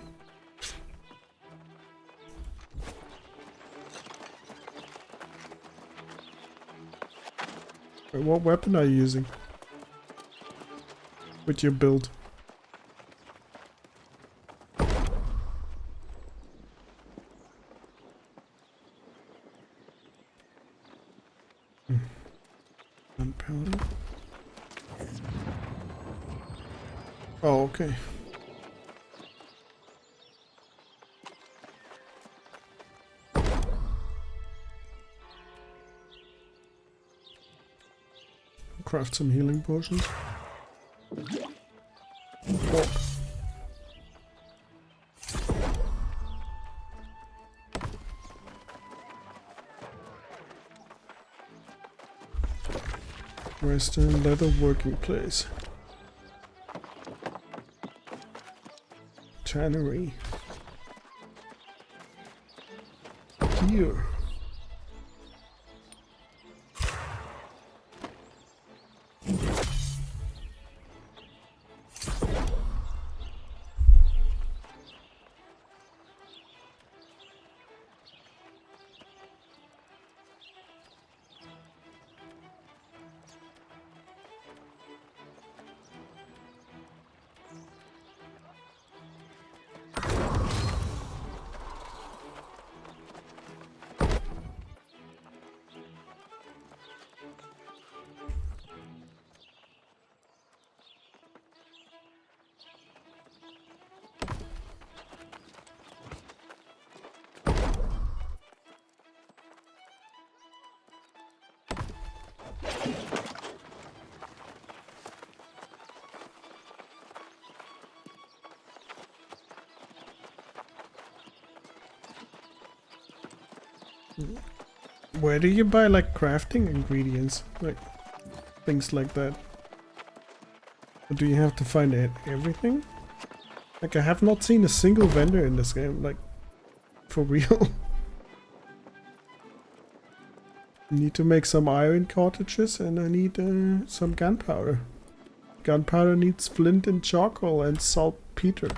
Wait, what weapon are you using? With your build? Gunpowder? Oh, okay. Craft some healing potions. Pork. Western leather working place. Tannery. Here. Where do you buy like crafting ingredients? Like things like that? Or do you have to find everything? Like I have not seen a single vendor in this game, like for real. I need to make some iron cartridges and I need some gunpowder. Gunpowder needs flint and charcoal and salt Peter.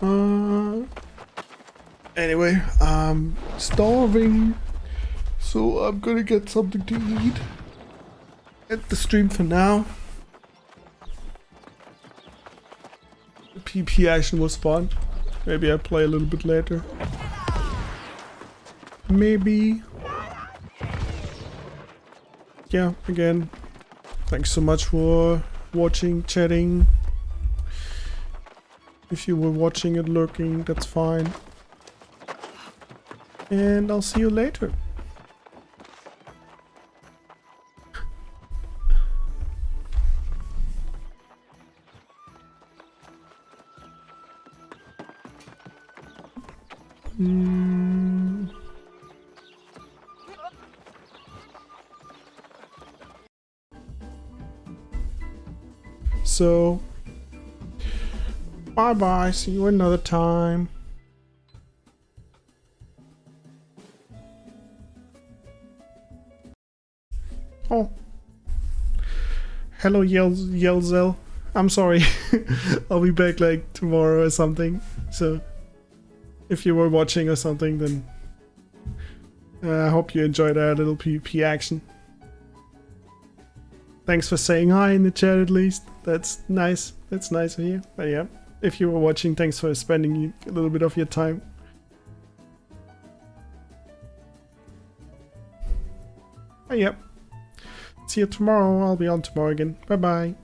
Oh. Anyway, I'm starving, so I'm gonna get something to eat. End the stream for now. The PP action was fun. Maybe I play a little bit later. Maybe. Yeah, again, thanks so much for watching, chatting. If you were watching and lurking, that's fine. And I'll see you later. So, bye bye, see you another time. Oh. Hello, Yelzel. I'm sorry. I'll be back like tomorrow or something. So, if you were watching or something, then I hope you enjoyed our little PvP action. Thanks for saying hi in the chat at least. That's nice. That's nice of you. But yeah, if you were watching, thanks for spending a little bit of your time. But yeah. See you tomorrow. I'll be on tomorrow again. Bye bye.